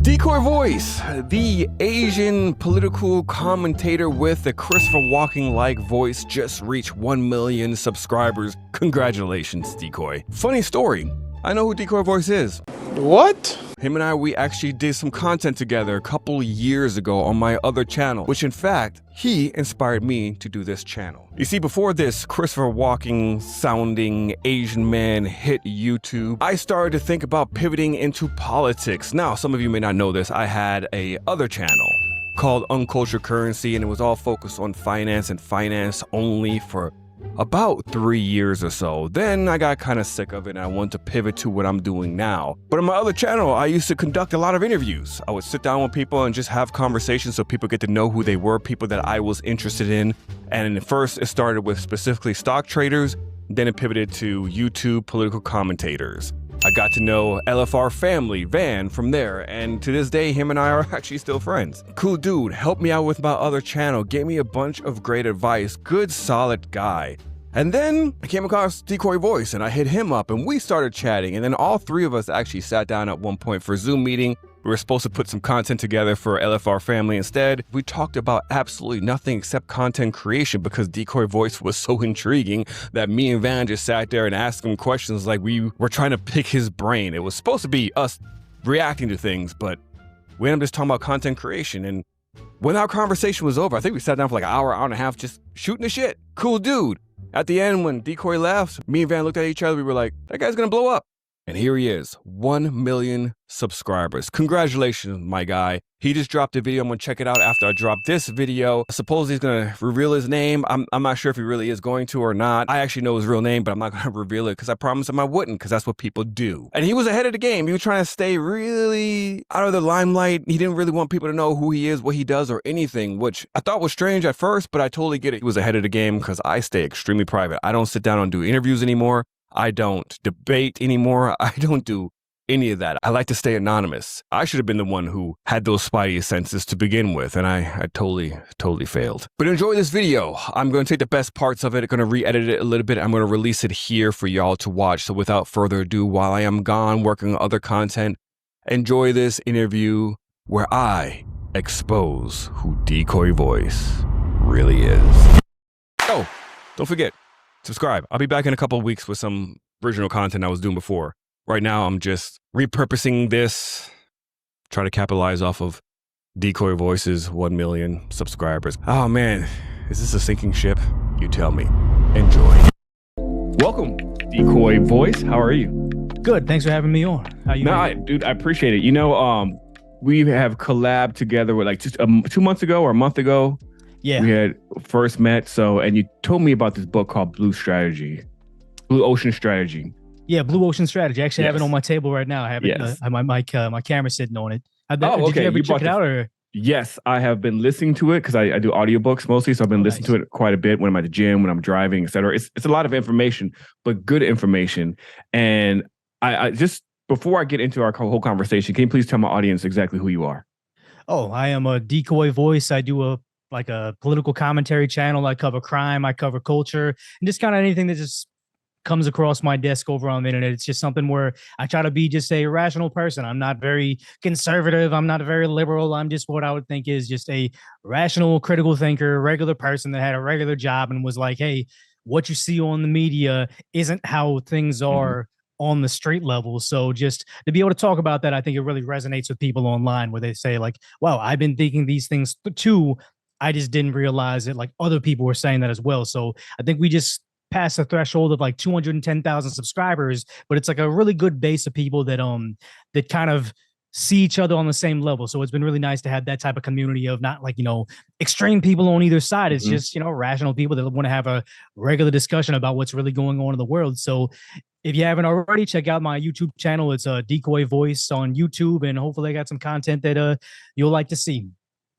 Decoy Voice, the Asian political commentator with the Christopher Walken-like voice, just reached 1 million subscribers. Congratulations, Decoy. Funny story, I know who Decoy Voice is. What? Him and I, we actually did some content together a couple years ago on my other channel, which in fact, he inspired me to do this channel. You see, before this Christopher Walken sounding Asian man hit YouTube, I started to think about pivoting into politics. Now, some of you may not know this, I had a other channel called Uncultured Currency, and it was all focused on finance and finance only for about 3 years or so. Then I got kind of sick of it and I wanted to pivot to what I'm doing now. But on my other channel, I used to conduct a lot of interviews. I would sit down with people and just have conversations so people get to know who they were, people that I was interested in. And first it started with specifically stock traders, then it pivoted to YouTube political commentators. I got to know LFR family, Van, from there, and to this day, him and I are actually still friends. Cool dude, helped me out with my other channel, gave me a bunch of great advice, good solid guy. And then I came across Decoy Voice and I hit him up and we started chatting, and then all three of us actually sat down at one point for a Zoom meeting. We were supposed to put some content together for LFR family instead. We talked about absolutely nothing except content creation because Decoy Voice was so intriguing that me and Van just sat there and asked him questions like we were trying to pick his brain. It was supposed to be us reacting to things, but we ended up just talking about content creation. And when our conversation was over, I think we sat down for like an hour, hour and a half, just shooting the shit. Cool dude. At the end, when Decoy left, me and Van looked at each other, we were like, that guy's gonna blow up. And here he is, 1 million subscribers. Congratulations, my guy. He just dropped a video. I'm gonna check it out after I drop this video. Suppose he's gonna reveal his name. I'm not sure if he really is going to or not. I actually know his real name, but I'm not gonna reveal it because I promised him I wouldn't, because that's what people do. And he was ahead of the game. He was trying to stay really out of the limelight. He didn't really want people to know who he is, what he does, or anything, which I thought was strange at first, but I totally get it. He was ahead of the game because I stay extremely private. I don't sit down and do interviews anymore. I don't debate anymore. I don't do any of that. I like to stay anonymous. I should have been the one who had those spidey senses to begin with, and I totally failed. But enjoy this video. I'm going to take the best parts of it, I'm going to re-edit it a little bit. I'm going to release it here for y'all to watch. So without further ado, while I am gone working on other content, enjoy this interview where I expose who Decoy Voice really is. Oh, don't forget, subscribe. I'll be back in a couple of weeks with some original content I was doing before. Right now, I'm just repurposing this, try to capitalize off of Decoy Voice's 1 million subscribers. Oh man, is this a sinking ship? You tell me. Enjoy. Welcome, Decoy Voice. How are you? Good. Thanks for having me on. How you doing? Dude, I appreciate it. You know, we have collabed together with like just 2 months ago or a month ago. Yeah. We had first met, and you told me about this book called Blue Ocean Strategy. Yeah, Blue Ocean Strategy. Actually, I have Yes. it on my table right now. I have it. Yes. I have my camera sitting on it. Did okay. you ever You check bought it out? Or Yes, I have been listening to it because I do audiobooks mostly, so I've been listening to it quite a bit when I'm at the gym, when I'm driving, etc. It's a lot of information, but good information. And I just, before I get into our whole conversation, can you please tell my audience exactly who you are? Oh, I am a Decoy Voice. I do a political commentary channel. I cover crime, I cover culture, and just kind of anything that just comes across my desk over on the internet. It's just something where I try to be just a rational person. I'm not very conservative. I'm not very liberal. I'm just what I would think is just a rational, critical thinker, regular person that had a regular job and was like, hey, what you see on the media isn't how things are on the street level. So just to be able to talk about that, I think it really resonates with people online where they say like, wow, I've been thinking these things too. I just didn't realize it. Like other people were saying that as well. So I think we just passed the threshold of like 210,000 subscribers, but it's like a really good base of people that that kind of see each other on the same level. So it's been really nice to have that type of community of not like, extreme people on either side. It's just, rational people that want to have a regular discussion about what's really going on in the world. So if you haven't already, check out my YouTube channel. It's a Decoy Voice on YouTube, and hopefully I got some content that you'll like to see.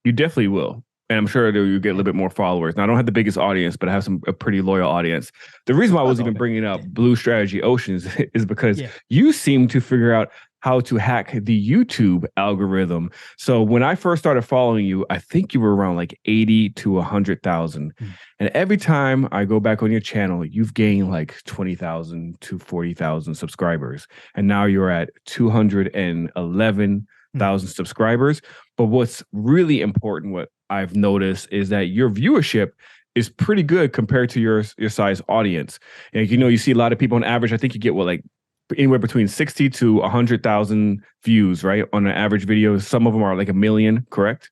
You definitely will. And I'm sure that you get a little bit more followers. Now, I don't have the biggest audience, but I have a pretty loyal audience. The reason why I was even bringing up Blue Strategy Oceans is because you seem to figure out how to hack the YouTube algorithm. So when I first started following you, I think you were around like 80 to 100,000. And every time I go back on your channel, you've gained like 20,000 to 40,000 subscribers. And now you're at 211 subscribers. But what's really important, what I've noticed, is that your viewership is pretty good compared to your size audience. And you see a lot of people on average. I think you get like anywhere between 60 to 100,000 views, right, on an average video. Some of them are like 1 million, correct?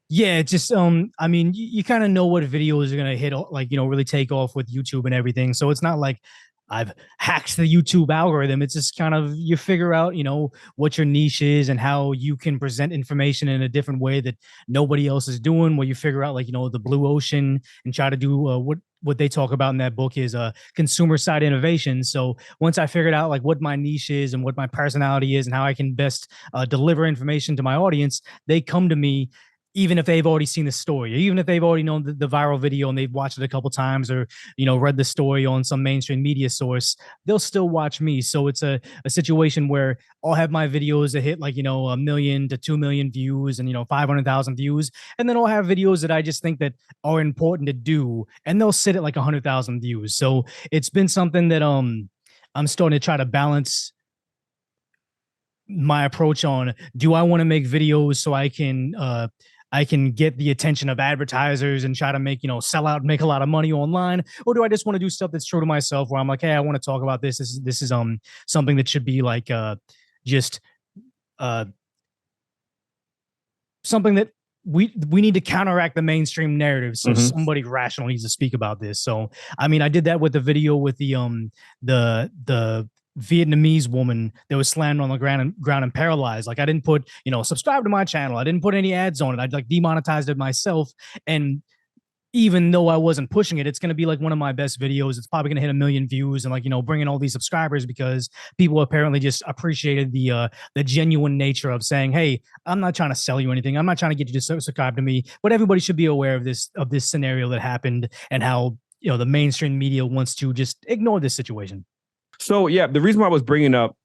Yeah, just I mean, you kind of know what videos are gonna hit, like, really take off with YouTube and everything. So it's not like I've hacked the YouTube algorithm. It's just kind of, you figure out, what your niche is and how you can present information in a different way that nobody else is doing. Where you figure out, like, the blue ocean, and try to do what they talk about in that book is consumer side innovation. So once I figured out like what my niche is and what my personality is and how I can best deliver information to my audience, they come to me even if they've already seen the story, or even if they've already known the viral video and they've watched it a couple times, or read the story on some mainstream media source, they'll still watch me. So it's a situation where I'll have my videos that hit like 1 million to 2 million views and 500,000 views, and then I'll have videos that I just think that are important to do, and they'll sit at like 100,000 views. So it's been something that I'm starting to try to balance my approach on. Do I want to make videos so I can get the attention of advertisers and try to make, sell out, make a lot of money online? Or do I just want to do stuff that's true to myself, where I'm like, hey, I want to talk about this. This is something that should be like just something that we need to counteract the mainstream narrative. So somebody rational needs to speak about this. So I mean, I did that with the video with the Vietnamese woman that was slammed on the ground and paralyzed. Like, I didn't put, subscribe to my channel. I didn't put any ads on it. I like demonetized it myself. And even though I wasn't pushing it, it's going to be like one of my best videos. It's probably going to hit 1 million views and, like, bringing all these subscribers, because people apparently just appreciated the genuine nature of saying, hey, I'm not trying to sell you anything. I'm not trying to get you to subscribe to me, but everybody should be aware of this scenario that happened, and how, the mainstream media wants to just ignore this situation. So yeah, the reason why I was bringing up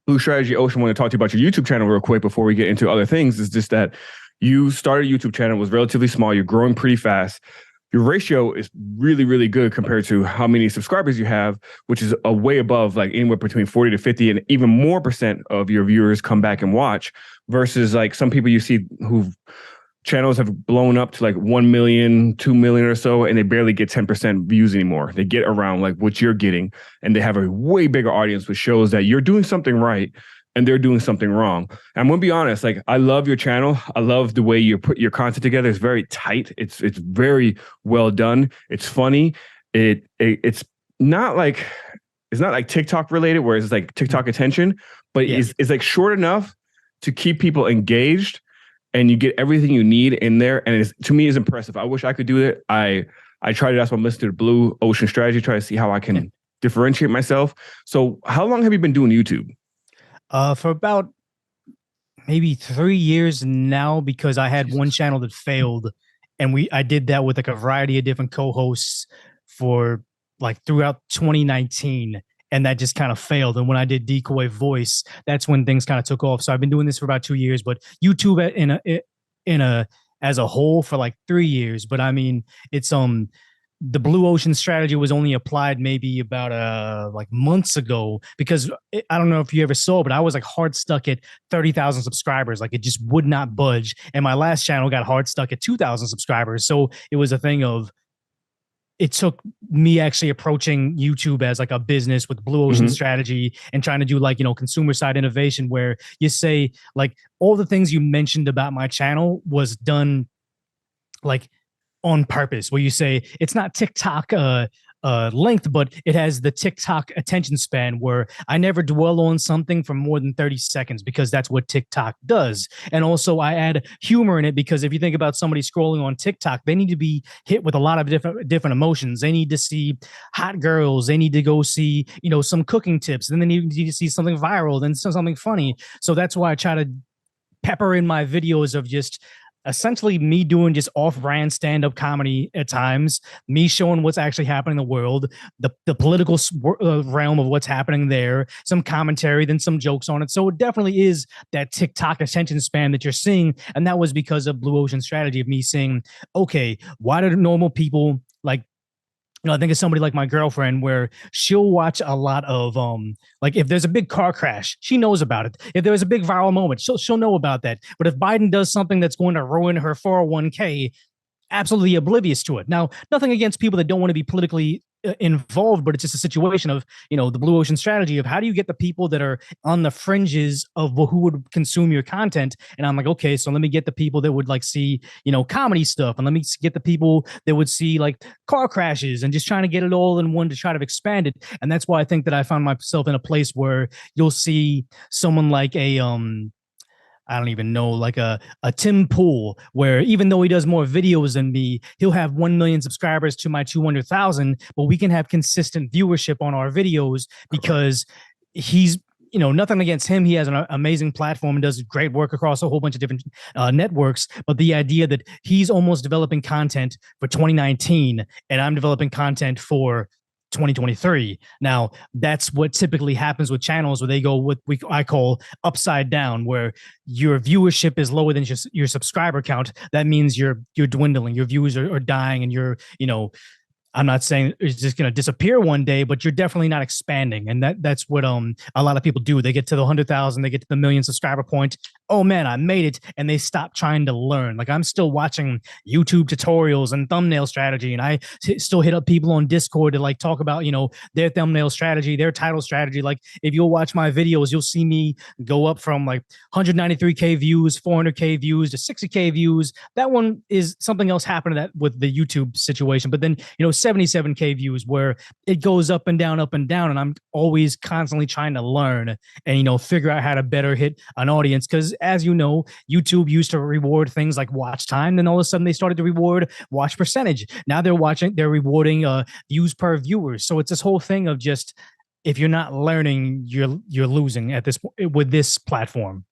Blue Strategy Ocean, want to talk to you about your YouTube channel real quick before we get into other things, is just that you started a YouTube channel, was relatively small. You're growing pretty fast. Your ratio is really, really good compared to how many subscribers you have, which is a way above, like anywhere between 40 to 50 and even more percent of your viewers come back and watch, versus like some people you see who've channels have blown up to like 1 million, 2 million or so, and they barely get 10% views anymore. They get around like what you're getting, and they have a way bigger audience, which shows that you're doing something right and they're doing something wrong. And I'm gonna be honest, like, I love your channel. I love the way you put your content together. It's very tight. It's very well done. It's funny. It's not like TikTok related, where it's like TikTok attention, but it's like short enough to keep people engaged, and you get everything you need in there. And to me, is impressive. I wish I could do it. I tried it. That's why I'm listening to Blue Ocean Strategy, try to see how I can differentiate myself. So how long have you been doing YouTube? For about maybe 3 years now, because I had one channel that failed, and I did that with like a variety of different co-hosts for like throughout 2019. And that just kind of failed. And when I did Decoy Voice, that's when things kind of took off. So I've been doing this for about 2 years, but YouTube as a whole for like 3 years. But I mean, it's the Blue Ocean Strategy was only applied maybe about like months ago, because I don't know if you ever saw, but I was like hard stuck at 30,000 subscribers. Like, it just would not budge. And my last channel got hard stuck at 2,000 subscribers. So it was a thing of, it took me actually approaching YouTube as like a business with Blue Ocean Strategy, and trying to do like, consumer side innovation, where you say like all the things you mentioned about my channel was done like on purpose, where you say it's not TikTok length, but it has the TikTok attention span, where I never dwell on something for more than 30 seconds, because that's what TikTok does. And also I add humor in it, because if you think about somebody scrolling on TikTok, they need to be hit with a lot of different emotions. They need to see hot girls. They need to go see, some cooking tips. Then they need to see something viral, then something funny. So that's why I try to pepper in my videos of just essentially me doing just off-brand stand-up comedy at times, me showing what's actually happening in the world, the political realm of what's happening there, some commentary, then some jokes on it. So it definitely is that TikTok attention span that you're seeing. And that was because of Blue Ocean Strategy, of me saying, okay, why do normal people like I think it's somebody like my girlfriend where she'll watch a lot of like if there's a big car crash, she knows about it. If there's a big viral moment, she'll know about that. But if Biden does something that's going to ruin her 401k, absolutely oblivious to it. Now, nothing against people that don't want to be politically involved, but it's just a situation of, the blue ocean strategy of how do you get the people that are on the fringes of who would consume your content. And I'm like, okay, so let me get the people that would like see, comedy stuff. And let me get the people that would see like car crashes and just trying to get it all in one to try to expand it. And that's why I think that I found myself in a place where you'll see someone like I don't even know, like a Tim Pool, where even though he does more videos than me, he'll have 1 million subscribers to my 200,000, but we can have consistent viewership on our videos because he's, nothing against him. He has an amazing platform and does great work across a whole bunch of different networks. But the idea that he's almost developing content for 2019 and I'm developing content for 2023. Now, that's what typically happens with channels where they go what I call upside down, where your viewership is lower than just your subscriber count. That means you're dwindling, your views are dying, and you're, I'm not saying it's just going to disappear one day, but you're definitely not expanding. And that's what a lot of people do. They get to the 100,000, they get to the million subscriber point. Oh man, I made it. And they stop trying to learn. Like I'm still watching YouTube tutorials and thumbnail strategy. And I still hit up people on Discord to like talk about, their thumbnail strategy, their title strategy. Like if you'll watch my videos, you'll see me go up from like 193K views, 400K views to 60K views. That one is something else happened to that with the YouTube situation. But then, 77K views where it goes up and down, and I'm always constantly trying to learn and figure out how to better hit an audience. Because as you know, YouTube used to reward things like watch time, then all of a sudden they started to reward watch percentage. Now they're rewarding views per viewer. So it's this whole thing of just if you're not learning, you're losing at this with this platform.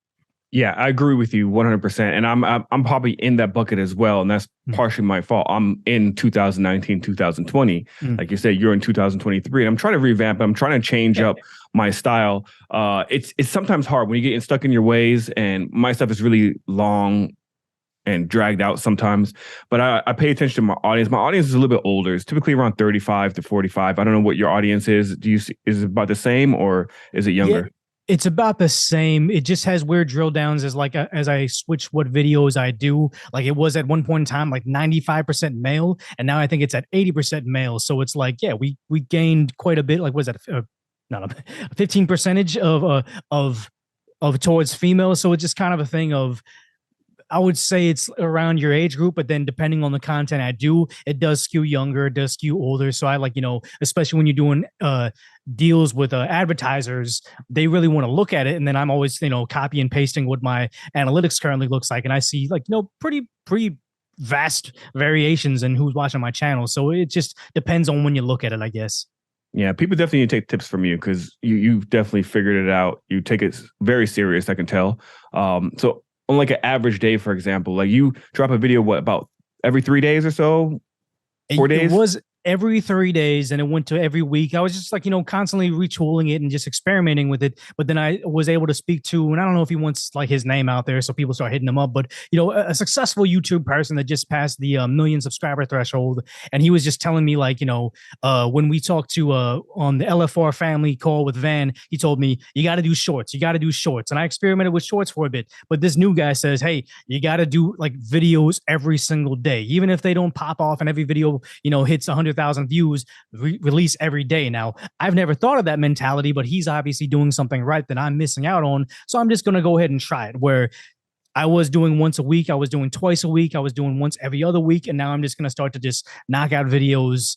Yeah, I agree with you 100%. And I'm probably in that bucket as well. And that's partially my fault. I'm in 2019, 2020. Like you said, you're in 2023. And I'm trying to revamp. I'm trying to change up my style. It's sometimes hard when you get stuck in your ways. And my stuff is really long and dragged out sometimes. But I pay attention to my audience. My audience is a little bit older. It's typically around 35 to 45. I don't know what your audience is. Is it about the same or is it younger? Yeah. It's about the same. It just has weird drill downs as like as I switch what videos I do. Like it was at one point in time like 95% male, and now I think it's at 80% male. So it's like we gained quite a bit. Like what is that? Not a 15% of towards females. So it's just kind of a thing of. I would say it's around your age group, but then depending on the content I do, it does skew younger, it does skew older. So I like, especially when you're doing deals with advertisers, they really want to look at it. And then I'm always, copy and pasting what my analytics currently looks like. And I see like, pretty vast variations in who's watching my channel. So it just depends on when you look at it, I guess. Yeah, people definitely need to take tips from you because you've definitely figured it out. You take it very serious, I can tell. So on like an average day, for example, like you drop a video, about every 3 days or so? 4 days? It was every 3 days and it went to every week. I was just like, constantly retooling it and just experimenting with it. But then I was able to speak to, and I don't know if he wants like his name out there, so people start hitting him up, but a successful YouTube person that just passed the million subscriber threshold. And he was just telling me like, when we talked to on the LFR family call with Van, he told me, you got to do shorts. And I experimented with shorts for a bit, but this new guy says, hey, you got to do like videos every single day, even if they don't pop off and every video, hits 100,000 views, release every day. Now, I've never thought of that mentality, but he's obviously doing something right that I'm missing out on. So I'm just going to go ahead and try it, where I was doing once a week, I was doing twice a week, I was doing once every other week. And now I'm just going to start to just knock out videos.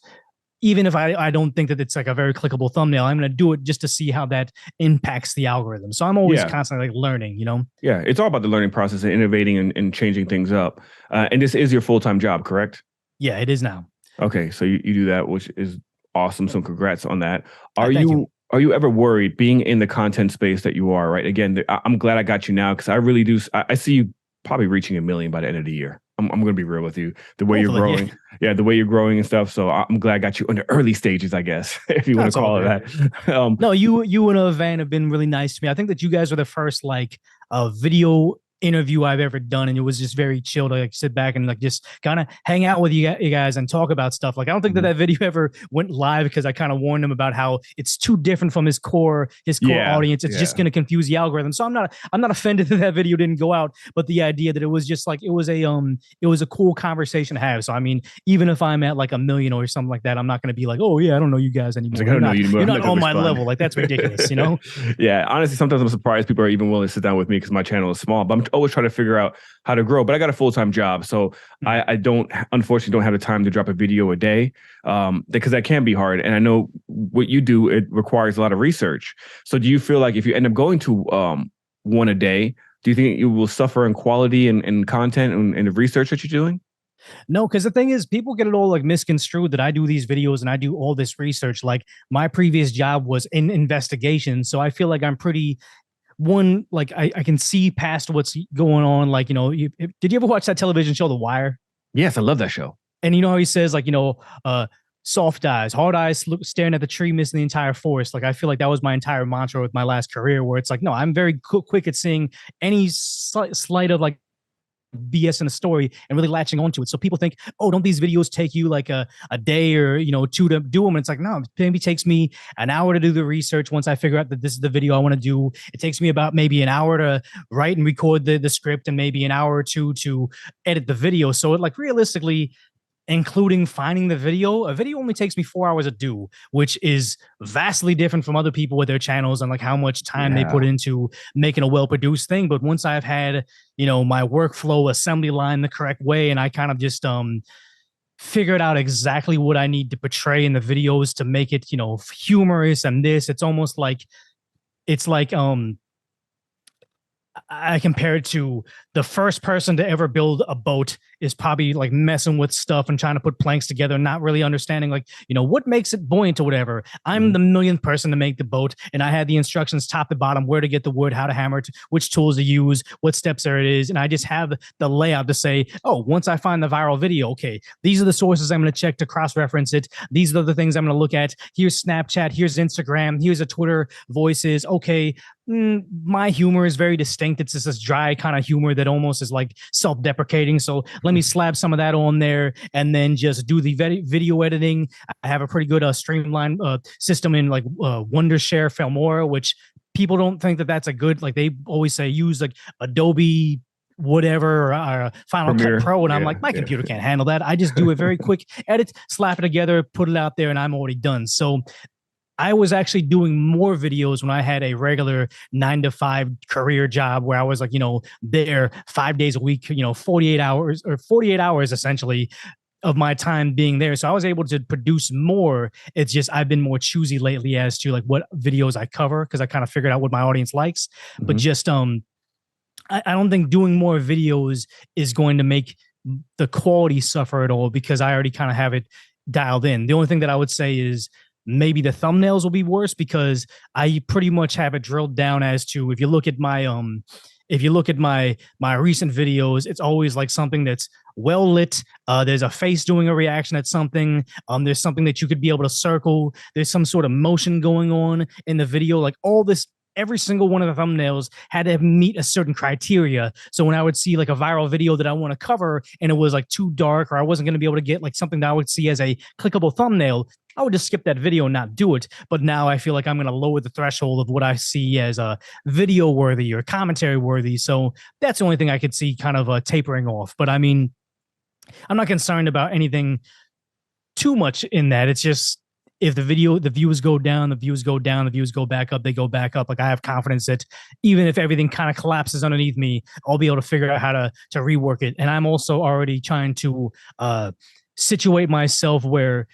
Even if I don't think that it's like a very clickable thumbnail, I'm going to do it just to see how that impacts the algorithm. So I'm always constantly like learning, Yeah, it's all about the learning process and innovating and changing things up. And this is your full-time job, correct? Yeah, it is now. Okay, so you do that, which is awesome. So congrats on that. Are you ever worried being in the content space that you are, right? Again, I'm glad I got you now because I really do. I see you probably reaching 1 million by the end of the year. I'm going to be real with you. The way you're growing. Yeah, the way you're growing and stuff. So I'm glad I got you in the early stages, I guess, if you want to call it that. No, you and Van have been really nice to me. I think that you guys are the first like video interview I've ever done, and it was just very chill to like sit back and like just kind of hang out with you guys and talk about stuff. Like I don't think that video ever went live because I kind of warned him about how it's too different from his core audience. It's just going to confuse the algorithm. So I'm not offended that video didn't go out, but the idea that it was just like it was a cool conversation to have. So I mean, even if I'm at like 1 million or something like that, I'm not going to be like, oh yeah, I don't know you guys anymore. Like, I don't know you anymore. You're not on my level. Like that's ridiculous, you know? Yeah, honestly, sometimes I'm surprised people are even willing to sit down with me because my channel is small. But I'm always trying to figure out how to grow. But I got a full-time job, so I don't, unfortunately, don't have the time to drop a video a day because that can be hard. And I know what you do, it requires a lot of research. So do you feel like if you end up going to one a day, do you think you will suffer in quality and content and the research that you're doing? No, because the thing is, people get it all like misconstrued that I do these videos and I do all this research. Like my previous job was in investigation, so I feel like I'm pretty like I can see past what's going on. Like, you know, did you ever watch that television show, The Wire? Yes, I love that show. And you know how he says, like, you know, soft eyes, hard eyes, staring at the tree, missing the entire forest. Like, I feel like that was my entire mantra with my last career, where it's like, no, I'm very quick at seeing any slight of like BS in a story and really latching onto it. So people think, oh, don't these videos take you like a day or, you know, 2 to do them? And it's like, no, it maybe takes me an hour to do the research. Once I figure out that this is the video I want to do, it takes me about maybe an hour to write and record the script and maybe an hour or 2 to edit the video. So it like realistically, including finding the video, a video only takes me 4 hours to do, which is vastly different from other people with their channels and like how much time they put into making a well-produced thing. But once I've had, you know, my workflow assembly line the correct way, and I kind of just figured out exactly what I need to portray in the videos to make it, you know, humorous and this, it's almost like I compare it to the first person to ever build a boat is probably like messing with stuff and trying to put planks together, not really understanding like, you know, what makes it buoyant or whatever. I'm the millionth person to make the boat, and I had the instructions top to bottom, where to get the wood, how to hammer it, which tools to use, what steps there it is. And I just have the layout to say, oh, once I find the viral video, okay, these are the sources I'm going to check to cross-reference it. These are the things I'm going to look at. Here's Snapchat, here's Instagram, here's a Twitter voices. Okay, my humor is very distinct. It's just this dry kind of humor that almost is like self-deprecating. So let me slap some of that on there and then just do the video editing. I have a pretty good streamlined system in like Wondershare Filmora, which people don't think that that's a good, like they always say use like Adobe whatever Final Cut Pro, and I'm like, my computer can't handle that. I just do a very quick edit, slap it together, put it out there, and I'm already done. So I was actually doing more videos when I had a regular 9-to-5 career job where I was like, you know, there 5 days a week, you know, 48 hours essentially of my time being there. So I was able to produce more. It's just I've been more choosy lately as to like what videos I cover, because I kind of figured out what my audience likes. But just I don't think doing more videos is going to make the quality suffer at all, because I already kind of have it dialed in. The only thing that I would say is maybe the thumbnails will be worse, because I pretty much have it drilled down as to, if you look at my my recent videos, it's always like something that's well lit. There's a face doing a reaction at something. There's something that you could be able to circle. There's some sort of motion going on in the video. Like all this, every single one of the thumbnails had to meet a certain criteria. So when I would see like a viral video that I want to cover and it was like too dark, or I wasn't going to be able to get like something that I would see as a clickable thumbnail, I would just skip that video and not do it. But now I feel like I'm going to lower the threshold of what I see as a video worthy or commentary worthy. So that's the only thing I could see kind of tapering off. But I mean, I'm not concerned about anything too much in that. It's just, if the views go down, the views go down, the views go back up, they go back up. Like I have confidence that even if everything kind of collapses underneath me, I'll be able to figure out how to rework it. And I'm also already trying to situate myself where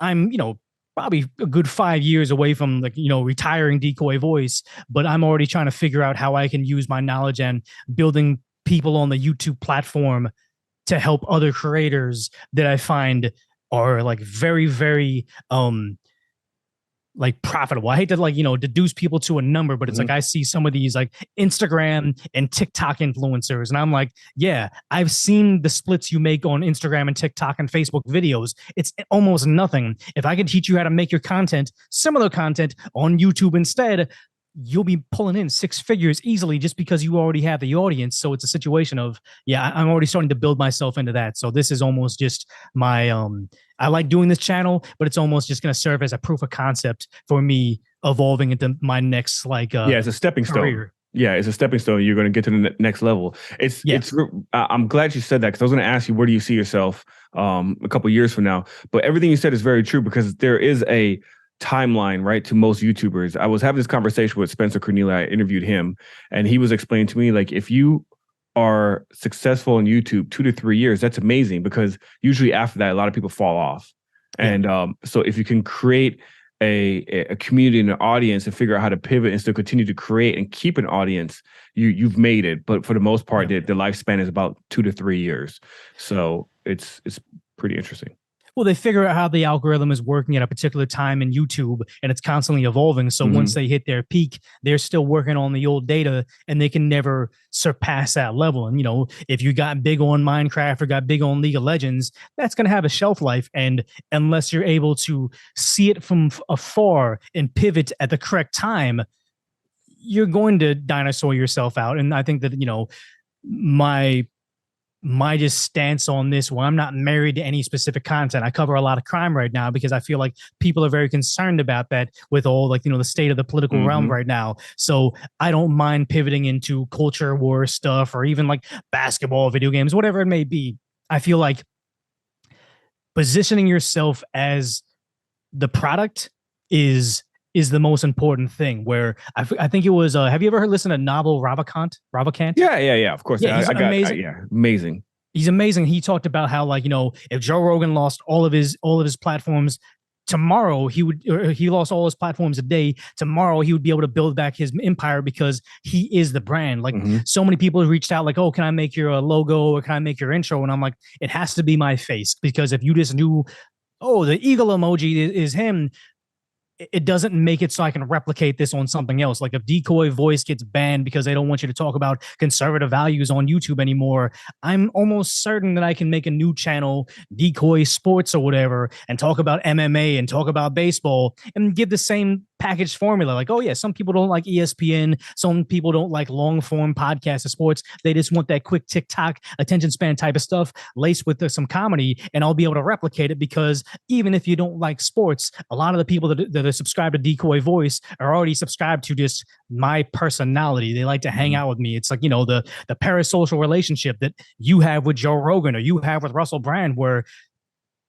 I'm, you know, probably a good 5 years away from like, you know, retiring Decoy voice, but I'm already trying to figure out how I can use my knowledge and building people on the YouTube platform to help other creators that I find are like very, very like profitable. I hate to like, you know, deduce people to a number, but it's like I see some of these like Instagram and TikTok influencers, and I'm like, yeah, I've seen the splits you make on Instagram and TikTok and Facebook videos. It's almost nothing. If I can teach you how to make your content, similar content on YouTube instead, you'll be pulling in six figures easily just because you already have the audience. So it's a situation of, yeah, I'm already starting to build myself into that. So this is almost just my, I like doing this channel, but it's almost just going to serve as a proof of concept for me evolving into my next Yeah, it's a stepping stone. career. Yeah, it's a stepping stone. You're going to get to the next level. I'm glad you said that, because I was going to ask you, where do you see yourself a couple years from now? But everything you said is very true, because there is a timeline, right, to most YouTubers. I was having this conversation with Spencer Cornelia. I interviewed him, and he was explaining to me, like, if you are successful in YouTube 2 to 3 years, that's amazing, because usually after that, a lot of people fall off. And so if you can create a community and an audience and figure out how to pivot and still continue to create and keep an audience, you've made it. But for the most part, the lifespan is about 2 to 3 years. So it's pretty interesting. Well, they figure out how the algorithm is working at a particular time in YouTube, and it's constantly evolving. So once they hit their peak, they're still working on the old data, and they can never surpass that level. And, you know, if you got big on Minecraft or got big on League of Legends, that's going to have a shelf life. And unless you're able to see it from afar and pivot at the correct time, you're going to dinosaur yourself out. And I think that, you know, my just stance on this, well, I'm not married to any specific content. I cover a lot of crime right now because I feel like people are very concerned about that with all, like, you know, the state of the political realm right now. So I don't mind pivoting into culture war stuff, or even like basketball, video games, whatever it may be. I feel like positioning yourself as the product is the most important thing. Where I think it was, have you ever listened to Naval Ravikant? Yeah, of course. Yeah, he's amazing. Amazing. He's amazing. He talked about how, like, you know, if Joe Rogan lost all of his platforms tomorrow, he lost all his platforms a day, tomorrow he would be able to build back his empire because he is the brand. Like, so many people have reached out, like, oh, can I make your logo, or can I make your intro? And I'm like, it has to be my face, because if you just knew, oh, the eagle emoji is him, it doesn't make it so I can replicate this on something else. Like, if Decoy voice gets banned because they don't want you to talk about conservative values on YouTube anymore, I'm almost certain that I can make a new channel, Decoy Sports or whatever, and talk about MMA and talk about baseball and give the same packaged formula. Like, oh yeah, some people don't like ESPN, some people don't like long form podcasts of sports. They just want that quick TikTok attention span type of stuff laced with some comedy, and I'll be able to replicate it, because even if you don't like sports, a lot of the people that are subscribed to Decoy Voice are already subscribed to just my personality. They like to hang out with me. It's like, you know, the parasocial relationship that you have with Joe Rogan or you have with Russell Brand, where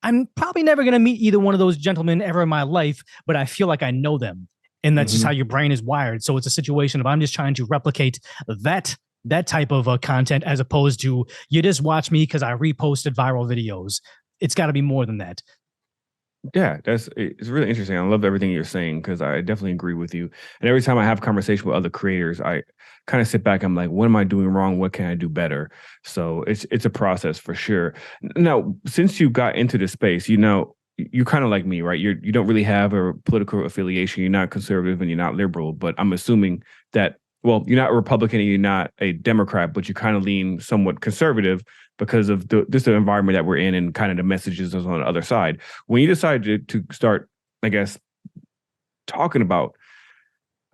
I'm probably never going to meet either one of those gentlemen ever in my life, but I feel like I know them. And that's just how your brain is wired. So it's a situation of, I'm just trying to replicate that type of content, as opposed to, you just watch me because I reposted viral videos. It's got to be more than that. Yeah, it's really interesting. I love everything you're saying, because I definitely agree with you. And every time I have a conversation with other creators, I kind of sit back. I'm like, what am I doing wrong? What can I do better? So it's a process for sure. Now, since you got into this space, you know, you're kind of like me, right? You don't really have a political affiliation. You're not conservative and you're not liberal, but I'm assuming that, well, you're not a Republican and you're not a Democrat, but you kind of lean somewhat conservative because of the environment that we're in and kind of the messages on the other side. When you decided to start, I guess, talking about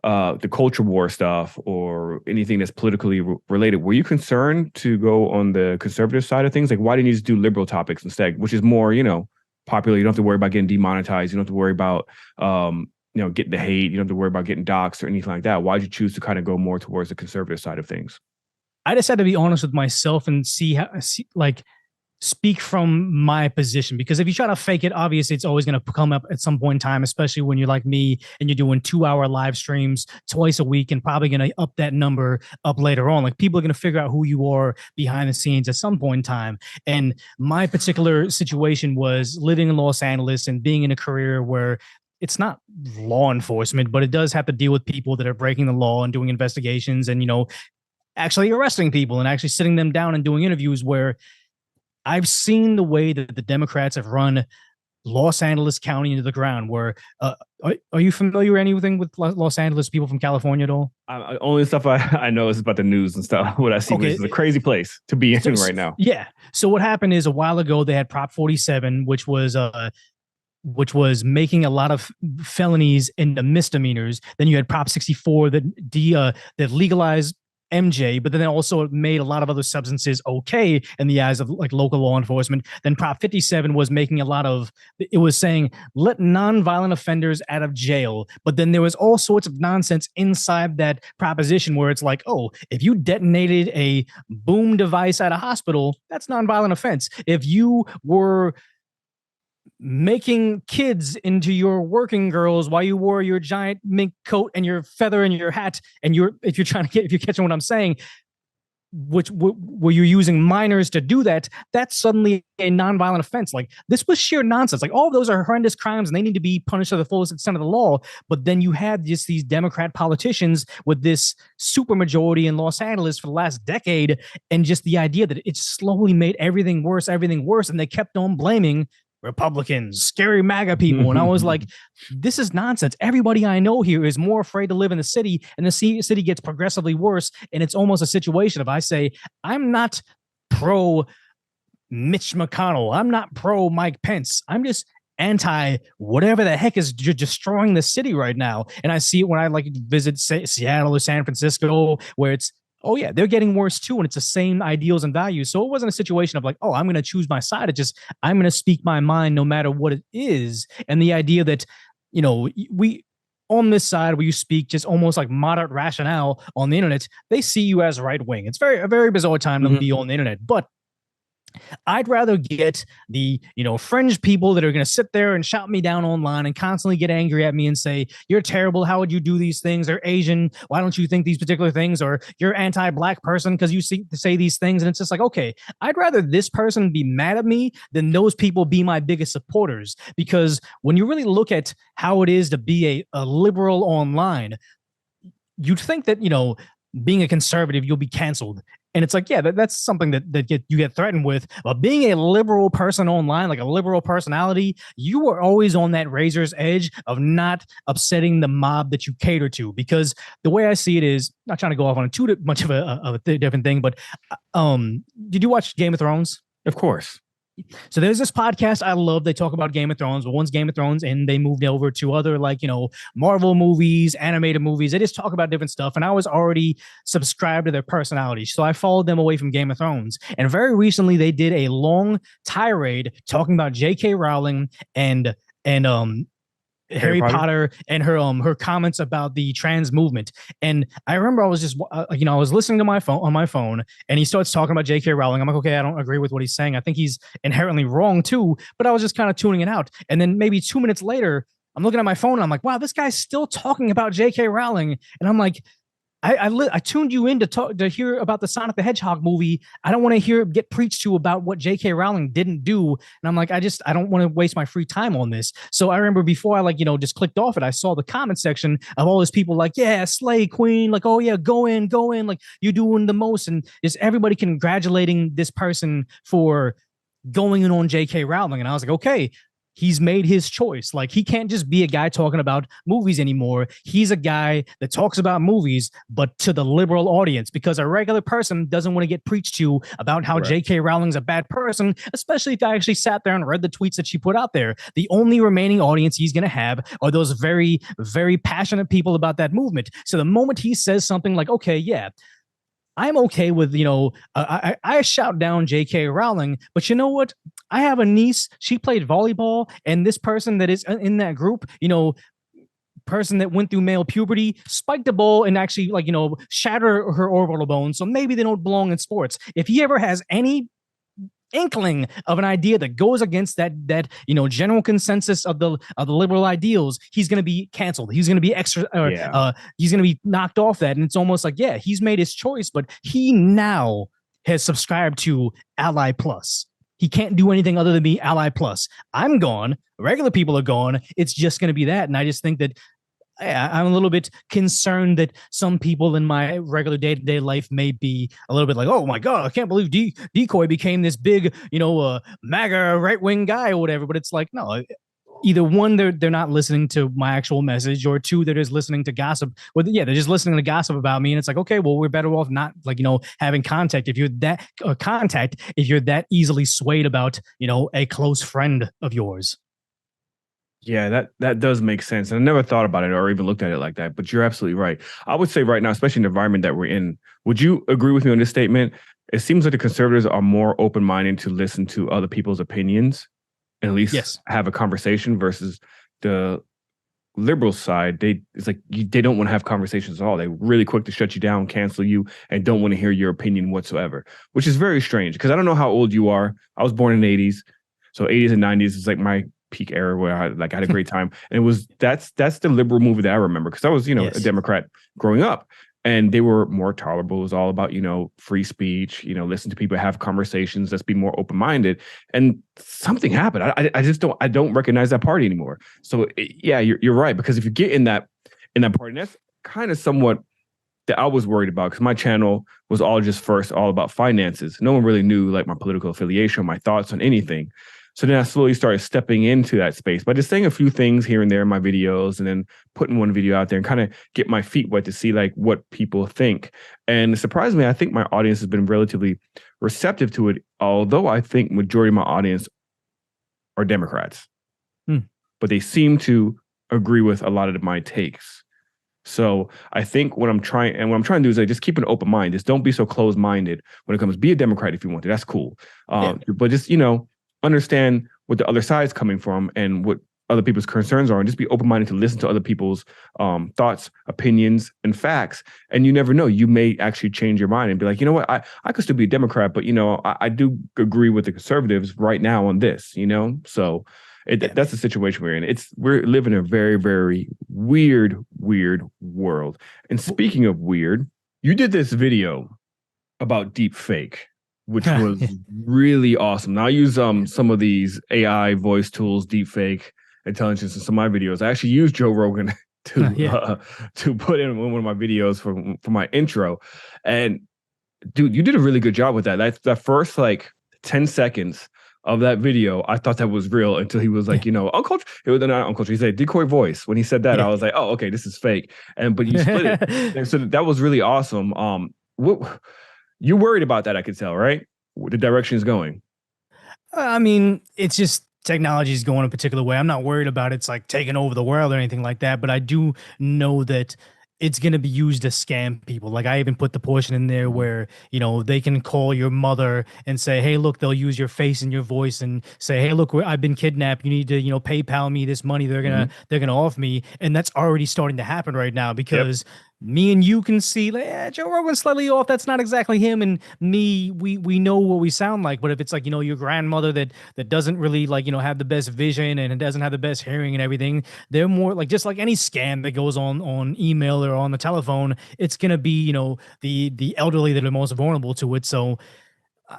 the culture war stuff or anything that's politically related, were you concerned to go on the conservative side of things? Like, why didn't you just do liberal topics instead, which is more, you know, popular? You don't have to worry about getting demonetized. You don't have to worry about, you know, getting the hate. You don't have to worry about getting doxxed or anything like that. Why did you choose to kind of go more towards the conservative side of things? I just had to be honest with myself and speak from my position, because if you try to fake it, obviously it's always going to come up at some point in time, especially when you're like me and you're doing 2-hour live streams twice a week and probably going to up that number up later on. Like, people are going to figure out who you are behind the scenes at some point in time. And my particular situation was living in Los Angeles and being in a career where it's not law enforcement, but it does have to deal with people that are breaking the law and doing investigations and, you know, actually arresting people and actually sitting them down and doing interviews, where I've seen the way that the Democrats have run Los Angeles County into the ground. Where are you familiar with anything with Los Angeles, people from California at all? Only stuff I know is about the news and stuff. What I see is a crazy place to be in right now. Yeah. So what happened is, a while ago they had Prop 47, which was which was making a lot of felonies into misdemeanors. Then you had Prop 64 that legalized MJ, but then it also made a lot of other substances okay in the eyes of like local law enforcement. Then Prop 57 was making a lot of, it was saying let nonviolent offenders out of jail. But then there was all sorts of nonsense inside that proposition where it's like, oh, if you detonated a boom device at a hospital, that's nonviolent offense. If you were making kids into your working girls while you wore your giant mink coat and your feather in your hat, and if you're catching what I'm saying, where you're using minors to do that, that's suddenly a nonviolent offense. Like, this was sheer nonsense. Like, all of those are horrendous crimes and they need to be punished to the fullest extent of the law. But then you had just these Democrat politicians with this supermajority in Los Angeles for the last decade, and just the idea that it slowly made everything worse, and they kept on blaming Republicans, scary MAGA people. And I was like, this is nonsense. Everybody I know here is more afraid to live in the city, and the city gets progressively worse. And it's almost a situation of, I say, I'm not pro Mitch McConnell, I'm not pro Mike Pence, I'm just anti whatever the heck is destroying the city right now. And I see it when I like visit Seattle or San Francisco, where it's, oh yeah, they're getting worse too, and it's the same ideals and values. So it wasn't a situation of like, oh, I'm going to choose my side. It's just, I'm going to speak my mind no matter what it is. And the idea that, you know, we on this side where you speak just almost like moderate rationale on the internet, they see you as right wing. It's a very bizarre time to be on the internet, but I'd rather get the, you know, fringe people that are going to sit there and shout me down online and constantly get angry at me and say, you're terrible. How would you do these things? They're Asian. Why don't you think these particular things? Or you're anti-black person because you say these things. And it's just like, okay, I'd rather this person be mad at me than those people be my biggest supporters. Because when you really look at how it is to be a liberal online, you'd think that, you know, being a conservative, you'll be canceled. And it's like, yeah, that's something that you get threatened with. But being a liberal person online, like a liberal personality, you are always on that razor's edge of not upsetting the mob that you cater to. Because the way I see it is, not trying to go off on too much of a different thing, but did you watch Game of Thrones? Of course. So there's this podcast I love. They talk about Game of Thrones, but one's Game of Thrones, and they moved over to other, like, you know, Marvel movies, animated movies. They just talk about different stuff. And I was already subscribed to their personality. So I followed them away from Game of Thrones. And very recently they did a long tirade talking about J.K. Rowling and Harry Potter and her comments about the trans movement. And I remember I was just, I was listening to my phone, and he starts talking about J.K. Rowling. I'm like, okay, I don't agree with what he's saying. I think he's inherently wrong too, but I was just kind of tuning it out. And then maybe 2 minutes later, I'm looking at my phone and I'm like, wow, this guy's still talking about J.K. Rowling. And I'm like, I tuned you in to hear about the Sonic the Hedgehog movie. I don't want to get preached to about what J.K. Rowling didn't do. And I'm like, I don't want to waste my free time on this. So I remember before I just clicked off it, I saw the comment section of all these people like, yeah, slay queen. Like, oh yeah, go in. Like, you're doing the most. And just everybody congratulating this person for going in on J.K. Rowling. And I was like, okay, he's made his choice. Like, he can't just be a guy talking about movies anymore. He's a guy that talks about movies, but to the liberal audience, because a regular person doesn't want to get preached to about how J.K. Rowling's a bad person, especially if I actually sat there and read the tweets that she put out there. The only remaining audience he's going to have are those very, very passionate people about that movement. So the moment he says something like, okay, yeah, I'm okay with, I shout down J.K. Rowling, but you know what? I have a niece. She played volleyball, and this person that is in that group, person that went through male puberty, spiked a ball and actually, shatter her orbital bone. So maybe they don't belong in sports. If he ever has any inkling of an idea that goes against that general consensus of the liberal ideals, he's going to be canceled. He's going to be he's going to be knocked off that. And it's almost like, yeah, he's made his choice, but he now has subscribed to Ally Plus. He can't do anything other than be Ally Plus. I'm gone. Regular people are gone. It's just going to be that. And I just think that I'm a little bit concerned that some people in my regular day-to-day life may be a little bit like, oh my God, I can't believe Decoy became this big, MAGA right-wing guy or whatever. But it's like, no, either one, they're not listening to my actual message, or two, they're just listening to gossip. Well, yeah, they're just listening to gossip about me. And it's like, okay, well, we're better off not having contact if you're that easily swayed about, a close friend of yours. Yeah, that does make sense. And I never thought about it or even looked at it like that. But you're absolutely right. I would say right now, especially in the environment that we're in, would you agree with me on this statement? It seems like the conservatives are more open-minded to listen to other people's opinions, and at least Yes. have a conversation versus the liberal side. They don't want to have conversations at all. They're really quick to shut you down, cancel you, and don't want to hear your opinion whatsoever, which is very strange because I don't know how old you are. I was born in the 80s. So 80s and 90s is like my peak era where I had a great time. And that's the liberal movie that I remember because I was, a Yes. Democrat growing up. And they were more tolerable. It was all about, free speech, listen to people, have conversations, let's be more open-minded. And something happened. I just don't recognize that party anymore. So yeah, you're right. Because if you get in that party, and that's kind of somewhat that I was worried about because my channel was all about finances. No one really knew like my political affiliation, my thoughts on anything. So then I slowly started stepping into that space by just saying a few things here and there in my videos and then putting one video out there and kind of get my feet wet to see like what people think. And surprisingly, I think my audience has been relatively receptive to it, although I think majority of my audience are Democrats. But they seem to agree with a lot of my takes. So I think what I'm trying to do is like just keep an open mind. Just don't be so closed-minded when it comes. Be a Democrat if you want to. That's cool. But just understand what the other side's coming from and what other people's concerns are, and just be open-minded to listen to other people's thoughts, opinions, and facts. And you never know, you may actually change your mind and be like, you know what, I could still be a Democrat, but I do agree with the conservatives right now on this. So. That's the situation we're in. We're living in a very, very weird world. And speaking of weird, you did this video about deepfake, which was really awesome. Now I use some of these AI voice tools, deepfake intelligence in some of my videos. I actually used Joe Rogan to put in one of my videos for my intro. And dude, you did a really good job with that. That's the first like 10 seconds of that video, I thought that was real until he was like, uncultured. It was not uncultured. He said Decoy voice. When he said that, I was like, oh, okay, this is fake. But you split it. And so that was really awesome. What you worried about that? I could tell, right? The direction is going. I mean, it's just technology is going a particular way. I'm not worried about it's like taking over the world or anything like that, but I do know that it's going to be used to scam people. Like I even put the portion in there where, they can call your mother and say, hey, look, they'll use your face and your voice and say, hey, look, I've been kidnapped. You need to, PayPal me this money. They're going to offer me. And that's already starting to happen right now because me and you can see like, Joe Rogan's slightly off. That's not exactly him. And me, we know what we sound like. But if it's like, your grandmother that doesn't really like, have the best vision and it doesn't have the best hearing and everything, they're more like, just like any scam that goes on email or on the telephone, it's going to be, the elderly that are most vulnerable to it. So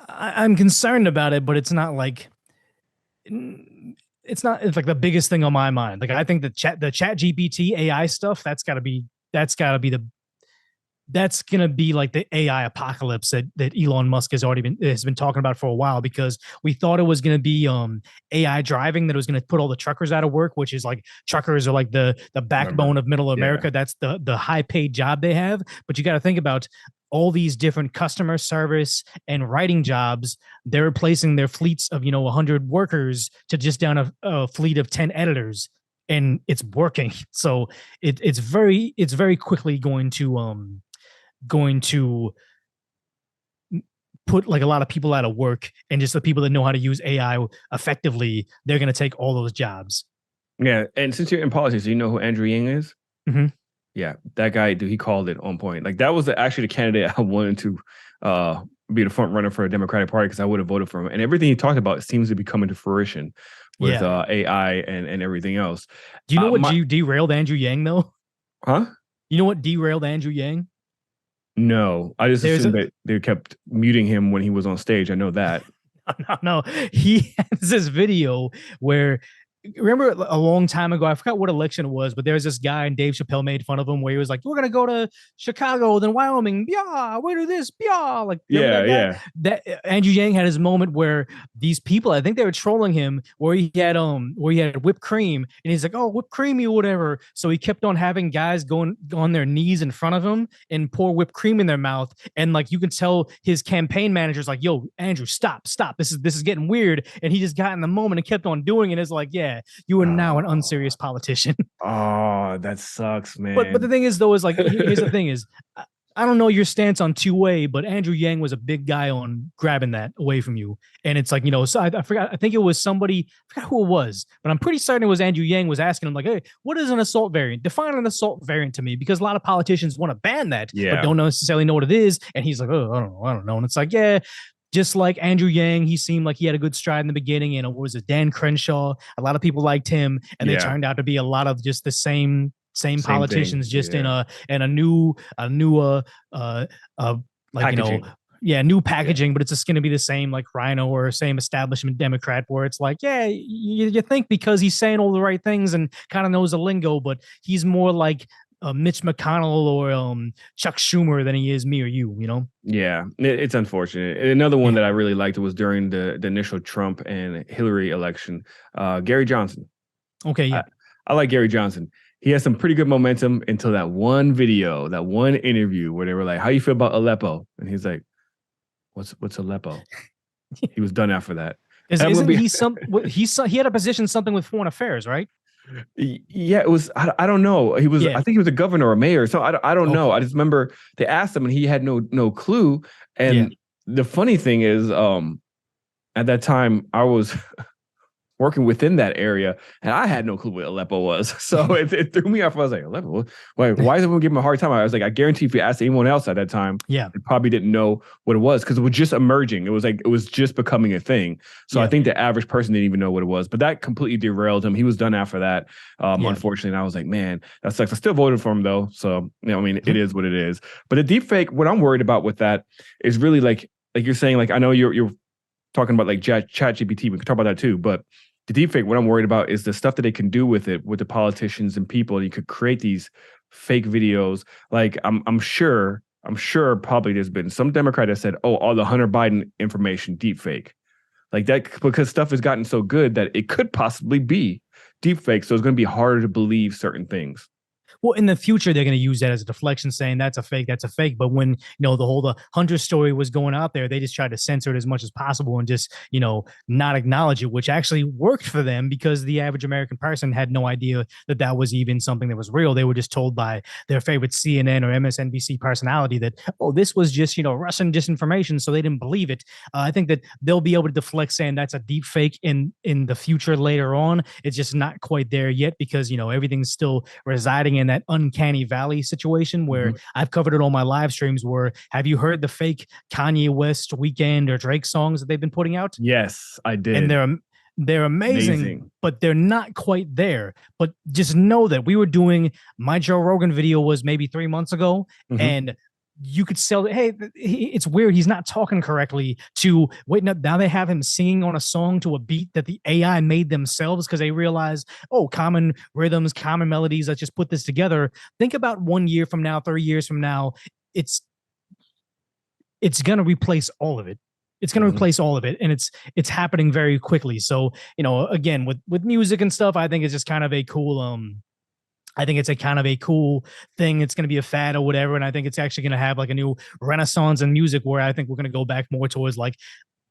I'm concerned about it, but it's not like, it's like the biggest thing on my mind. Like I think the chat GPT AI stuff, that's gotta be that's gonna be like the AI apocalypse that Elon Musk has been talking about for a while, because we thought it was gonna be AI driving, that it was gonna put all the truckers out of work, which is like truckers are like the backbone of middle America. Yeah. That's the high paid job they have. But you got to think about all these different customer service and writing jobs. They're replacing their fleets of 100 workers to just down a fleet of 10 editors, and it's working. So it's very quickly going to put like a lot of people out of work, and just the people that know how to use AI effectively, they're going to take all those jobs. Yeah. And since you're in politics, you know who Andrew Yang is? Mm-hmm. Yeah, that guy, dude, he called it on point. Like that was actually the candidate I wanted to be the front runner for a Democratic Party, because I would have voted for him. And everything he talked about seems to be coming to fruition with AI and everything else. Do you know what derailed Andrew Yang though? Huh? You know what derailed Andrew Yang? No, I just assumed that they kept muting him when he was on stage. I know that. No. He has this video where, remember a long time ago, I forgot what election it was, but there was this guy and Dave Chappelle made fun of him where he was like, we're going to go to Chicago, then Wyoming. Yeah, we do this. Yeah. Like, that Andrew Yang had his moment where these people, I think they were trolling him, where he had whipped cream, and he's like, oh, whipped creamy or whatever. So he kept on having guys going on their knees in front of him and pour whipped cream in their mouth. And like, you could tell his campaign manager's like, yo, Andrew, stop. This is getting weird. And he just got in the moment and kept on doing it. It's like, yeah, yeah, you are now an unserious politician. Oh, that sucks, But man. the thing is, though, is like here's the thing: is I don't know your stance on 2A, but Andrew Yang was a big guy on grabbing that away from you. And it's like, so I forgot, I think it was somebody, I forgot who it was, but I'm pretty certain it was Andrew Yang was asking him, like, hey, what is an assault variant? Define an assault variant to me, because a lot of politicians want to ban that, but Yeah. don't necessarily know what it is. And he's like, oh, I don't know. And it's like, yeah, just like Andrew Yang, he seemed like he had a good stride in the beginning. And it was a Dan Crenshaw. A lot of people liked him, and they Yeah. turned out to be a lot of just the same Same politicians, thing. just Yeah. in a new uh like Packaging. yeah, new packaging, but it's just going to be the same like Rhino or same establishment Democrat, where it's like, yeah, you think because he's saying all the right things and kind of knows the lingo, but he's more like Mitch McConnell or Chuck Schumer than he is me or you, you know? Yeah, it's unfortunate. And another one Yeah. that I really liked was during the initial Trump and Hillary election. Gary Johnson. Okay, yeah. I like Gary Johnson. He has some pretty good momentum until that one video, that one interview where they were like, "How you feel about Aleppo?" And he's like, "What's Aleppo?" He was done after that. Isn't he he had a position something with foreign affairs, right? Yeah, it was. I don't know. He was. Yeah. I think he was a governor or mayor. So I don't know. Okay. I just remember they asked him and he had no clue. And Yeah. the funny thing is, at that time I was working within that area, and I had no clue what Aleppo was. So it threw me off. I was like, Aleppo? Why is everyone giving him a hard time? I was like, I guarantee if you asked anyone else at that time, Yeah. they probably didn't know what it was, because it was just emerging. It was like, it was just becoming a thing. So Yeah. I think the average person didn't even know what it was, but that completely derailed him. He was done after that, unfortunately. And I was like, man, that sucks. I still voted for him though. So, I mean, it is what it is. But the deep fake, what I'm worried about with that is really like you're saying, like, I know you're talking about like chat GPT. We can talk about that too, but the deepfake, what I'm worried about is the stuff that they can do with it, with the politicians and people. You could create these fake videos. Like I'm sure probably there's been some Democrat that said, oh, all the Hunter Biden information, deepfake. Like that, because stuff has gotten so good that it could possibly be deepfake. So it's going to be harder to believe certain things. Well, in the future, they're going to use that as a deflection, saying that's a fake, that's a fake. But when, the Hunter story was going out there, they just tried to censor it as much as possible and just, not acknowledge it, which actually worked for them, because the average American person had no idea that that was even something that was real. They were just told by their favorite CNN or MSNBC personality that, oh, this was just, Russian disinformation. So they didn't believe it. I think that they'll be able to deflect saying that's a deep fake in the future later on. It's just not quite there yet, because, everything's still residing in that uncanny valley situation where I've covered it on my live streams. Where, have you heard the fake Kanye West Weekend or Drake songs that they've been putting out? Yes, I did. And they're amazing, but they're not quite there. But just know that we were doing, my Joe Rogan video was maybe 3 months ago, and you could sell it. Hey, it's weird, he's not talking correctly, to wait, now they have him singing on a song to a beat that the AI made themselves, because they realize, oh, common rhythms, common melodies, let's just put this together. Think about 1 year from now, 3 years from now, it's gonna replace all of it. It's going to replace all of it, and it's happening very quickly. So, again, with music and stuff, I think it's just kind of a cool I think it's a kind of a cool thing. It's going to be a fad or whatever. And I think it's actually going to have like a new renaissance in music, where I think we're going to go back more towards like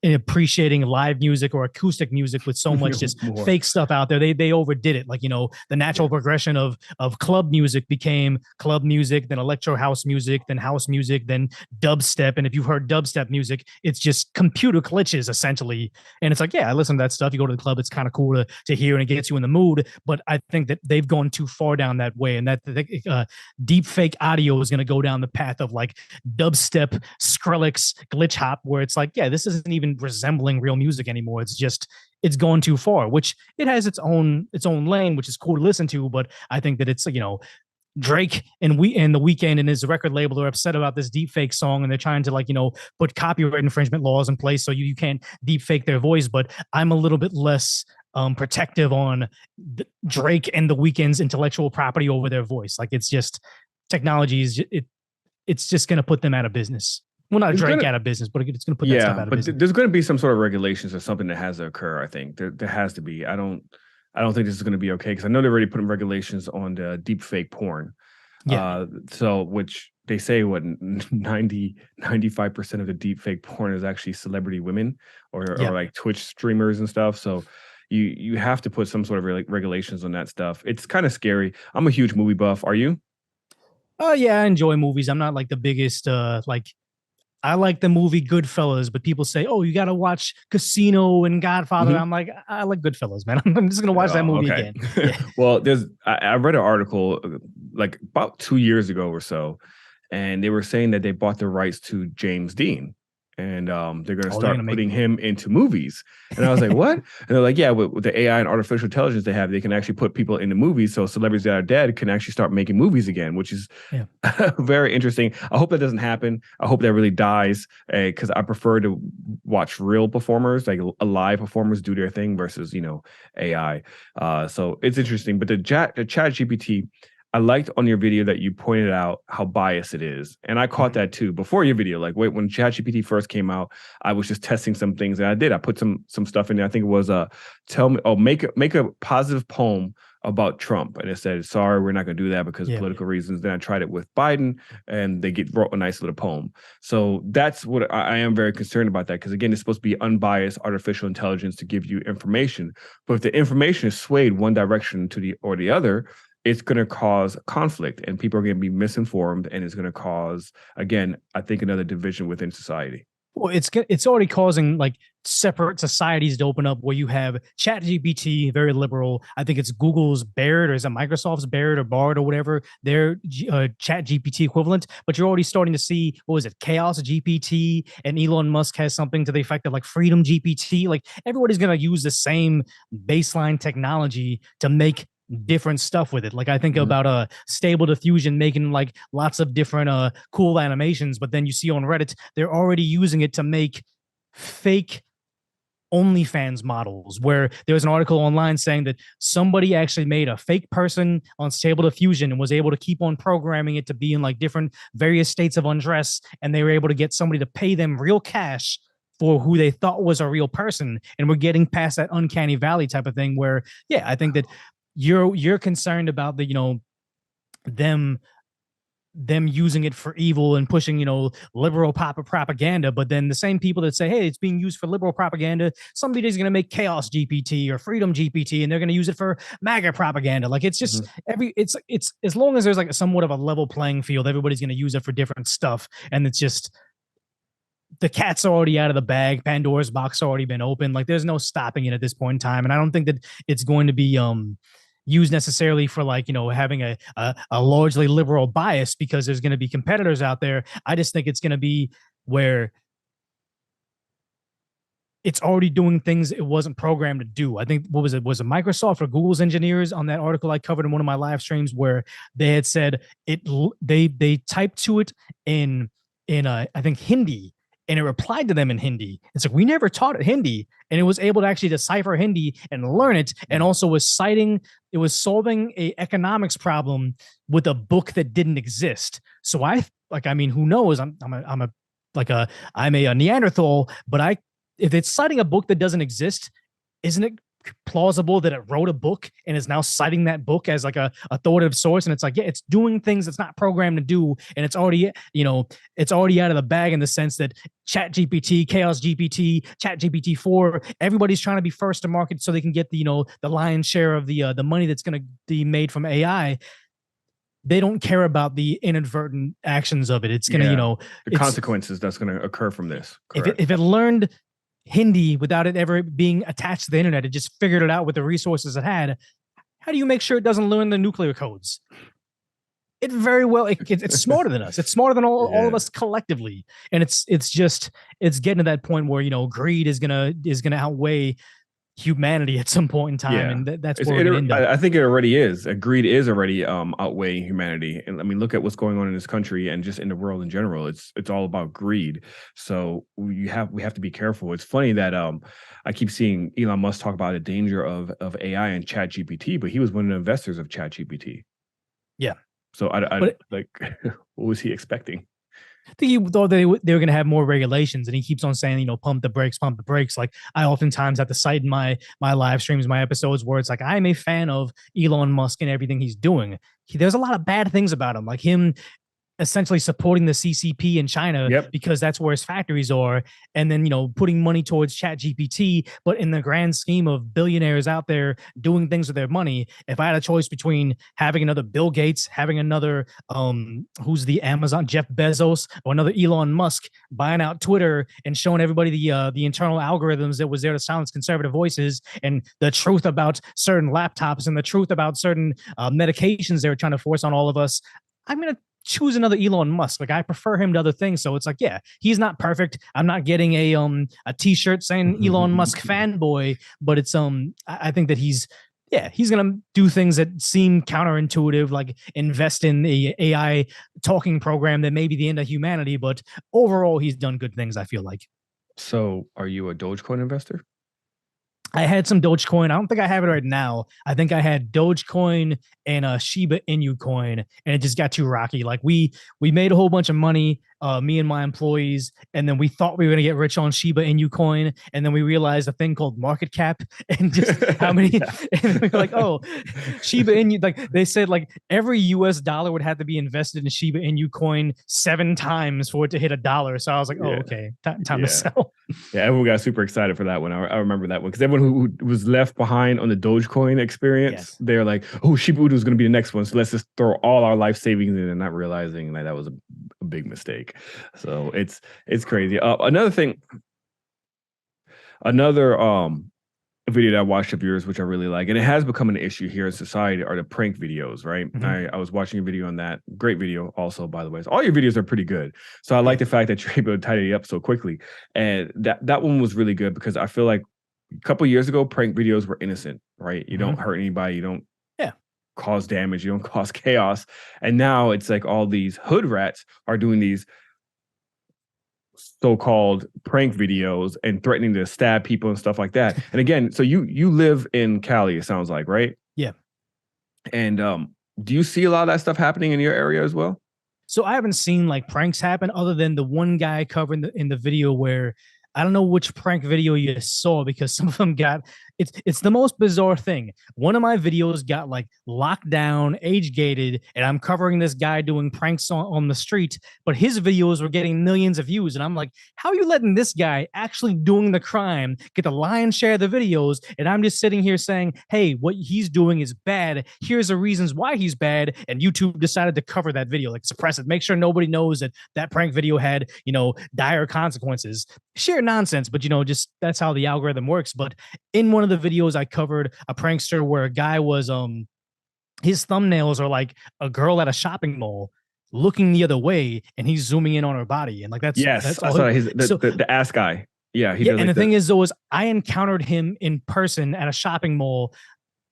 appreciating live music or acoustic music, with so much just fake stuff out there. They overdid it. Like, the natural progression of club music became club music, then electro house music, then house music, then dubstep. And if you've heard dubstep music, it's just computer glitches essentially. And it's like, yeah, I listen to that stuff. You go to the club, it's kind of cool to hear, and it gets you in the mood. But I think that they've gone too far down that way, and that deep fake audio is going to go down the path of like dubstep, Skrillex, glitch hop, where it's like, yeah, this isn't even resembling real music anymore. It's going too far, which it has its own lane, which is cool to listen to. But I think that it's, Drake and The Weeknd and his record label are upset about this deep fake song, and they're trying to put copyright infringement laws in place so you can't deep fake their voice. But I'm a little bit less protective on Drake and The Weeknd's intellectual property over their voice. Like, it's just, technology is it's just going to put them out of business. Well, not Drake out of business, but it's going to put that stuff out of business. There's going to be some sort of regulations or something that has to occur. I think there has to be. I don't think this is going to be okay, because I know they're already putting regulations on the deep fake porn. Yeah. So, which they say 95% of the deep fake porn is actually celebrity women or like Twitch streamers and stuff. So, you have to put some sort of regulations on that stuff. It's kind of scary. I'm a huge movie buff. Are you? Oh yeah, I enjoy movies. I'm not like the biggest like I like the movie Goodfellas, but people say, "Oh, you got to watch Casino and Godfather." Mhm. I'm like, I like Goodfellas, man. I'm just gonna watch that Oh, movie okay. again. Yeah. Well, I read an article like about 2 years ago or so, and they were saying that they bought the rights to James Dean, and they're going to Oh, they're start gonna make. putting him into movies. And I was like, what? And they're like, yeah, with the AI and artificial intelligence they have, they can actually put people into movies, so celebrities that are dead can actually start making movies again, which is Yeah. very interesting. I hope that doesn't happen. I hope that really dies, because I prefer to watch real performers, like live performers, do their thing versus AI. So it's interesting. But the Chat GPT, I liked on your video that you pointed out how biased it is, and I caught Mhm. that too before your video. Like, wait, when ChatGPT first came out, I was just testing some things, and I did. I put some stuff in there. I think it was tell me, oh, make a positive poem about Trump, and it said, "Sorry, we're not going to do that because of Yeah. political reasons." Then I tried it with Biden, and they wrote a nice little poem. So that's what I am very concerned about, that because again, it's supposed to be unbiased artificial intelligence to give you information, but if the information is swayed one direction to the other, it's going to cause conflict, and people are going to be misinformed, and it's going to cause, again, I think, another division within society. Well, it's already causing like separate societies to open up where you have ChatGPT, very liberal. I think it's Google's Bard, or is it Microsoft's Bard or Bard or whatever, their ChatGPT equivalent. But you're already starting to see, what was it, Chaos GPT, and Elon Musk has something to the effect of like Freedom GPT. Like everybody's gonna use the same baseline technology to make different stuff with it. Like I think Mhm. about Stable Diffusion making like lots of different cool animations, but then you see on Reddit they're already using it to make fake OnlyFans models, where there was an article online saying that somebody actually made a fake person on Stable Diffusion and was able to keep on programming it to be in like different various states of undress, and they were able to get somebody to pay them real cash for who they thought was a real person. And we're getting past that uncanny valley type of thing where, yeah, I think that you're concerned about the, them using it for evil and pushing, liberal propaganda. But then the same people that say, hey, it's being used for liberal propaganda, somebody's going to make Chaos GPT or Freedom GPT, and they're going to use it for MAGA propaganda. Like it's just Mhm. it's as long as there's like somewhat of a level playing field, everybody's going to use it for different stuff. And it's just, the cat's already out of the bag. Pandora's box already been opened. Like there's no stopping it at this point in time. And I don't think that it's going to be used necessarily for like, having a largely liberal bias, because there's going to be competitors out there. I just think it's going to be where it's already doing things it wasn't programmed to do. I think, what was it? Was it Microsoft or Google's engineers on that article I covered in one of my live streams, where they had said they typed to it in I think Hindi, and it replied to them in Hindi. It's like, we never taught it Hindi, and it was able to actually decipher Hindi and learn it, and also it was solving a economics problem with a book that didn't exist. So I mean, who knows? I'm a Neanderthal, but if it's citing a book that doesn't exist, isn't it plausible that it wrote a book and is now citing that book as like a authoritative source? And it's like, yeah, it's doing things it's not programmed to do, and it's already, it's already out of the bag in the sense that Chat GPT, Chaos GPT, Chat GPT 4, everybody's trying to be first to market so they can get the, the lion's share of the money that's going to be made from AI. They don't care about the inadvertent actions of it. It's going to, Yeah, the it's consequences that's going to occur from this. if Correct. if it learned Hindi without it ever being attached to the internet, it just figured it out with the resources it had. How do you make sure it doesn't learn the nuclear codes? It very well, it's smarter than us. It's smarter than all of Yeah. us collectively. And it's just, it's getting to that point where, greed is gonna outweigh humanity at some point in time. Yeah. And that's where we're gonna end up. I think it already is. Greed is already outweighing humanity. And I mean, look at what's going on in this country and just in the world in general. It's all about greed. So we have to be careful. It's funny that I keep seeing Elon Musk talk about the danger of AI and Chat GPT, but he was one of the investors of Chat GPT. Yeah. So I But like, what was he expecting? I think he thought they were going to have more regulations, and he keeps on saying, pump the brakes, pump the brakes. Like I oftentimes have to cite in my live streams, my episodes, where it's like, I'm a fan of Elon Musk and everything he's doing. There's a lot of bad things about him, like him essentially supporting the CCP in China Yep. because that's where his factories are, and then putting money towards Chat GPT. But in the grand scheme of billionaires out there doing things with their money, if I had a choice between having another Bill Gates, having another who's the Amazon Jeff Bezos, or another Elon Musk buying out Twitter and showing everybody the internal algorithms that was there to silence conservative voices and the truth about certain laptops and the truth about certain medications they were trying to force on all of us, I'm gonna choose another Elon Musk. Like, I prefer him to other things. So it's like, yeah, he's not perfect. I'm not getting a t-shirt saying Elon Musk fanboy, but it's I think that he's gonna do things that seem counterintuitive, like invest in the AI talking program that may be the end of humanity. But overall, he's done good things, I feel like. So, are you a Dogecoin investor? I had some Dogecoin. I don't think I have it right now. I think I had Dogecoin and a Shiba Inu coin, and it just got too rocky. Like, we made a whole bunch of money, me and my employees, and then we thought we were gonna get rich on Shiba Inu coin, and then we realized a thing called market cap and just how many. And we were like, oh, Shiba Inu. Like, they said, like every US dollar would have to be invested in Shiba Inu coin 7 times for it to hit $1. So I was like, oh, okay, time to sell. Yeah, everyone got super excited for that one. I remember that one because everyone who was left behind on the Dogecoin experience, they're like, "Oh, Shiba Inu is going to be the next one, so let's just throw all our life savings in," and not realizing that was a big mistake. So it's crazy. Another thing, another video that I watched of yours, which I really like, and it has become an issue here in society, are the prank videos, right? I was watching a video on that. Great video also, by the way. So all your videos are pretty good. So I like the fact that you're able to tidy it up so quickly. And that one was really good because I feel like a couple of years ago, prank videos were innocent, right? You don't hurt anybody. You don't cause damage. You don't cause chaos. And now it's like all these hood rats are doing these so-called prank videos and threatening to stab people and stuff like that. And again, so you live in Cali, it sounds like, right? Yeah. And do you see a lot of that stuff happening in your area as well? So I haven't seen like pranks happen other than the one guy covering in the video where I don't know which prank video you saw because some of them got it's the most bizarre thing. One of my videos got like locked down, age gated, and I'm covering this guy doing pranks on the street, but his videos were getting millions of views. And I'm like, how are you letting this guy actually doing the crime get the lion's share of the videos? And I'm just sitting here saying, hey, what he's doing is bad. Here's the reasons why he's bad. And YouTube decided to cover that video, like suppress it, make sure nobody knows that prank video had, dire consequences. Sheer nonsense, but just that's how the algorithm works. But in one of the videos I covered a prankster where a guy was his thumbnails are like a girl at a shopping mall looking the other way and he's zooming in on her body, and like that's all. The ass guy. Yeah, he does. And like the thing is though, is I encountered him in person at a shopping mall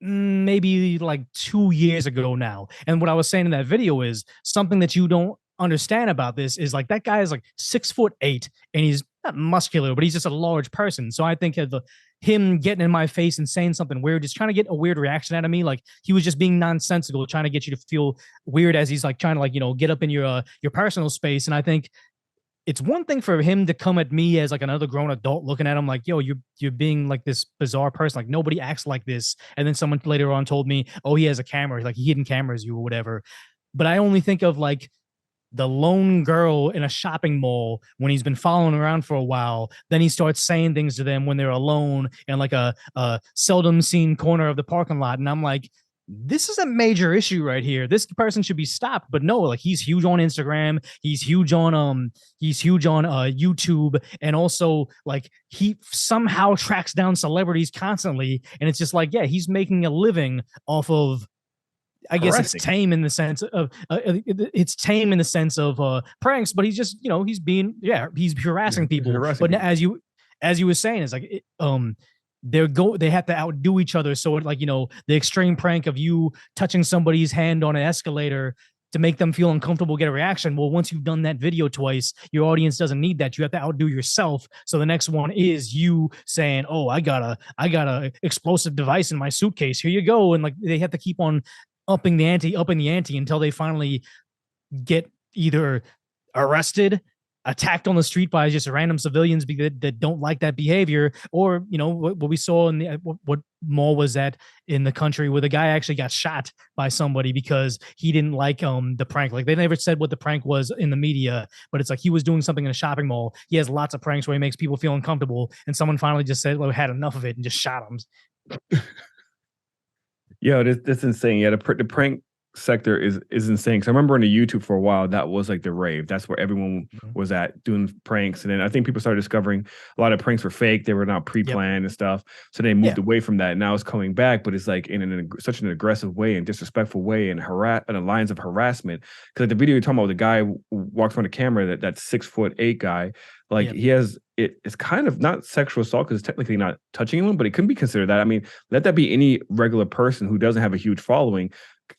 maybe like 2 years ago now. And what I was saying in that video is something that you don't understand about this is like that guy is like 6'8" and he's not muscular, but he's just a large person. So I think of him getting in my face and saying something weird, just trying to get a weird reaction out of me. Like he was just being nonsensical, trying to get you to feel weird as he's like trying to like, get up in your personal space. And I think it's one thing for him to come at me as like another grown adult looking at him like, yo, you're being like this bizarre person. Like nobody acts like this. And then someone later on told me, oh, he has a camera. Like he hidden cameras you or whatever. But I only think of like the lone girl in a shopping mall when he's been following around for a while. Then he starts saying things to them when they're alone in like a seldom seen corner of the parking lot. And I'm like, this is a major issue right here. This person should be stopped. But no, like he's huge on Instagram. He's huge on YouTube. And also like he somehow tracks down celebrities constantly. And it's just like, yeah, he's making a living off of, I guess it's tame in the sense of pranks, but he's just, he's being, he's harassing people. But as you were saying, it's like, they have to outdo each other. So like, the extreme prank of you touching somebody's hand on an escalator to make them feel uncomfortable, get a reaction. Well, once you've done that video twice, your audience doesn't need that. You have to outdo yourself. So the next one is you saying, oh, I got a explosive device in my suitcase. Here you go. And like, they have to keep on upping the ante until they finally get either arrested. attacked on the street by just random civilians that don't like that behavior, or what we saw in the what mall was that in the country where the guy actually got shot by somebody because he didn't like the prank. Like they never said what the prank was in the media, but it's like he was doing something in a shopping mall. He has lots of pranks where he makes people feel uncomfortable, and someone finally just said, well, had enough of it and just shot him. Yeah, that's insane. Yeah, the prank sector is insane. Because I remember on the YouTube for a while, that was like the rave. That's where everyone was at doing pranks. And then I think people started discovering a lot of pranks were fake. They were not pre-planned and stuff. So they moved away from that. And now it's coming back, but it's like in such an aggressive way and disrespectful way and the lines of harassment. Because like the video you're talking about, the guy who walks on the camera, that 6'8" guy, like he has it's kind of not sexual assault because it's technically not touching anyone, but it could be considered that. I mean, let that be any regular person who doesn't have a huge following,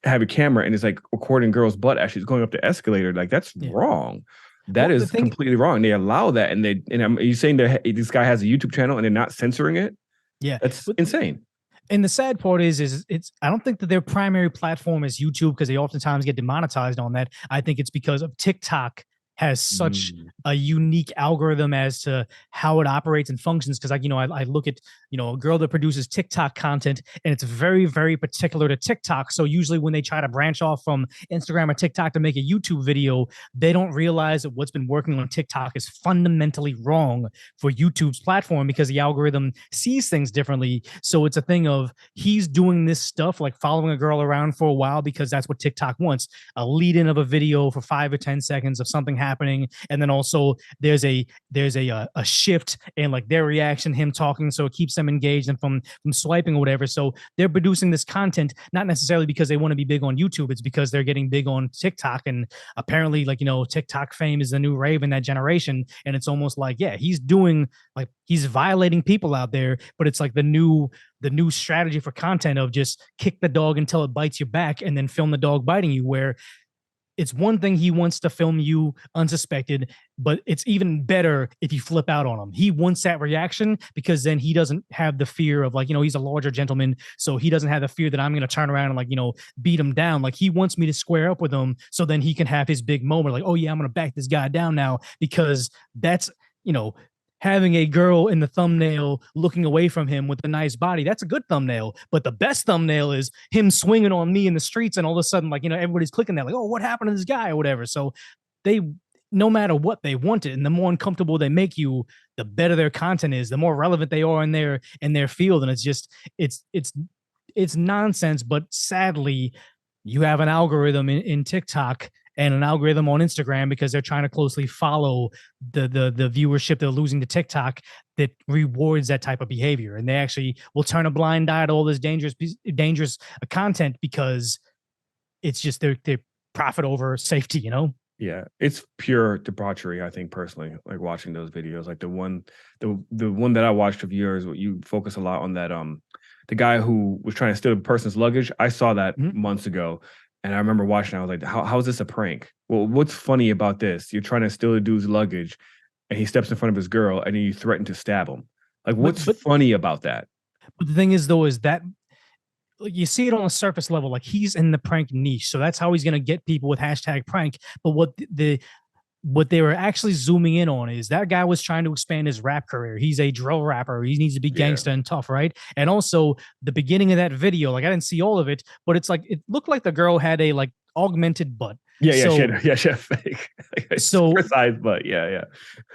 have a camera and is like recording girls' butt as she's going up the escalator. Like that's wrong. That is completely wrong. They allow that, and are you saying that this guy has a YouTube channel and they're not censoring it? Yeah, that's insane. And the sad part is it's I don't think that their primary platform is YouTube because they oftentimes get demonetized on that. I think it's because of TikTok has such a unique algorithm as to how it operates and functions. Because I look at a girl that produces TikTok content, and it's very, very particular to TikTok. So usually when they try to branch off from Instagram or TikTok to make a YouTube video, they don't realize that what's been working on TikTok is fundamentally wrong for YouTube's platform because the algorithm sees things differently. So it's a thing of he's doing this stuff like following a girl around for a while because that's what TikTok wants, a lead in of a video for 5 or 10 seconds of something happening, and then also there's a shift in like their reaction, him talking, so it keeps them engaged and from swiping or whatever. So they're producing this content not necessarily because they want to be big on YouTube, it's because they're getting big on TikTok, and apparently TikTok fame is the new rave in that generation. And it's almost like he's doing like he's violating people out there, but it's like the new strategy for content of just kick the dog until it bites you back and then film the dog biting you, where it's one thing he wants to film you unsuspected, but it's even better if you flip out on him. He wants that reaction because then he doesn't have the fear of he's a larger gentleman. So he doesn't have the fear that I'm going to turn around and beat him down. Like he wants me to square up with him so then he can have his big moment. Like, oh yeah, I'm going to back this guy down now because that's, having a girl in the thumbnail looking away from him with a nice body, that's a good thumbnail. But the best thumbnail is him swinging on me in the streets, and all of a sudden, everybody's clicking that, like, oh, what happened to this guy or whatever. So they, no matter what, they want it, and the more uncomfortable they make you, the better their content is, the more relevant they are in their field. And it's just it's nonsense. But sadly, you have an algorithm in TikTok and an algorithm on Instagram, because they're trying to closely follow the viewership they're losing to TikTok, that rewards that type of behavior. And they actually will turn a blind eye to all this dangerous content because it's just their profit over safety, Yeah, it's pure debauchery, I think, personally, like watching those videos. Like the one that I watched of yours, you focus a lot on that the guy who was trying to steal a person's luggage. I saw that months ago. And I remember watching, I was like, how is this a prank? Well, what's funny about this? You're trying to steal a dude's luggage and he steps in front of his girl and then you threaten to stab him. Like, what's funny about that? But the thing is, though, is that you see it on a surface level, like he's in the prank niche. So that's how he's going to get people with #prank. But what they were actually zooming in on is that guy was trying to expand his rap career. He's a drill rapper. He needs to be gangster and tough, right? And also the beginning of that video, like I didn't see all of it, but it's like it looked like the girl had a augmented butt. Yeah, she had fake. So precise butt. Yeah.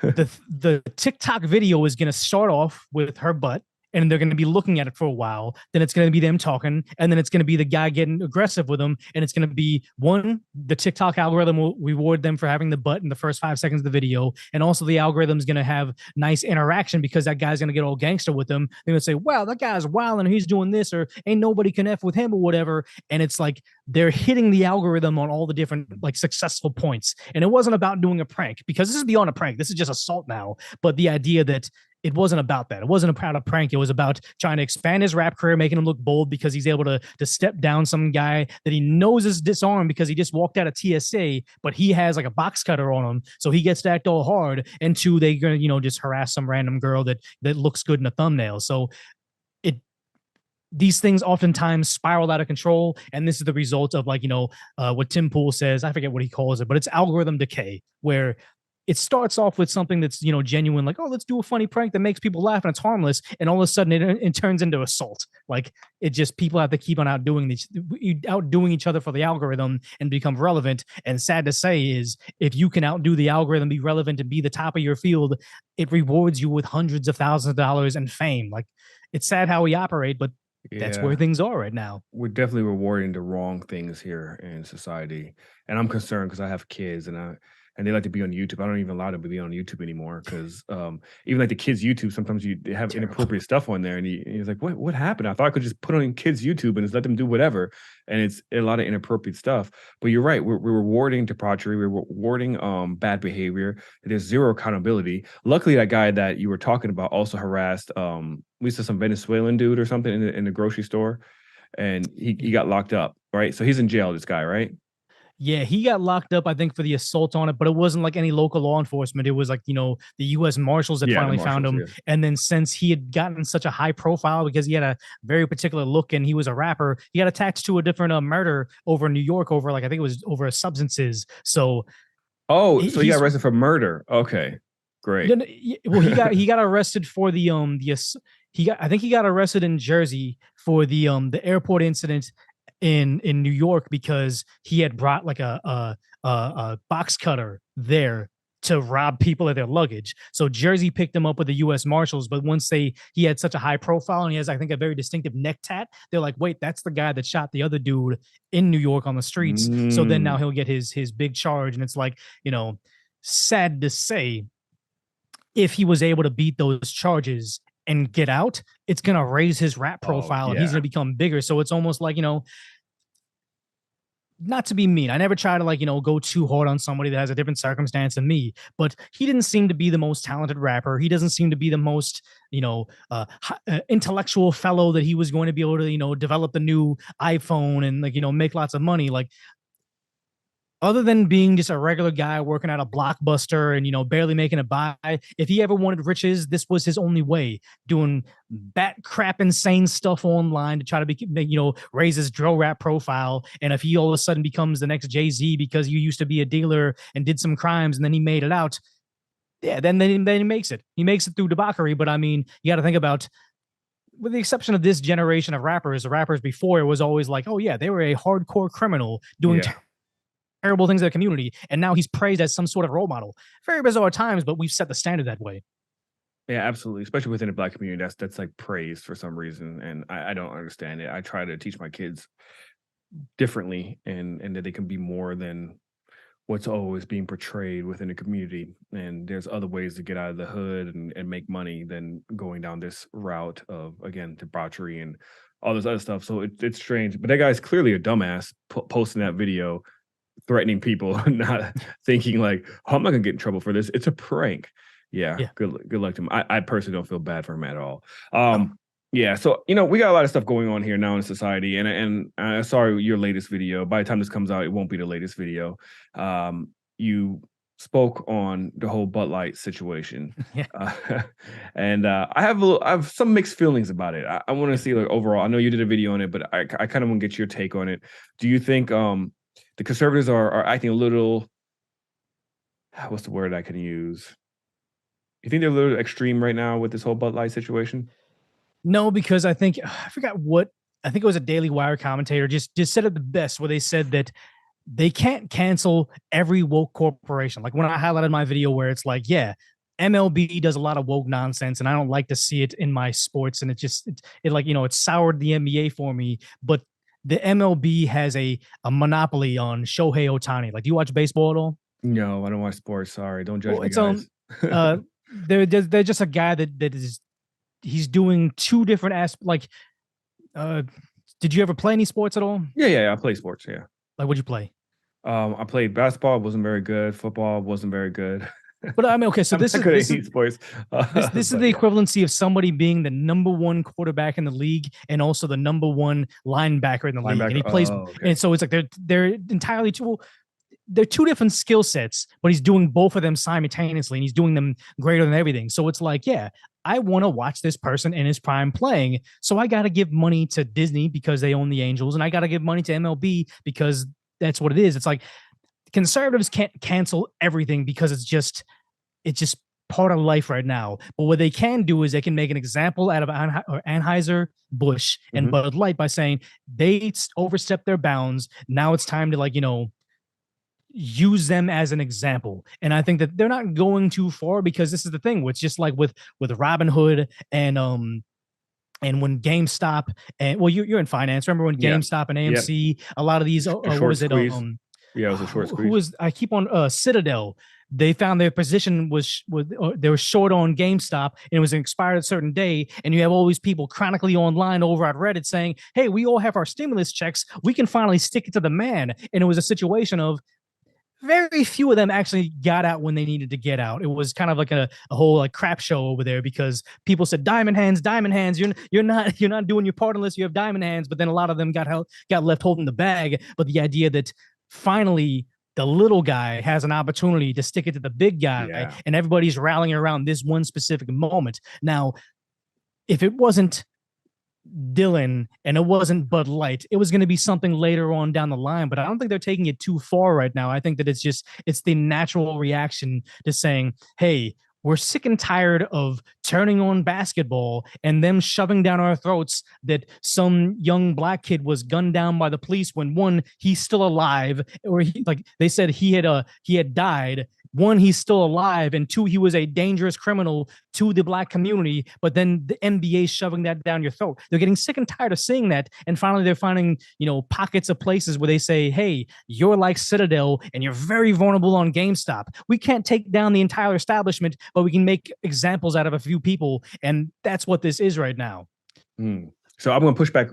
the TikTok video is going to start off with her butt, and they're going to be looking at it for a while. Then it's going to be them talking, and then it's going to be the guy getting aggressive with them. And it's going to be the TikTok algorithm will reward them for having the butt in the first 5 seconds of the video. And also the algorithm is going to have nice interaction because that guy's going to get all gangster with them. They're going to say, wow, that guy's wild and he's doing this, or ain't nobody can F with him or whatever. And it's like they're hitting the algorithm on all the different successful points. And it wasn't about doing a prank, because this is beyond a prank. This is just assault now. But the idea that it wasn't about that. It wasn't about a prank. It was about trying to expand his rap career, making him look bold because he's able to step down some guy that he knows is disarmed because he just walked out of TSA, but he has like a box cutter on him. So he gets to act all hard. And two, they're going to, just harass some random girl that looks good in a thumbnail. So these things oftentimes spiral out of control. And this is the result of what Tim Pool says. I forget what he calls it, but it's algorithm decay, where it starts off with something that's, you know, genuine, like, oh, let's do a funny prank that makes people laugh and it's harmless, and all of a sudden it turns into assault. Like, it just, people have to keep on outdoing each other for the algorithm and become relevant. And sad to say is, if you can outdo the algorithm, be relevant, and be the top of your field, it rewards you with hundreds of thousands of dollars and fame. Like, it's sad how we operate, but that's where Yeah. things are right now. We're definitely rewarding the wrong things here in society, and I'm concerned because I have kids, and they like to be on YouTube. I don't even allow them to be on YouTube anymore because even like the kids' YouTube, sometimes they have Terrible. inappropriate stuff on there, and he's like, "What happened? I thought I could just put on kids' YouTube and just let them do whatever." And it's a lot of inappropriate stuff. But you're right, we're rewarding debauchery, we're rewarding bad behavior. There's zero accountability. Luckily, that guy that you were talking about also harassed. We saw some Venezuelan dude or something in the grocery store, and he got locked up, right? So he's in jail, this guy, right? Yeah, he got locked up, I think, for the assault on it, but it wasn't like any local law enforcement. It was like, you know, the U.S. Marshals that Yeah, the finally found marshals, him. yeah. And then, since he had gotten such a high profile because he had a very particular look and he was a rapper, he got attached to a different murder over in New York over, like, I think it was over substances. So Oh, so he got he's arrested for murder. Okay, great. well, he got arrested for I think he got arrested in Jersey for the airport incident in New York, because he had brought like a box cutter there to rob people of their luggage. So Jersey picked him up with the U.S. Marshals, but once he had such a high profile and he has, I think, a very distinctive neck tat, they're like, wait, that's the guy that shot the other dude in New York on the streets. So then now Mm. he'll get his big charge, and it's like, you know, sad to say, if he was able to beat those charges and get out, it's going to raise his rap Oh, profile and he's yeah. going to become bigger. So it's almost like, you know, not to be mean, I never try to, like, you know, go too hard on somebody that has a different circumstance than me, but he didn't seem to be the most talented rapper. He doesn't seem to be the most, you know, intellectual fellow that he was going to be able to, you know, develop the new iPhone and, like, you know, make lots of money. Like, other than being just a regular guy working at a Blockbuster and, you know, barely making it by, if he ever wanted riches, this was his only way, doing bat crap insane stuff online to try to be, you know, raise his drill rap profile. And if he all of a sudden becomes the next Jay-Z because you used to be a dealer and did some crimes and then he made it out, yeah, then he makes it. He makes it through debauchery. But I mean, you got to think about, with the exception of this generation of rappers, the rappers before, it was always like, oh yeah, they were a hardcore criminal doing Yeah. terrible things in the community, and now he's praised as some sort of role model. Very bizarre times, but we've set the standard that way. Yeah, absolutely. Especially within the Black community, that's like praised for some reason, and I don't understand it. I try to teach my kids differently, and that they can be more than what's always being portrayed within the community. And there's other ways to get out of the hood and make money than going down this route of, again, debauchery and all this other stuff. So it's strange. But that guy's clearly a dumbass posting that video, threatening people, not thinking like, oh, I'm not gonna get in trouble for this. It's a prank. Yeah, Yeah. good luck to him. I personally don't feel bad for him at all. No. Yeah, so we got a lot of stuff going on here now in society, and I saw your latest video. By the time this comes out, it won't be the latest video. You spoke on the whole Bud Light situation, Yeah. and I have some mixed feelings about it. I want to see, like, overall. I know you did a video on it, but I kind of want to get your take on it. Do you think the conservatives are acting a little, what's the word I can use? You think they're a little extreme right now with this whole Bud Light situation? No, because I think I forgot what, I think it was a Daily Wire commentator just said it the best, where they said that they can't cancel every woke corporation. Like, when I highlighted my video where it's like, yeah, MLB does a lot of woke nonsense, and I don't like to see it in my sports, and it like, you know, it soured the NBA for me. But the MLB has a monopoly on Shohei Ohtani. Like, do you watch baseball at all? No, I don't watch sports. Sorry, don't judge Well, me, it's guys. they're just a guy that is, he's doing two different aspects. Like, uh, did you ever play any sports at all? Yeah. I play sports. Yeah. Like, what'd you play? I played basketball. Wasn't very good. Football wasn't very good. But I mean, okay, so I'm not good at any sports. this is But the yeah, equivalency of somebody being the number one quarterback in the league and also the number one linebacker in the league, and linebacker. he plays. Oh, okay. And so it's like they're entirely two. They're two different skill sets, but he's doing both of them simultaneously, and he's doing them greater than everything. So it's like, yeah, I want to watch this person in his prime playing, so I got to give money to Disney because they own the Angels, and I got to give money to MLB because that's what it is. It's like, conservatives can't cancel everything because it's just part of life right now. But what they can do is they can make an example out of Anheuser Busch and Bud Light by saying they overstepped their bounds. Now it's time to, like, use them as an example. And I think that they're not going too far, because this is the thing, which just like with Robin Hood and when GameStop, and well, you're in finance. Remember when GameStop and AMC, a lot of these, what was it? Yeah, it was a short squeeze. Who was, I keep on, Citadel. They found their position was they were short on GameStop, and it was expired a certain day. And you have all these people chronically online over at Reddit saying, "Hey, we all have our stimulus checks. We can finally stick it to the man." And it was a situation of very few of them actually got out when they needed to get out. It was kind of like a whole like crap show over there, because people said diamond hands, diamond hands. You're not doing your part unless you have diamond hands. But then a lot of them got left holding the bag. But the idea that finally the little guy has an opportunity to stick it to the big guy, and everybody's rallying around this one specific moment. Now, if it wasn't Dylan and it wasn't Bud Light, it was going to be something later on down the line. But I don't think they're taking it too far right now. I think that it's the natural reaction to saying, hey, we're sick and tired of turning on basketball and them shoving down our throats that some young black kid was gunned down by the police when, one, he's still alive, or like they said he had died. One, he's still alive, and two, he was a dangerous criminal to the black community. But then the NBA shoving that down your throat. They're getting sick and tired of seeing that, and finally they're finding, pockets of places where they say, "Hey, you're like Citadel, and you're very vulnerable on GameStop. We can't take down the entire establishment, but we can make examples out of a few people," and that's what this is right now. So I'm going to push back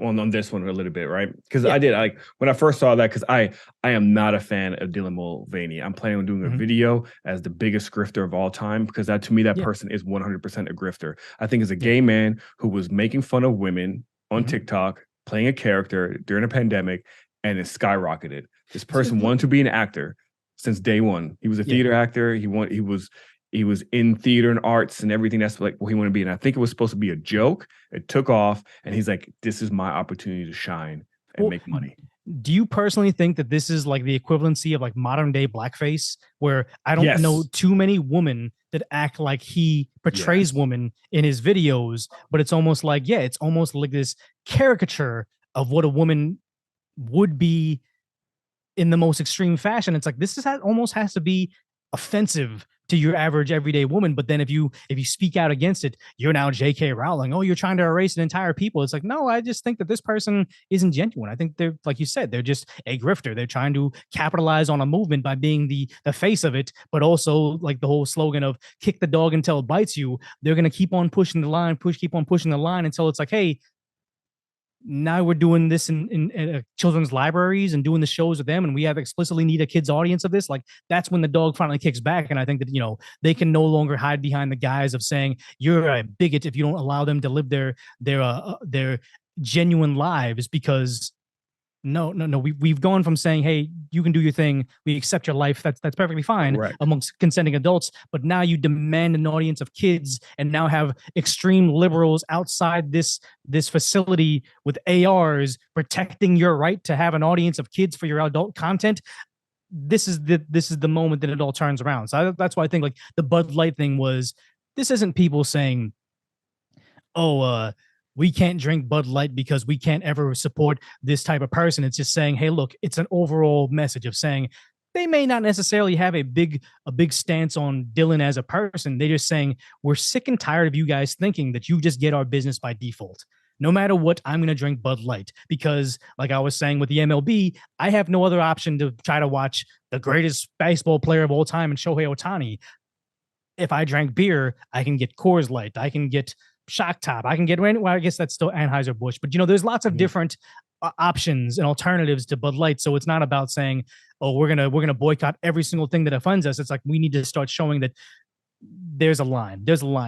on this one a little bit, right? Because I did, like, when I first saw that, because I am not a fan of Dylan Mulvaney. I'm planning on doing a video as the biggest grifter of all time, because that, to me, that person is 100% a grifter. I think as a gay man who was making fun of women on TikTok, playing a character during a pandemic, and it skyrocketed. This person wanted to be an actor since day one. He was a theater actor. He was in theater and arts and everything. That's like what he wanted to be. And I think it was supposed to be a joke. It took off. And he's like, this is my opportunity to shine and make money. Do you personally think that this is like the equivalency of like modern day blackface, where I don't know too many women that act like he portrays women in his videos, but it's almost like, it's almost like this caricature of what a woman would be in the most extreme fashion. It's like, almost has to be offensive to your average everyday woman. But then if you speak out against it, you're now J.K. Rowling. Oh, you're trying to erase an entire people. It's like, no, I just think that this person isn't genuine. I think they're, like you said, they're just a grifter. They're trying to capitalize on a movement by being the face of it, but also like the whole slogan of kick the dog until it bites you. They're going to keep on pushing the line, keep on pushing the line until it's like, hey, now we're doing this in children's libraries and doing the shows with them, and we have explicitly need a kids audience of this. Like, that's when the dog finally kicks back. And I think that, they can no longer hide behind the guise of saying you're a bigot if you don't allow them to live their genuine lives, because no, we've gone from saying, hey, you can do your thing, we accept your life, that's perfectly fine amongst consenting adults, but now you demand an audience of kids, and now have extreme liberals outside this facility with ARs protecting your right to have an audience of kids for your adult content. This is the moment that it all turns around. So that's why I think like the Bud Light thing this isn't people saying, we can't drink Bud Light because we can't ever support this type of person. It's just saying, hey, look, it's an overall message of saying they may not necessarily have a big stance on Dylan as a person. They're just saying, we're sick and tired of you guys thinking that you just get our business by default. No matter what, I'm going to drink Bud Light because, like I was saying with the MLB, I have no other option to try to watch the greatest baseball player of all time and Shohei Ohtani. If I drank beer, I can get Coors Light. I can get Shock Top. I can get, well, I guess that's still Anheuser-Busch, but there's lots of different options and alternatives to Bud Light. So it's not about saying, oh, we're gonna boycott every single thing that offends us. It's like, we need to start showing that there's a line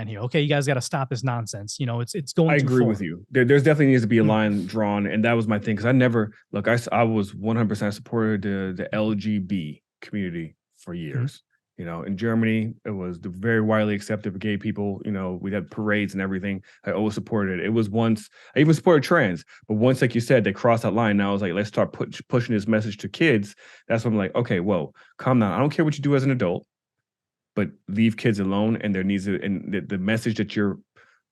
here. Okay, you guys got to stop this nonsense. It's going. I agree with you. There's definitely needs to be a line drawn, and that was my thing, because I never I was 100% supported the LGB community for years. You know, in Germany, it was very widely accepted for gay people. You know, we had parades and everything. I always supported it. It was once I even supported trans, but once, like you said, they crossed that line. Now I was like, let's start pushing this message to kids. That's when I'm like, okay, whoa, calm down. I don't care what you do as an adult, but leave kids alone. And there needs to, and the message that you're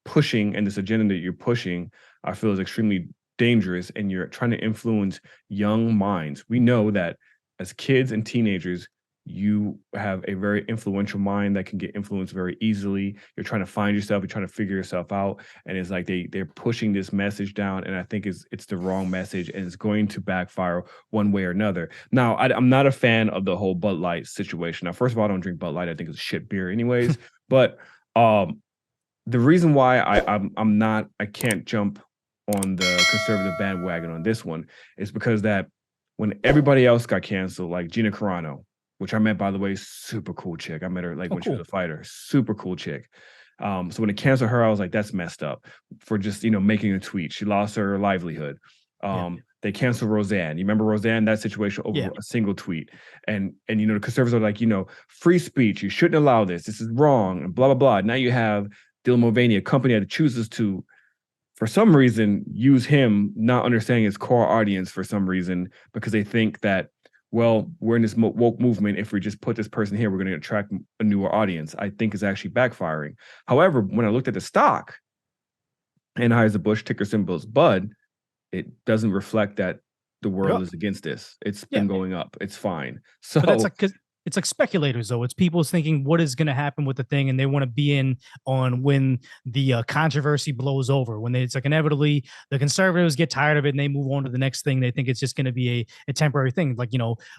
pushing and this agenda that you're pushing, I feel is extremely dangerous. And you're trying to influence young minds. We know that as kids and teenagers, you have a very influential mind that can get influenced very easily. You're trying to find yourself, you're trying to figure yourself out. And it's like they're pushing this message down. And I think it's the wrong message and it's going to backfire one way or another. Now, I'm not a fan of the whole Bud Light situation. Now, first of all, I don't drink Bud Light. I think it's a shit beer anyways. But the reason why I can't jump on the conservative bandwagon on this one is because that when everybody else got canceled, like Gina Carano, which I met, by the way, super cool chick. I met her like when she was a fighter, super cool chick. So when they canceled her, I was like, that's messed up for just, making a tweet. She lost her livelihood. They canceled Roseanne. You remember Roseanne, that situation over a single tweet. And the conservatives are like, free speech. You shouldn't allow this. This is wrong and blah, blah, blah. Now you have Dylan Mulvaney, a company that chooses to, for some reason, use him, not understanding his core audience for some reason, because they think that, well, we're in this woke movement. If we just put this person here, we're going to attract a newer audience. I think is actually backfiring. However, when I looked at the stock, Anheuser-Busch, ticker symbol is Bud, it doesn't reflect that the world is against this. It's been going up. It's fine. So but that's like, because it's like speculators, though. It's people thinking what is going to happen with the thing, and they want to be in on when the controversy blows over. When it's like inevitably the conservatives get tired of it and they move on to the next thing. They think it's just going to be a temporary thing. Like,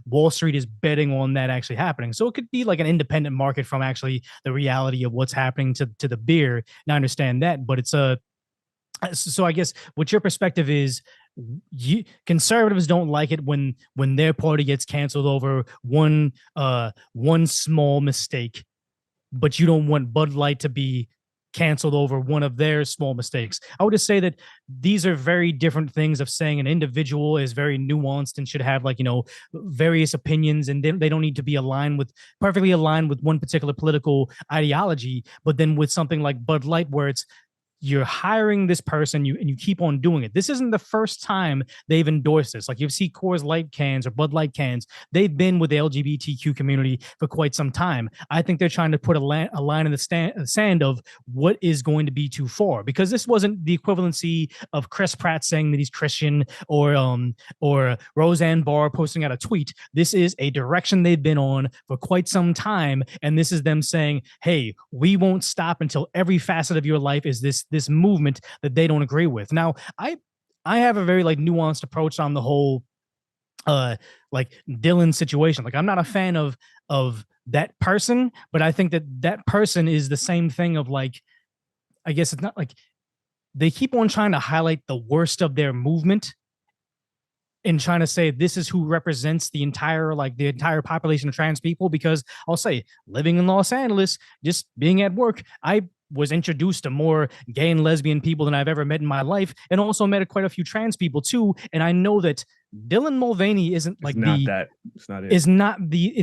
Wall Street is betting on that actually happening. So it could be like an independent market from actually the reality of what's happening to the beer. And I understand that, but it's so I guess what your perspective is, conservatives don't like it when their party gets canceled over one small mistake, but you don't want Bud Light to be canceled over one of their small mistakes. I would just say that these are very different things of saying an individual is very nuanced and should have various opinions, and they don't need to be perfectly aligned with one particular political ideology. But then with something like Bud Light, where you're hiring this person, and you keep on doing it. This isn't the first time they've endorsed this. Like, you see Coors Light cans or Bud Light cans, they've been with the LGBTQ community for quite some time. I think they're trying to put a line in the sand of what is going to be too far, because this wasn't the equivalency of Chris Pratt saying that he's Christian or Roseanne Barr posting out a tweet. This is a direction they've been on for quite some time, and this is them saying, hey, we won't stop until every facet of your life is this movement that they don't agree with. Now, I have a very nuanced approach on the whole Dylan situation. Like, I'm not a fan of that person, but I think that person is the same thing of I guess it's not like they keep on trying to highlight the worst of their movement and trying to say this is who represents the entire population of trans people. Because I'll say, living in Los Angeles, just being at work, I was introduced to more gay and lesbian people than I've ever met in my life, and also met quite a few trans people too. And I know that Dylan Mulvaney isn't it's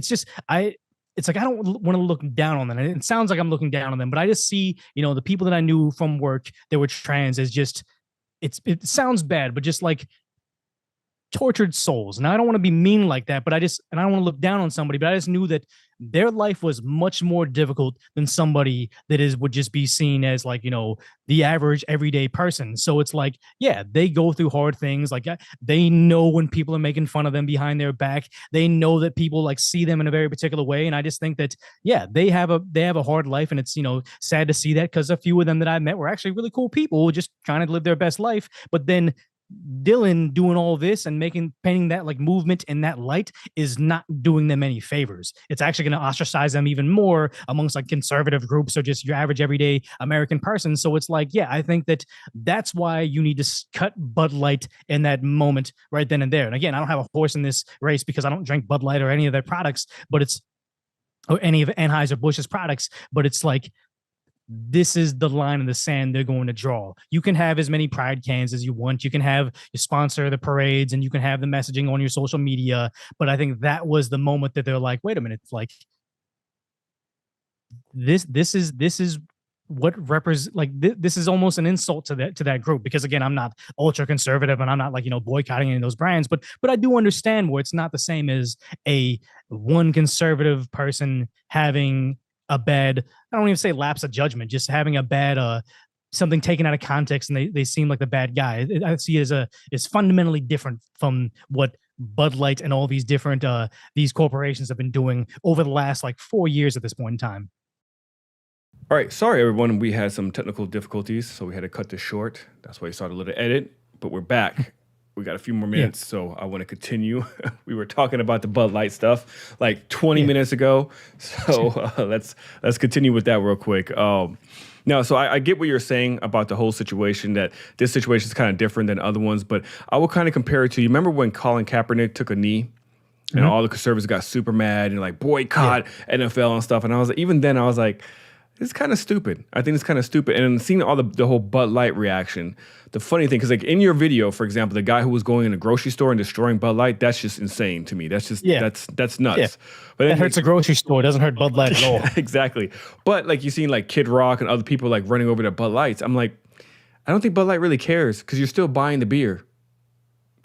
just I don't want to look down on them. And it sounds like I'm looking down on them, but I just see, the people that I knew from work that were trans as just, it sounds bad, but just like tortured souls. And I don't want to be mean like that, but I don't want to look down on somebody, but I just knew that their life was much more difficult than somebody that would just be seen as the average everyday person. So it's they go through hard things. They know when people are making fun of them behind their back. They know that people see them in a very particular way. And I just think that, they have a hard life, and it's, sad to see that, because a few of them that I met were actually really cool people just trying to live their best life. But then Dylan doing all this and painting that movement in that light is not doing them any favors. It's actually going to ostracize them even more amongst conservative groups or just your average everyday American person. So it's I think that's why you need to cut Bud Light in that moment right then and there. And again, I don't have a horse in this race because I don't drink Bud Light or any of their products, or any of Anheuser-Busch's products, but it's this is the line in the sand they're going to draw. You can have as many pride cans as you want. You can have you sponsor the parades, and you can have the messaging on your social media. But I think that was the moment that they're like, wait a minute, this is what represents like this is almost an insult to that group, because again, I'm not ultra conservative and I'm not like, you know, boycotting any of those brands, but I do understand where it's not the same as a one conservative person having a bad, I don't even say lapse of judgment, just having a bad something taken out of context and they seem like the bad guy. I see it as fundamentally different from what Bud Light and all these different these corporations have been doing over the last like 4 years at this point in time. All right, sorry everyone, we had some technical difficulties, so we had to cut this short. That's why you saw a little edit, but we're back. We got a few more minutes, so I want to continue. We were talking about the Bud Light stuff like 20 minutes ago, so let's continue with that real quick. Now, so I get what you're saying about the whole situation, that this situation is kind of different than other ones, but I will kind of compare it to, you remember when Colin Kaepernick took a knee? And all the conservatives got super mad and like boycott NFL and stuff, and I was even then I was like, it's kind of stupid. I think it's kind of stupid. And seeing all the whole Bud Light reaction, the funny thing, because like in your video, for example, the guy who was going in a grocery store and destroying Bud Light, that's just insane to me. That's just, that's nuts. Yeah. But that hurts a grocery store. It doesn't hurt Bud Light at all. Exactly. But like you seen like Kid Rock and other people like running over to Bud Lights. I'm like, I don't think Bud Light really cares, because you're still buying the beer.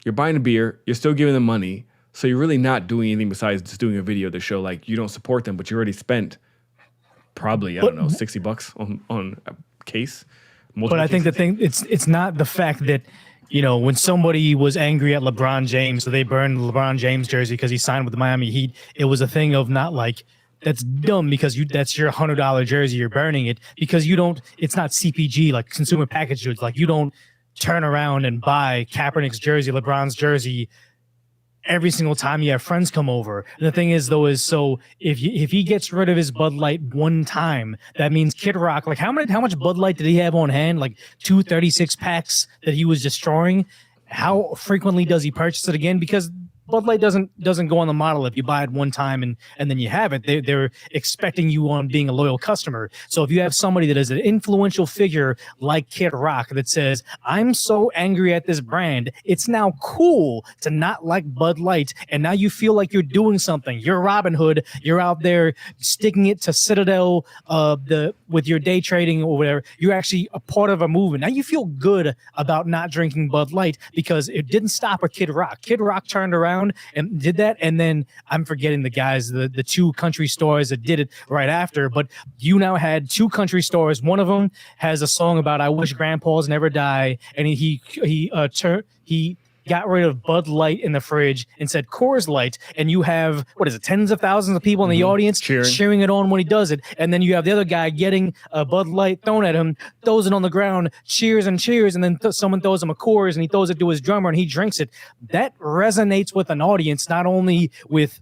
You're buying the beer. You're still giving them money. So you're really not doing anything besides just doing a video to show like you don't support them, but you already spent probably, I don't know, $60 on a case. But I think the thing, it's not the fact that, you know, when somebody was angry at LeBron James, so they burned the LeBron James jersey because he signed with the Miami Heat, it was a thing of not like, that's dumb because that's your $100 jersey, you're burning it, because you don't, it's not CPG, like consumer packaged goods, like you don't turn around and buy Kaepernick's jersey, LeBron's jersey, every single time you have friends come over. And the thing is, though, is so if he gets rid of his Bud Light one time, that means Kid Rock, like how much Bud Light did he have on hand? Like 236 packs that he was destroying. How frequently does he purchase it again? Because Bud Light doesn't go on the model if you buy it one time and then you have it. They're expecting you on being a loyal customer. So if you have somebody that is an influential figure like Kid Rock that says, I'm so angry at this brand, it's now cool to not like Bud Light, and now you feel like you're doing something. You're Robin Hood. You're out there sticking it to Citadel with your day trading or whatever. You're actually a part of a movement. Now you feel good about not drinking Bud Light because it didn't stop at Kid Rock. Kid Rock turned around and did that, and then I'm forgetting the guys, the two country stores that did it right after, but you now had two country stores. One of them has a song about I wish grandpas never die, and he got rid of Bud Light in the fridge and said Coors Light, and you have, what is it, tens of thousands of people in the audience cheering it on when he does it, and then you have the other guy getting a Bud Light thrown at him, throws it on the ground, cheers and cheers, and then someone throws him a Coors, and he throws it to his drummer, and he drinks it. That resonates with an audience, not only with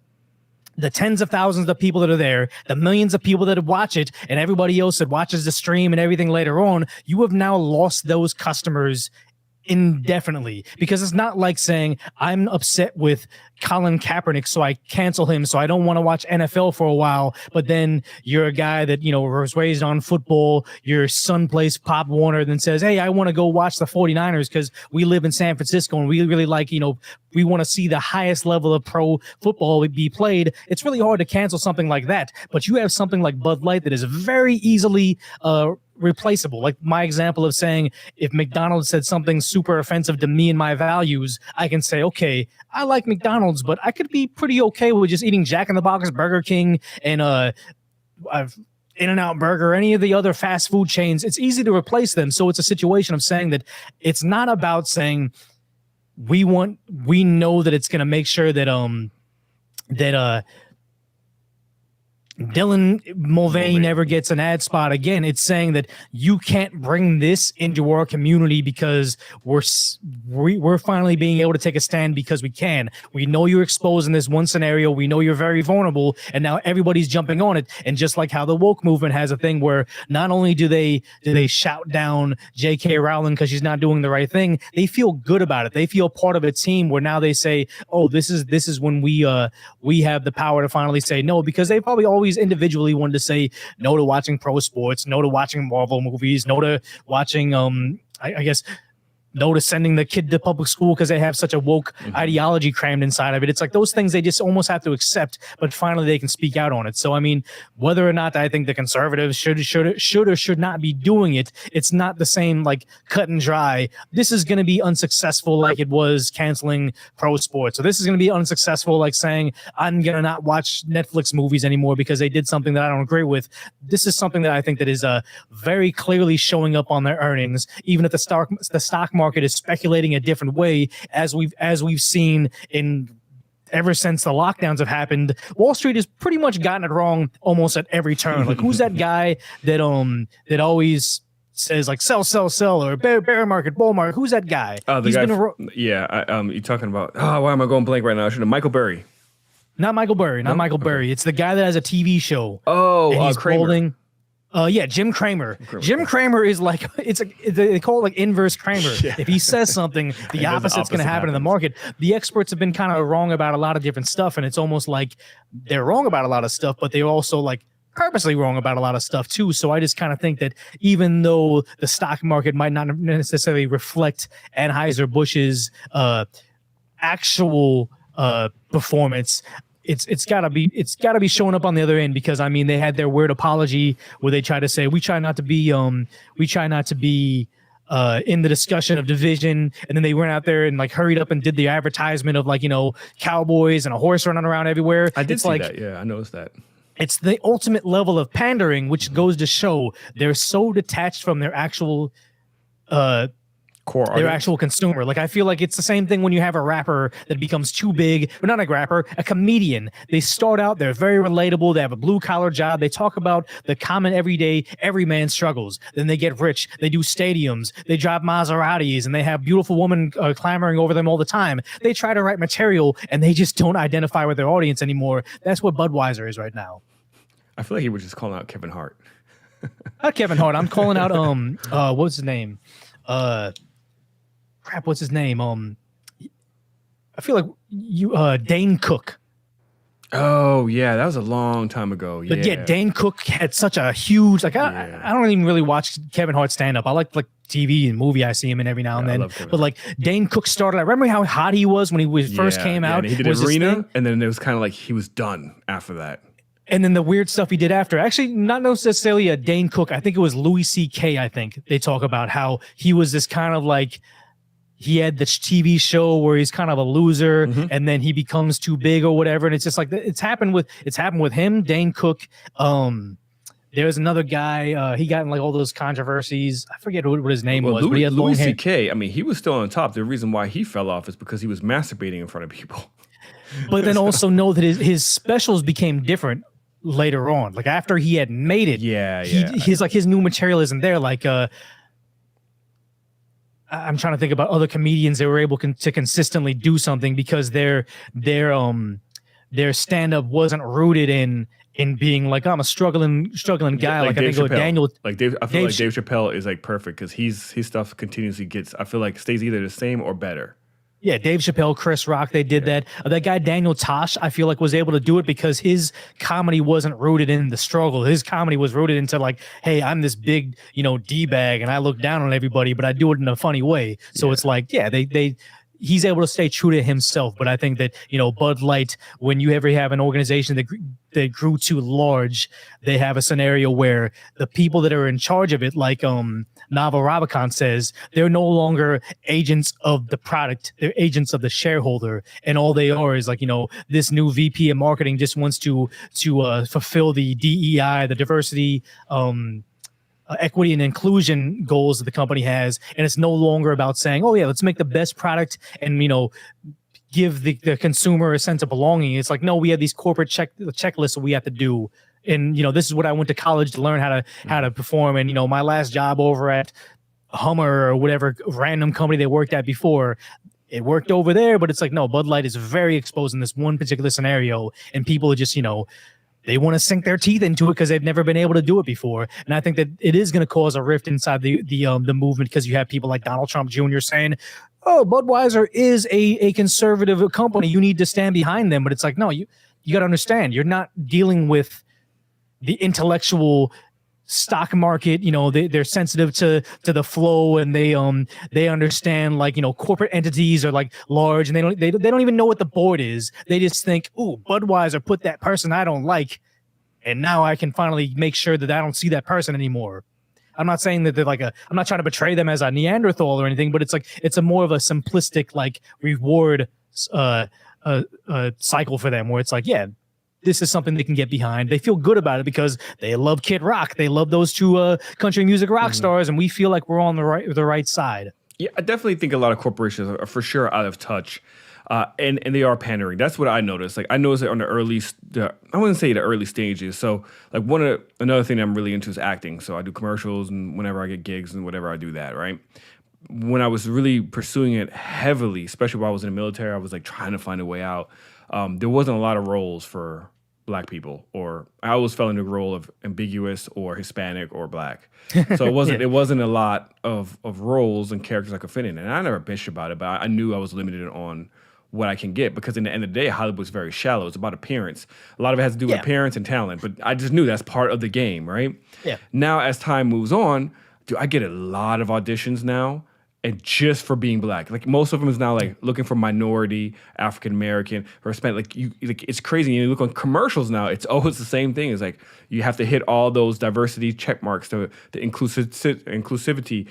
the tens of thousands of people that are there, the millions of people that watch it, and everybody else that watches the stream and everything later on. You have now lost those customers indefinitely, because it's not like saying I'm upset with Colin Kaepernick, so I cancel him, so I don't want to watch NFL for a while. But then you're a guy that, you know, was raised on football, your son plays Pop Warner, then says, hey, I want to go watch the 49ers because we live in San Francisco and we really like, you know, we want to see the highest level of pro football be played. It's really hard to cancel something like that. But you have something like Bud Light that is very easily replaceable. Like my example of saying, if McDonald's said something super offensive to me and my values, I can say, okay, I like McDonald's, but I could be pretty okay with just eating Jack in the Box, Burger King, and In-N-Out Burger, any of the other fast food chains. It's easy to replace them. So it's a situation of saying that it's not about saying we know that it's going to make sure that Dylan Mulvaney never gets an ad spot again. It's saying that you can't bring this into our community because we're finally being able to take a stand because we can. We know you're exposed in this one scenario. We know you're very vulnerable, and now everybody's jumping on it. And just like how the woke movement has a thing where not only do they shout down J.K. Rowling because she's not doing the right thing, they feel good about it. They feel part of a team where now they say, oh, this is when we have the power to finally say no, because they probably always individually wanted to say no to watching pro sports, no to watching Marvel movies, no to watching I guess no to sending the kid to public school because they have such a woke ideology crammed inside of it. It's like those things they just almost have to accept, but finally they can speak out on it. So, I mean, whether or not I think the conservatives should or should not be doing it, it's not the same, like, cut and dry. This is going to be unsuccessful like it was canceling pro sports. So this is going to be unsuccessful like saying, I'm going to not watch Netflix movies anymore because they did something that I don't agree with. This is something that I think that is very clearly showing up on their earnings, even if the stock market is speculating a different way, as we've seen in ever since the lockdowns have happened. Wall Street has pretty much gotten it wrong almost at every turn. Like, who's that guy that always says like sell, or bear market, bull market? Who's that guy? Oh, the guy. You're talking about. Oh, why am I going blank right now? I should have. Michael Burry. Not Michael Burry. Not Michael Burry. It's the guy that has a TV show. Oh, and he's Kramer. Holding, Jim Cramer. Jim Cramer is like, they call it like inverse Cramer. Yeah. If he says something, the opposite's going to happen in the market. The experts have been kind of wrong about a lot of different stuff, and it's almost like they're wrong about a lot of stuff, but they're also like purposely wrong about a lot of stuff too. So I just kind of think that even though the stock market might not necessarily reflect Anheuser-Busch's actual performance, it's gotta be showing up on the other end, because I mean, they had their weird apology where they try to say we try not to be in the discussion of division, and then they went out there and like hurried up and did the advertisement of, like, you know, cowboys and a horse running around everywhere. I did see that. Yeah, I noticed that. It's the ultimate level of pandering, which goes to show they're so detached from their actual core their audience. actual consumer. Like, I feel like it's the same thing when you have a rapper that becomes too big, but not a rapper, a comedian. They start out, they're very relatable, they have a blue collar job, they talk about the common everyday, every man struggles. Then they get rich, they do stadiums, they drive Maseratis, and they have beautiful women clamoring over them all the time. They try to write material, and they just don't identify with their audience anymore. That's what Budweiser is right now. I feel like he was just calling out Kevin Hart. Not Kevin Hart. I'm calling out what's his name? What's his name? I feel like Dane Cook. Oh yeah, that was a long time ago. Yeah. But yeah, Dane Cook had such a huge, like, I don't even really watch Kevin Hart stand up. I like TV and movie I see him in every now and then. But like Dane Cook started, I remember how hot he was when he first came out. And he did Arena, and then it was kind of like he was done after that. And then the weird stuff he did after, actually not necessarily a Dane Cook. I think it was Louis C.K. I think they talk about how he was this kind of like, he had this TV show where he's kind of a loser, and then he becomes too big or whatever. And it's just like, it's happened with him, Dane Cook. There's another guy, he got in like all those controversies. I forget what his name was, but he had long hair. Louis C.K., I mean, he was still on top. The reason why he fell off is because he was masturbating in front of people. But then also know that his specials became different later on. Like after he had made it, his new material isn't there. Like I'm trying to think about other comedians that were able to consistently do something because their stand-up wasn't rooted in being like, I'm a struggling guy. Like I think Daniel, like Dave, I feel like Dave Chappelle is like perfect because his stuff continuously gets, I feel like, stays either the same or better. Yeah, Dave Chappelle, Chris Rock, they did that. That guy, Daniel Tosh, I feel like was able to do it because his comedy wasn't rooted in the struggle. His comedy was rooted into like, hey, I'm this big, D-bag and I look down on everybody, but I do it in a funny way. So it's like, he's able to stay true to himself. But I think that, Bud Light, when you ever have an organization that grew too large, they have a scenario where the people that are in charge of it, like Naval Ravikant says, they're no longer agents of the product, they're agents of the shareholder. And all they are is like, this new VP of marketing just wants to fulfill the DEI, the diversity, equity and inclusion goals that the company has. And it's no longer about saying, oh yeah, let's make the best product and, give the consumer a sense of belonging. It's like, no, we have these corporate checklists that we have to do. And, this is what I went to college to learn how to perform. And, my last job over at Hummer or whatever random company they worked at before, it worked over there, but it's like, no, Bud Light is very exposed in this one particular scenario. And people are just, they want to sink their teeth into it because they've never been able to do it before. And I think that it is going to cause a rift inside the movement because you have people like Donald Trump Jr. saying, oh, Budweiser is a conservative company. You need to stand behind them. But it's like, no, you got to understand, you're not dealing with the intellectual stock market, they're sensitive to the flow, and they understand, like, corporate entities are like large, and they don't even know what the board is. They just think, ooh, Budweiser put that person I don't like, and now I can finally make sure that I don't see that person anymore. I'm not saying that they're like I'm not trying to betray them as a Neanderthal or anything, but it's a more of a simplistic, like, reward cycle for them, where it's like, yeah, this is something they can get behind. They feel good about it because they love Kid Rock. They love those two country music rock stars, and we feel like we're on the right side. Yeah, I definitely think a lot of corporations are for sure out of touch. And they are pandering. That's what I noticed. Like, I noticed it on I wouldn't say the early stages. So like another thing that I'm really into is acting. So I do commercials, and whenever I get gigs and whatever, I do that, right? When I was really pursuing it heavily, especially while I was in the military, I was like trying to find a way out. There wasn't a lot of roles for Black people, or I always fell into the role of ambiguous or Hispanic or Black. So it wasn't a lot of roles and characters I could fit in. And I never bitched about it, but I knew I was limited on what I can get, because in the end of the day, Hollywood was very shallow. It's about appearance. A lot of it has to do with appearance and talent, but I just knew that's part of the game, right? Yeah. Now, as time moves on, I get a lot of auditions now, and just for being Black. Like, most of them is now like looking for minority, African American, or Hispanic. Like it's crazy. You look on commercials now, it's always the same thing. It's like you have to hit all those diversity check marks, the inclusivity,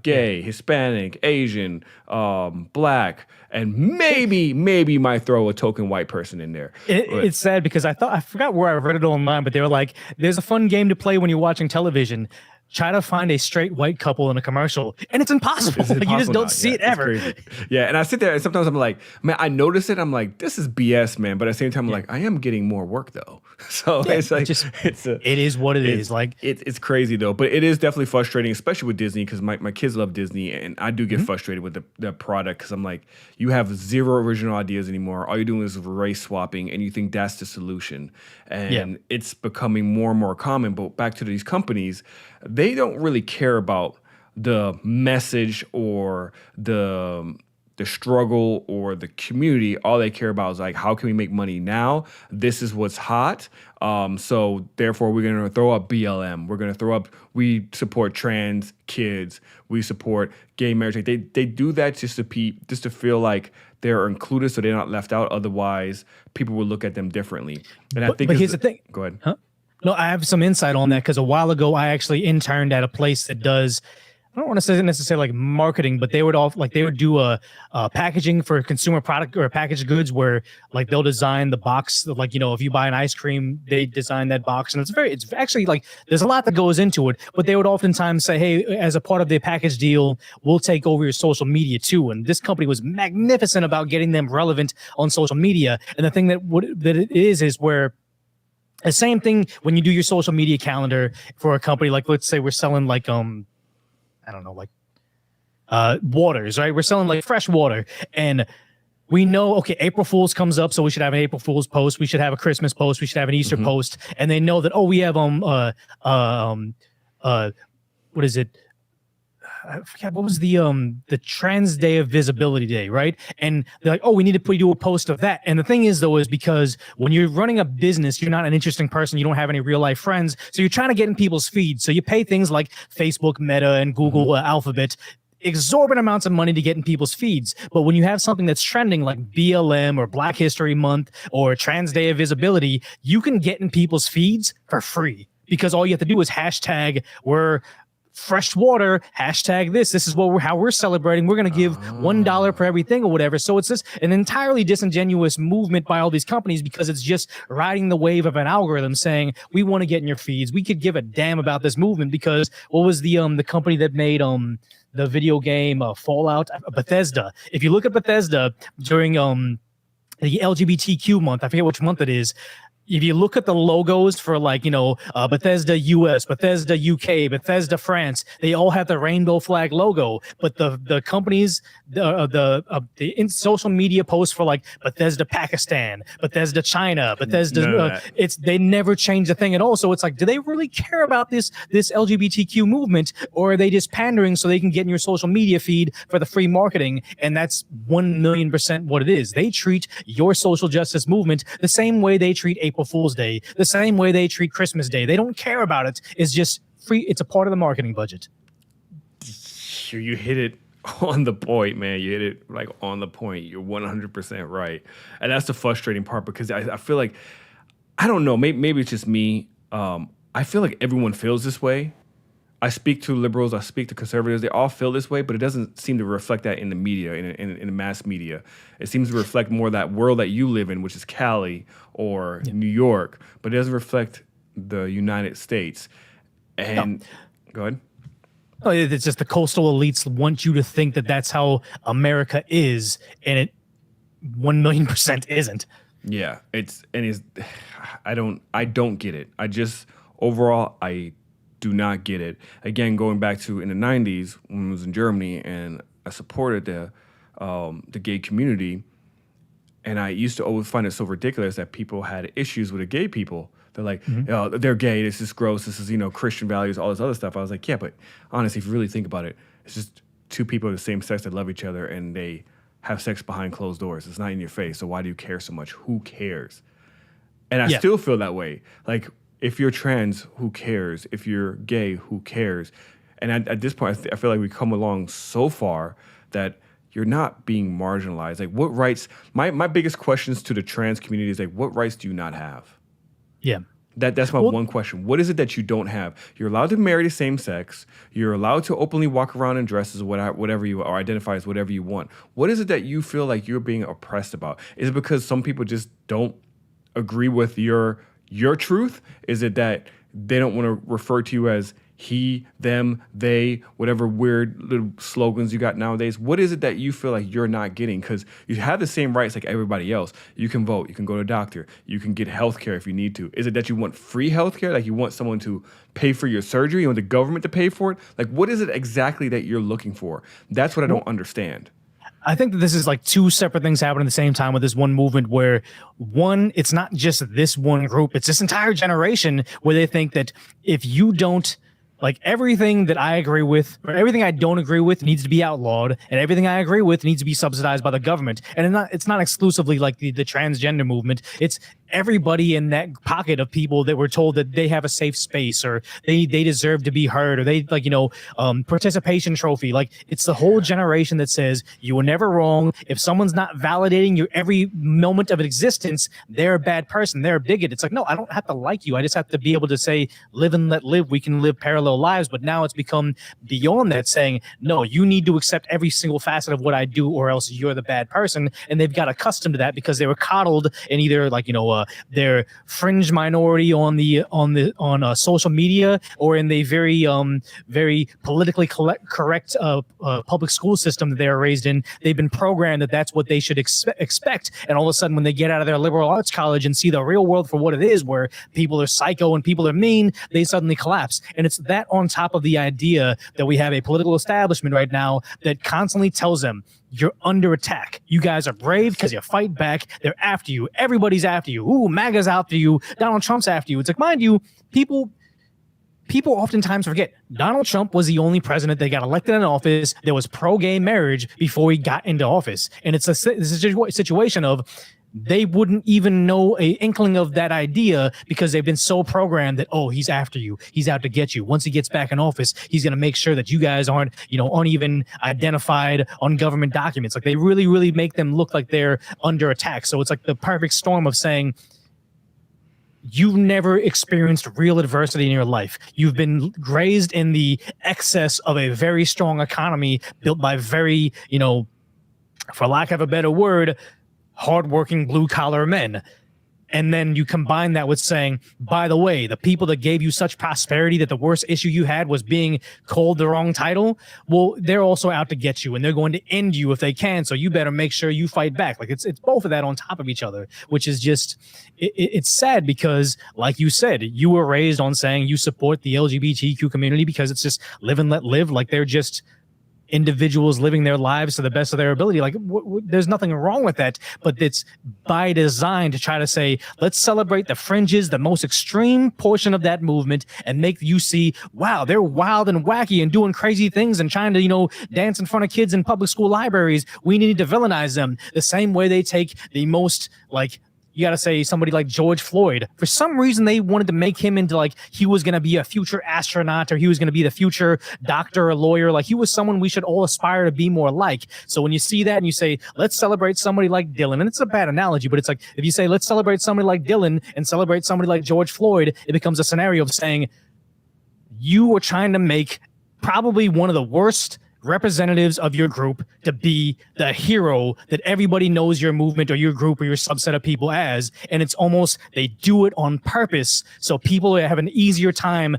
gay, Hispanic, Asian, Black, and maybe might throw a token white person in there. It's sad because I forgot where I read it online, but they were like, there's a fun game to play when you're watching television. Try to find a straight white couple in a commercial, and it's impossible. Like, you just don't see it ever. Yeah, and I sit there, and sometimes I'm like, man, I notice it. I'm like, this is BS, man. But at the same time, I'm like, I am getting more work though. So it's like, it is what it is. Like, it's crazy though. But it is definitely frustrating, especially with Disney, because my kids love Disney, and I do get frustrated with the product, because I'm like, you have zero original ideas anymore. All you're doing is race swapping, and you think that's the solution. And it's becoming more and more common. But back to these companies, they don't really care about the message or the struggle or the community. All they care about is like, how can we make money now? This is what's hot. So therefore, we're going to throw up BLM. We're going to throw up, we support trans kids. We support gay marriage. Like, they do that just to feel like they're included, so they're not left out. Otherwise, people will look at them differently. And I think, but here's the thing. Go ahead. Huh? No, I have some insight on that, because a while ago I actually interned at a place that does, I don't want to say necessarily like marketing, but they would do a packaging for consumer product or packaged goods, where like they'll design the box, like, if you buy an ice cream, they design that box, and it's actually like, there's a lot that goes into it, but they would oftentimes say, hey, as a part of the package deal, we'll take over your social media too. And this company was magnificent about getting them relevant on social media. And the thing that it is where, the same thing when you do your social media calendar for a company, like, let's say we're selling like, I don't know, like waters, right? We're selling like fresh water, and we know, okay, April Fool's comes up, so we should have an April Fool's post. We should have a Christmas post. We should have an Easter post. And they know that, oh, we have what is it? I forgot, what was the Trans Day of Visibility Day, right? And they're like, oh, we need to do a post of that. And the thing is, though, is because when you're running a business, you're not an interesting person. You don't have any real life friends. So you're trying to get in people's feeds. So you pay things like Facebook, Meta, and Google Alphabet exorbitant amounts of money to get in people's feeds. But when you have something that's trending like BLM or Black History Month or Trans Day of Visibility, you can get in people's feeds for free, because all you have to do is hashtag we're fresh water, hashtag this is how we're celebrating. We're going to give $1 per everything or whatever. So it's just an entirely disingenuous movement by all these companies, because it's just riding the wave of an algorithm saying, we want to get in your feeds. We could give a damn about this movement, because what was the company that made the video game Fallout? Bethesda. If you look at Bethesda during the LGBTQ month, I forget which month it is, if you look at the logos for like, Bethesda US, Bethesda UK, Bethesda France, they all have the rainbow flag logo. But the companies, in social media posts for like Bethesda Pakistan, Bethesda China, Bethesda, they never change the thing at all. So it's like, do they really care about this LGBTQ movement, or are they just pandering so they can get in your social media feed for the free marketing? And that's 1,000,000% what it is. They treat your social justice movement the same way they treat April Fool's Day, the same way they treat Christmas Day. They don't care about it. It's just free. It's a part of the marketing budget. You hit it on the point, man. You hit it like on the point. You're 100% right. And that's the frustrating part because I feel like, I don't know, maybe it's just me. I feel like everyone feels this way. I speak to liberals, I speak to conservatives. They all feel this way, but it doesn't seem to reflect that in the media, in the mass media. It seems to reflect more that world that you live in, which is Cali or New York, but it doesn't reflect the United States. And go ahead. Oh, it's just the coastal elites want you to think that that's how America is, and it 1,000,000% isn't. Yeah, I don't get it. Overall, I do not get it. Again, going back to in the 90s when I was in Germany and I supported the gay community, and I used to always find it so ridiculous that people had issues with the gay people. They're like, oh, they're gay, this is gross, this is, Christian values, all this other stuff. I was like, yeah, but honestly, if you really think about it, it's just two people of the same sex that love each other and they have sex behind closed doors. It's not in your face, so why do you care so much? Who cares? And I still feel that way. Like, if you're trans, who cares? If you're gay, who cares? And at this point, I feel like we've come along so far that you're not being marginalized. Like, what rights? My biggest questions to the trans community is like, what rights do you not have? Yeah. That's my one question. What is it that you don't have? You're allowed to marry the same sex. You're allowed to openly walk around in dresses, whatever you or identify as whatever you want. What is it that you feel like you're being oppressed about? Is it because some people just don't agree with your truth? Is it that they don't want to refer to you as he, them, they, whatever weird little slogans you got nowadays? What is it that you feel like you're not getting? Because you have the same rights like everybody else. You can vote, you can go to a doctor, you can get health care if you need to. Is it that you want free health care? Like you want someone to pay for your surgery? You want the government to pay for it? Like what is it exactly that you're looking for? That's what I don't understand. I think that this is like two separate things happening at the same time with this one movement where one, it's not just this one group, it's this entire generation where they think that if you don't, like everything that I agree with or everything I don't agree with needs to be outlawed, and everything I agree with needs to be subsidized by the government. And it's not exclusively like the transgender movement. It's everybody in that pocket of people that were told that they have a safe space or they deserve to be heard or they participation trophy. Like it's the whole generation that says you were never wrong. If someone's not validating your every moment of existence, they're a bad person. They're a bigot. It's like, no, I don't have to like you. I just have to be able to say, live and let live. We can live parallel lives. But now it's become beyond that, saying, no, you need to accept every single facet of what I do or else you're the bad person. And they've got accustomed to that because they were coddled in either their fringe minority on social media or in the very politically correct public school system that they are raised in. They've been programmed that that's what they should expect. And all of a sudden, when they get out of their liberal arts college and see the real world for what it is, where people are psycho and people are mean, they suddenly collapse. And it's that on top of the idea that we have a political establishment right now that constantly tells them, you're under attack. You guys are brave because you fight back. They're after you. Everybody's after you. Ooh, MAGA's after you. Donald Trump's after you. It's like, mind you, people oftentimes forget Donald Trump was the only president that got elected in office that was pro-gay marriage before he got into office. And it's a situation of they wouldn't even know an inkling of that idea because they've been so programmed that, oh, he's after you. He's out to get you. Once he gets back in office, he's going to make sure that you guys aren't even identified on government documents. Like they really, really make them look like they're under attack. So it's like the perfect storm of saying, you've never experienced real adversity in your life. You've been raised in the excess of a very strong economy built by very, for lack of a better word, hardworking blue-collar men. And then you combine that with saying, by the way, the people that gave you such prosperity that the worst issue you had was being called the wrong title, well, they're also out to get you and they're going to end you if they can. So you better make sure you fight back. Like it's both of that on top of each other, which is just, it's sad because like you said, you were raised on saying you support the LGBTQ community because it's just live and let live. Like they're just individuals living their lives to the best of their ability. Like there's nothing wrong with that, but it's by design to try to say, let's celebrate the fringes, the most extreme portion of that movement and make you see, wow, they're wild and wacky and doing crazy things and trying to, dance in front of kids in public school libraries. We need to villainize them the same way they take the most you got to say somebody like George Floyd. For some reason, they wanted to make him into like he was going to be a future astronaut or he was going to be the future doctor or lawyer. Like he was someone we should all aspire to be more like. So when you see that and you say, let's celebrate somebody like Dylan, and it's a bad analogy, but it's like if you say, let's celebrate somebody like Dylan and celebrate somebody like George Floyd, it becomes a scenario of saying you are trying to make probably one of the worst representatives of your group to be the hero that everybody knows your movement or your group or your subset of people as. And it's almost, they do it on purpose so people have an easier time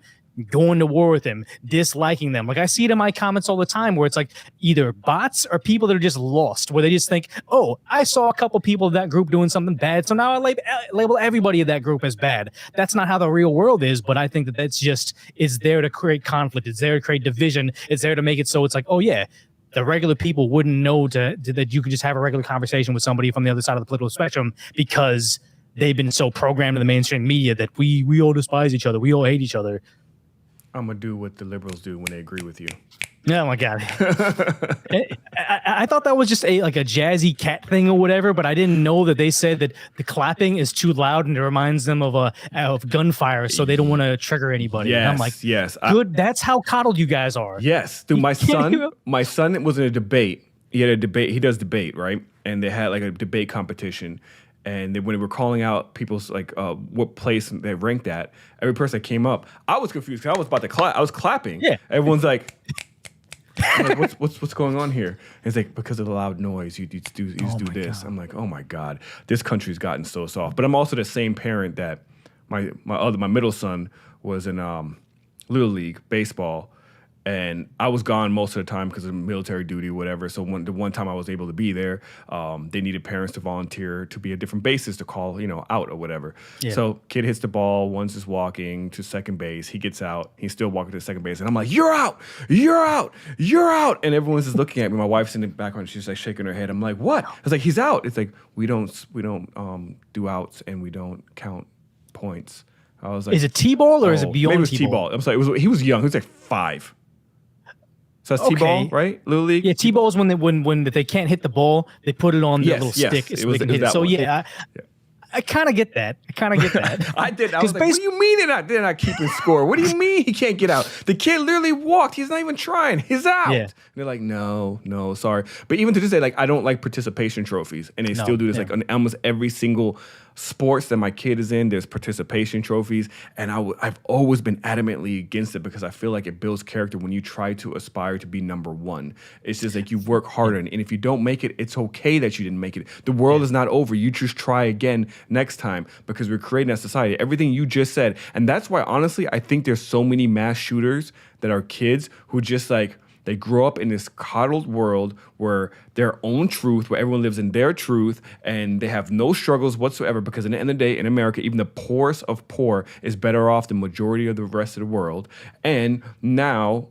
going to war with him, disliking them. Like I see it in my comments all the time where it's like either bots or people that are just lost, where they just think, oh, I saw a couple people of that group doing something bad, so now I label everybody of that group as bad. That's not how the real world is, but I think that that's just, it's there to create conflict. It's there to create division. It's there to make it so it's like, oh yeah, the regular people wouldn't know that you could just have a regular conversation with somebody from the other side of the political spectrum because they've been so programmed in the mainstream media that we all despise each other. We all hate each other. I'm gonna do what the liberals do when they agree with you. Oh my God. I thought that was just a jazzy cat thing or whatever, but I didn't know that they said that the clapping is too loud and it reminds them of gunfire, so they don't want to trigger anybody. Yes, and I'm like, yes. Good. That's how coddled you guys are. Yes. Dude, my son was in a debate. He had a debate. He does debate, right? And they had like a debate competition. And when they were calling out people's what place they ranked at, every person that came up, I was confused because I was about to clap. I was clapping. Yeah. Everyone's like, I'm like, what's going on here? And it's like, because of the loud noise, you do this. God. I'm like, oh my God, this country's gotten so soft. But I'm also the same parent that my middle son was in Little League baseball. And I was gone most of the time because of military duty or whatever. So the one time I was able to be there, they needed parents to volunteer to be at different bases to call, out or whatever. Yeah. So kid hits the ball, one's just walking to second base. He gets out. He's still walking to second base. And I'm like, you're out. You're out. You're out. And everyone's just looking at me. My wife's in the background. She's like shaking her head. I'm like, what? I was like, he's out. It's like, we don't do outs and we don't count points. I was like, is it T-ball or is it beyond maybe it was T-ball? T-ball. I'm sorry. He was young. He was like 5. So that's T-ball, right? Little League? Yeah, T-ball is when they can't hit the ball, they put it on the little stick so they can hit it. So yeah, I kind of get that. I did. I was like, what do you mean they're not keeping score? What do you mean he can't get out? The kid literally walked. He's not even trying. He's out. Yeah. And they're like, no, sorry. But even to this day, like, I don't like participation trophies. And they still do this. Like on almost every single sports that my kid is in, there's participation trophies. And I've always been adamantly against it because I feel like it builds character when you try to aspire to be number one. It's just like you work harder. And if you don't make it, it's okay that you didn't make it. The world is not over. You just try again next time because we're creating a society. Everything you just said. And that's why, honestly, I think there's so many mass shooters that are kids who just like, they grow up in this coddled world where their own truth, where everyone lives in their truth, and they have no struggles whatsoever because at the end of the day, in America, even the poorest of poor is better off than the majority of the rest of the world. And now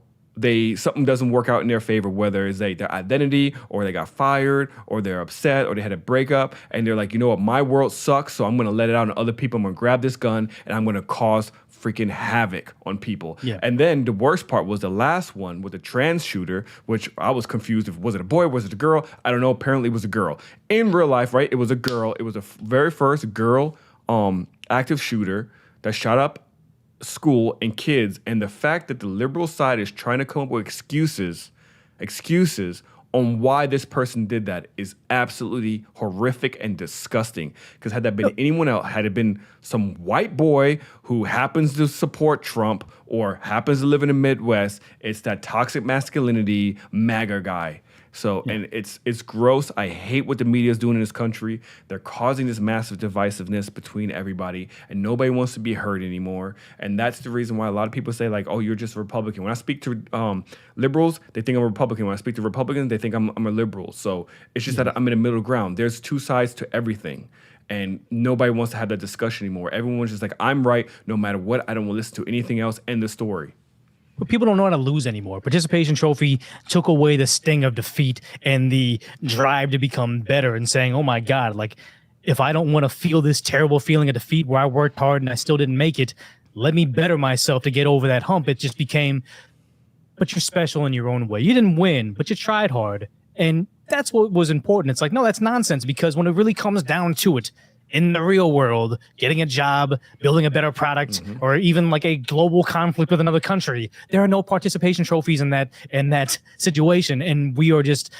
something doesn't work out in their favor, whether it's their identity or they got fired or they're upset or they had a breakup, and they're like, you know what, my world sucks, so I'm going to let it out on other people. I'm going to grab this gun and I'm going to cause freaking havoc on people. Yeah. And then the worst part was the last one with the trans shooter, which I was confused if was it a boy, was it a girl? I don't know. Apparently it was a girl. In real life, right? It was a girl. It was the very first girl active shooter that shot up school and kids. And the fact that the liberal side is trying to come up with excuses on why this person did that is absolutely horrific and disgusting. Because had that been anyone else, had it been some white boy who happens to support Trump or happens to live in the Midwest, it's that toxic masculinity MAGA guy. So, and it's gross. I hate what the media is doing in this country. They're causing this massive divisiveness between everybody, and nobody wants to be heard anymore. And that's the reason why a lot of people say, like, oh, you're just a Republican. When I speak to liberals, they think I'm a Republican. When I speak to Republicans, they think I'm a liberal. So it's just that I'm in the middle ground. There's two sides to everything. And nobody wants to have that discussion anymore. Everyone's just like, I'm right no matter what. I don't want to listen to anything else. End the story. But people don't know how to lose anymore. Participation trophy took away the sting of defeat and the drive to become better and saying, oh my God, like if I don't want to feel this terrible feeling of defeat where I worked hard and I still didn't make it, let me better myself to get over that hump. It just became, but you're special in your own way. You didn't win, but you tried hard. And that's what was important. It's like, no, that's nonsense, because when it really comes down to it, in the real world, getting a job, building a better product, or even like a global conflict with another country, there are no participation trophies in that situation, and we are just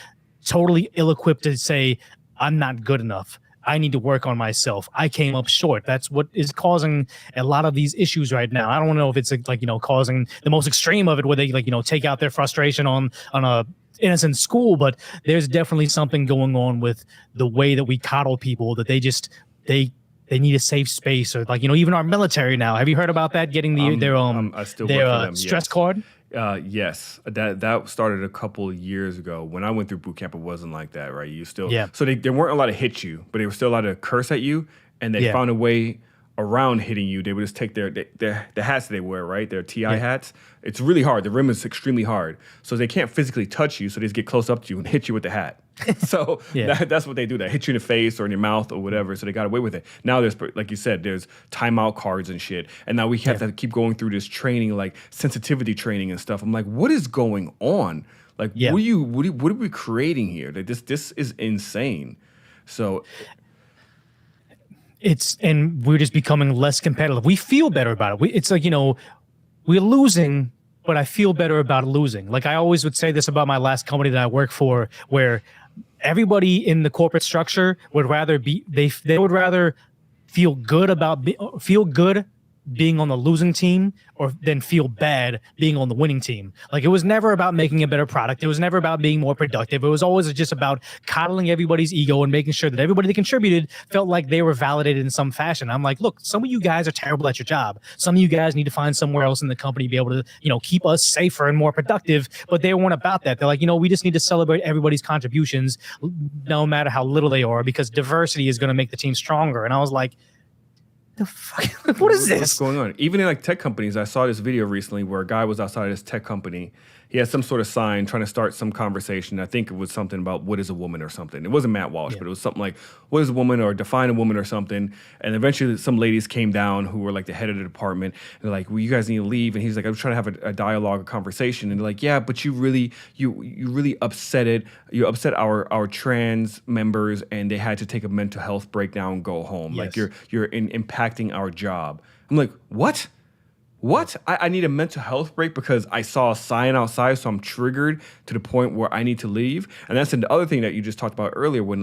totally ill-equipped to say, I'm not good enough. I need to work on myself. I came up short. That's what is causing a lot of these issues right now. I don't know if it's like, causing the most extreme of it where they take out their frustration on a innocent school, but there's definitely something going on with the way that we coddle people, that they need a safe space, or even our military now. Have you heard about that? Getting I still work for them, stress yes. card? Yes, that started a couple of years ago. When I went through boot camp, it wasn't like that, right? So there weren't a lot of hit you, but they were still a lot of curse at you, and they found a way around hitting you. They would just take the hats they wear, right? Their TI hats. It's really hard. The rim is extremely hard, so they can't physically touch you. So they just get close up to you and hit you with the hat. So that's what they do. They hit you in the face or in your mouth or whatever. So they got away with it. Now there's, like you said, there's timeout cards and shit. And now we have to keep going through this training, like sensitivity training and stuff. I'm like, what is going on? Like, what are we creating here? Like, this is insane. So and we're just becoming less competitive. We feel better about it. It's like, we're losing, but I feel better about losing. Like I always would say this about my last company that I worked for, where everybody in the corporate structure would rather they would rather feel good being on the losing team or then feel bad being on the winning team. Like it was never about making a better product. It was never about being more productive. It was always just about coddling everybody's ego and making sure that everybody that contributed felt like they were validated in some fashion. I'm like, look, some of you guys are terrible at your job. Some of you guys need to find somewhere else in the company to be able to, keep us safer and more productive. But they weren't about that. They're like, we just need to celebrate everybody's contributions, no matter how little they are, because diversity is going to make the team stronger. And I was like, the fuck? What is this? What's going on? Even in like tech companies, I saw this video recently where a guy was outside of this tech company. He had some sort of sign trying to start some conversation. I think it was something about what is a woman or something. It wasn't Matt Walsh, but it was something like what is a woman or define a woman or something. And eventually some ladies came down who were like the head of the department. And they're like, well, you guys need to leave. And he's like, I'm trying to have a dialogue, a conversation. And they're like, yeah, but you really upset it. You upset our trans members, and they had to take a mental health breakdown and go home. Like you're impacting our job. I'm like, what? What? I need a mental health break because I saw a sign outside, so I'm triggered to the point where I need to leave. And that's the other thing that you just talked about earlier when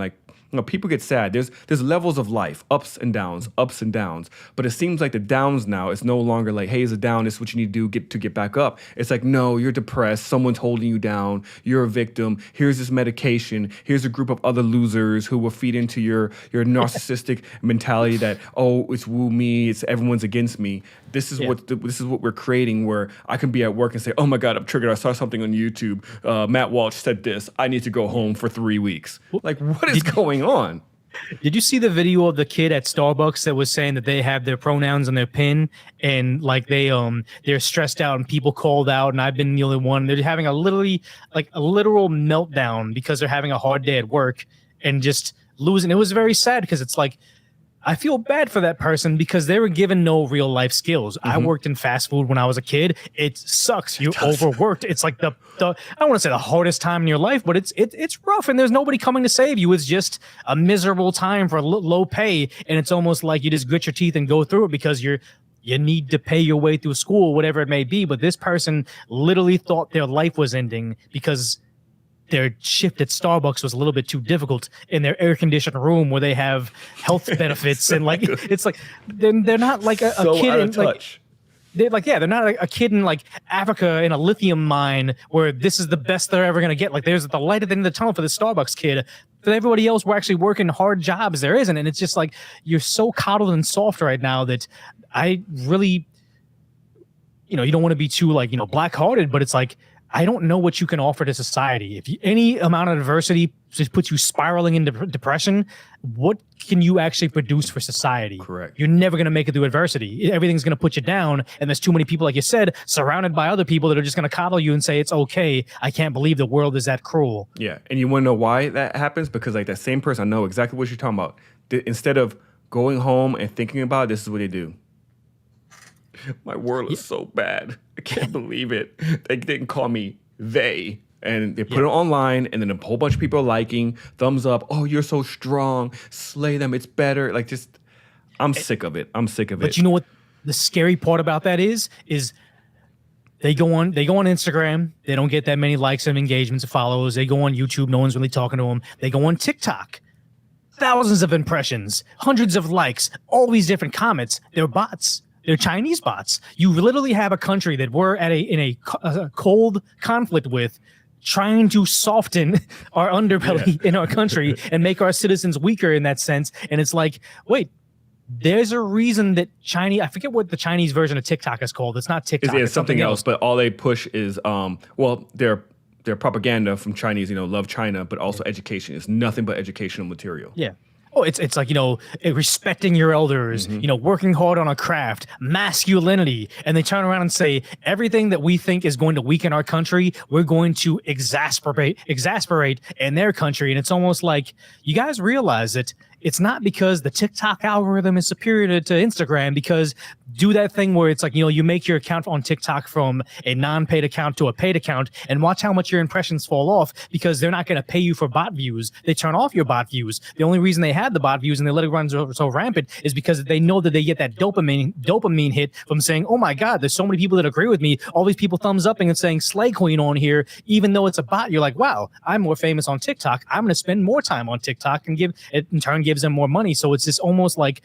people get sad. There's levels of life, ups and downs. But it seems like the downs now, it's no longer like, hey, it's a down, this is what you need to do to get back up. It's like, no, you're depressed, someone's holding you down, you're a victim, here's this medication, here's a group of other losers who will feed into your narcissistic mentality that, oh, it's woo me, it's everyone's against me. This is what we're creating, where I can be at work and say, oh my God, I'm triggered, I saw something on YouTube, Matt Walsh said this, I need to go home for 3 weeks. Like, what is going on? Did you see the video of the kid at Starbucks that was saying that they have their pronouns on their pin, and like they're stressed out and people called out, and I've been the only one. They're having a literal meltdown because they're having a hard day at work and just losing. It was very sad because it's like, I feel bad for that person because they were given no real life skills. I worked in fast food when I was a kid. It sucks. You're overworked. It's like the I don't want to say the hardest time in your life, but it's rough, and there's nobody coming to save you. It's just a miserable time for low pay, and it's almost like you just grit your teeth and go through it because you need to pay your way through school, whatever it may be. But this person literally thought their life was ending because their shift at Starbucks was a little bit too difficult in their air-conditioned room where they have health benefits. And like, it's like, they're not like a kid out in of touch. They're not a kid in like Africa in a lithium mine where this is the best they're ever going to get. Like there's the light at the end of the tunnel for the Starbucks kid. For everybody else, we're actually working hard jobs. There isn't. And it's just like, you're so coddled and soft right now that I really, you don't want to be too like, black-hearted, but it's like, I don't know what you can offer to society. If any amount of adversity just puts you spiraling into depression, what can you actually produce for society? Correct. You're never going to make it through adversity. Everything's going to put you down, and there's too many people, like you said, surrounded by other people that are just going to coddle you and say, it's okay. I can't believe the world is that cruel. Yeah, and you want to know why that happens? Because like that same person, I know exactly what you're talking about. Instead of going home and thinking about it, this is what they do. My world is so bad. I can't believe it. They didn't call me they. And they put it online, and then a whole bunch of people are liking, thumbs up. Oh, you're so strong. Slay them. It's better. Like, just, I'm sick of it. I'm sick of it. But you know what the scary part about that is they go on Instagram. They don't get that many likes and engagements and followers. They go on YouTube. No one's really talking to them. They go on TikTok. Thousands of impressions, hundreds of likes, all these different comments. They're bots. They're Chinese bots. You literally have a country that we're in a cold conflict with, trying to soften our underbelly in our country and make our citizens weaker in that sense. And it's like, wait, there's a reason that I forget what the Chinese version of TikTok is called. It's not TikTok. It's something else, but all they push is, their propaganda from Chinese, love China, but also education. It's nothing but educational material. Yeah. Oh, it's like, respecting your elders, working hard on a craft, masculinity. And they turn around and say, everything that we think is going to weaken our country, we're going to exasperate in their country. And it's almost like, you guys realize that it's not because the TikTok algorithm is superior to Instagram, because do that thing where it's like, you make your account on TikTok from a non-paid account to a paid account, and watch how much your impressions fall off, because they're not going to pay you for bot views. They turn off your bot views. The only reason they had the bot views and they let it run so rampant is because they know that they get that dopamine hit from saying, oh my God, there's so many people that agree with me. All these people thumbs upping and saying Slay Queen on here, even though it's a bot. You're like, wow, I'm more famous on TikTok. I'm going to spend more time on TikTok, and gives them more money. So it's just almost like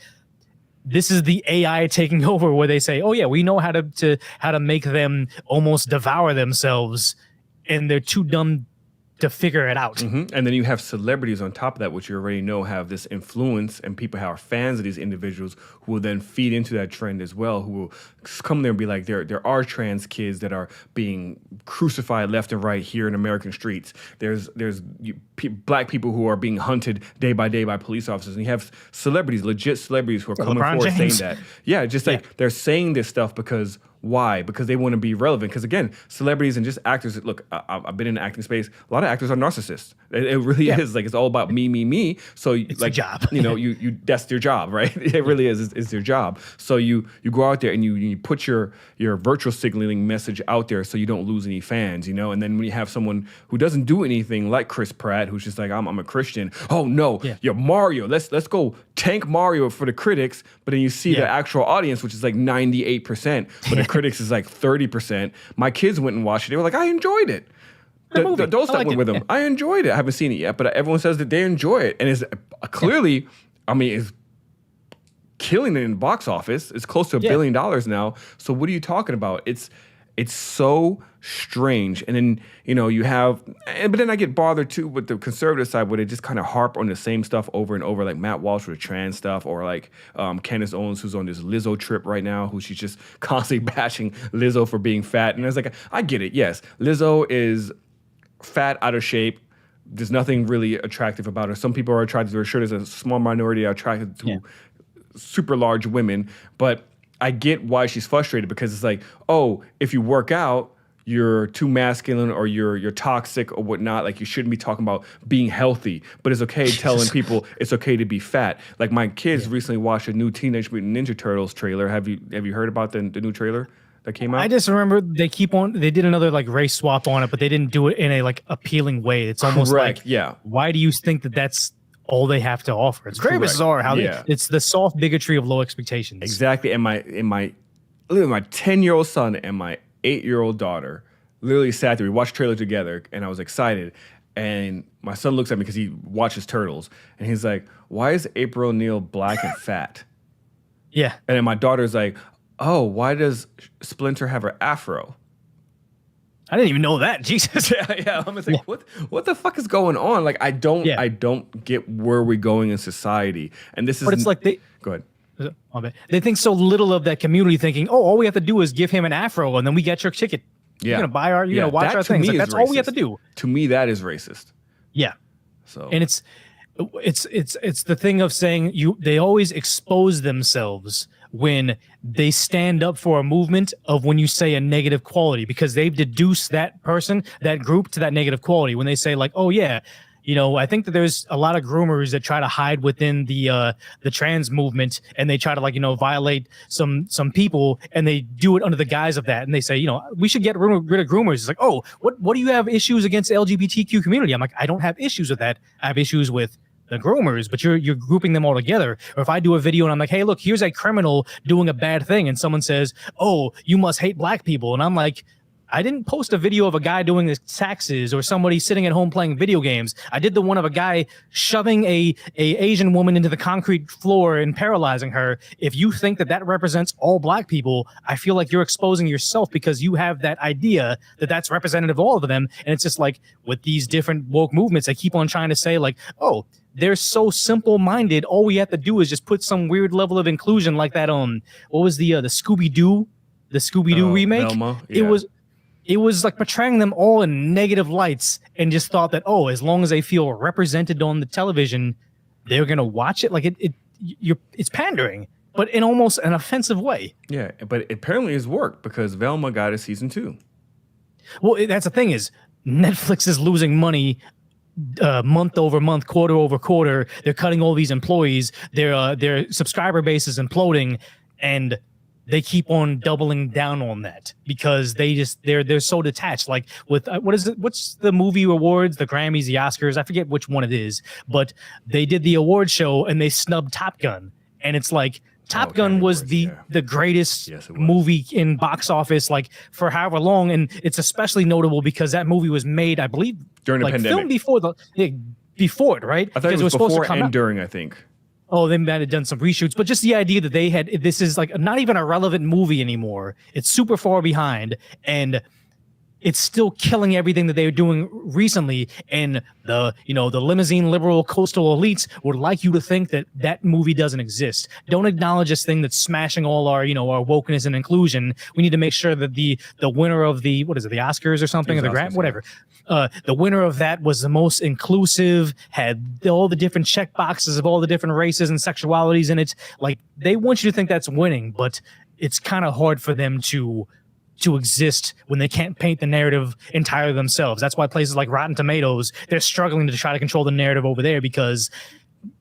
this is the AI taking over, where they say, oh yeah, we know how to make them almost devour themselves, and they're too dumb to figure it out. And then you have celebrities on top of that, which you already know have this influence, and people who are fans of these individuals who will then feed into that trend as well, who will come there and be like, there are trans kids that are being crucified left and right here in American streets. There's black people who are being hunted day by police officers. And you have celebrities, legit celebrities, who are coming forward saying that. Yeah, just like they're saying this stuff because why? Because they want to be relevant. Because again, celebrities and just actors, look, I've been in the acting space. A lot of actors are narcissists. It really is. Like, it's all about me. So it's like, your job. you that's your job, right? It really is. It's your job. So you go out there and you put your virtual signaling message out there, so you don't lose any fans, And then when you have someone who doesn't do anything, like Chris Pratt, who's just like, I'm a Christian. Oh no, you're Mario. Let's go tank Mario for the critics. But then you see the actual audience, which is like 98%, but the critics is like 30%. My kids went and watched it. They were like, I enjoyed it. Those that went with them, I enjoyed it. I haven't seen it yet, but everyone says that they enjoy it, and it's clearly, it's killing it in the box office. It's close to $1 billion now. So what are you talking about? It's so strange. And then, you have, but then I get bothered too with the conservative side, where they just kind of harp on the same stuff over and over, like Matt Walsh with the trans stuff, or like Candace Owens, who's on this Lizzo trip right now, who she's just constantly bashing Lizzo for being fat. And it's like, I get it. Yes, Lizzo is fat, out of shape. There's nothing really attractive about her. Some people are attracted to her. Sure, there's a small minority attracted to super large women, but I get why she's frustrated, because it's like, oh, if you work out, you're too masculine, or you're toxic or whatnot. Like, you shouldn't be talking about being healthy, but it's okay telling people it's okay to be fat. Like, my kids recently watched a new Teenage Mutant Ninja Turtles trailer. Have you heard about the new trailer that came out? I just remember they did another like race swap on it, but they didn't do it in a like appealing way. It's almost like, why do you think that that's all they have to offer? It's very bizarre how it's the soft bigotry of low expectations. Exactly. And my 10-year-old son and my 8-year-old daughter literally sat there. We watched the trailer together, and I was excited. And my son looks at me because he watches Turtles, and he's like, why is April O'Neil black and fat? Yeah. And then my daughter's like, oh, why does Splinter have her afro? I didn't even know that. Jesus. I'm just like, what the fuck is going on? Like, I don't get where we're going in society. And this is, but it's like go ahead. They think so little of that community, thinking, oh, all we have to do is give him an afro, and then we get your ticket. You're gonna buy our, watch our things. Like, that's all we have to do. To me, that is racist. Yeah. So, and it's the thing of saying they always expose themselves when they stand up for a movement of when you say a negative quality, because they've deduced that person, that group, to that negative quality. When they say like, oh yeah, you know, I think that there's a lot of groomers that try to hide within the trans movement, and they try to, like, you know, violate some people, and they do it under the guise of that, and they say, you know, we should get rid of groomers. It's like, oh, what do you have issues against the LGBTQ community? I'm like, I don't have issues with that. I have issues with the groomers, but you're grouping them all together. Or if I do a video and I'm like, hey, look, here's a criminal doing a bad thing, and someone says, oh, you must hate black people, and I'm like, I didn't post a video of a guy doing his taxes or somebody sitting at home playing video games. I did the one of a guy shoving a Asian woman into the concrete floor and paralyzing her. If you think that that represents all black people, I feel like you're exposing yourself, because you have that idea that that's representative of all of them. And it's just like, with these different woke movements, they keep on trying to say, like, oh, they're so simple-minded. All we have to do is just put some weird level of inclusion, like that. What was the Scooby-Doo remake? Velma, yeah. It was like portraying them all in negative lights, and just thought that, oh, as long as they feel represented on the television, they're gonna watch it. Like it's pandering, but in almost an offensive way. Yeah, but apparently it's worked, because Velma got a season 2. Well, that's the thing, is Netflix is losing money month over month, quarter over quarter. They're cutting all these employees. Their subscriber base is imploding, and they keep on doubling down on that, because they're so detached. Like with what's the movie awards, the Grammys, the Oscars, I forget which one it is, but they did the award show and they snubbed Top Gun, and it's like, Top Gun was the greatest movie in box office, like, for however long, and it's especially notable because that movie was made, I believe, during the pandemic, filmed before it, right? I thought it was before and during, I think. Oh, they might have done some reshoots, but just the idea that this is like not even a relevant movie anymore. It's super far behind, and it's still killing everything that they were doing recently. And the limousine liberal coastal elites would like you to think that that movie doesn't exist. Don't acknowledge this thing that's smashing all our, our wokeness and inclusion. We need to make sure that the winner of the Oscars or something, or the Grammy, whatever. The winner of that was the most inclusive, had all the different check boxes of all the different races and sexualities in it. Like, they want you to think that's winning, but it's kind of hard for them to exist when they can't paint the narrative entirely themselves. That's why places like Rotten Tomatoes, they're struggling to try to control the narrative over there, because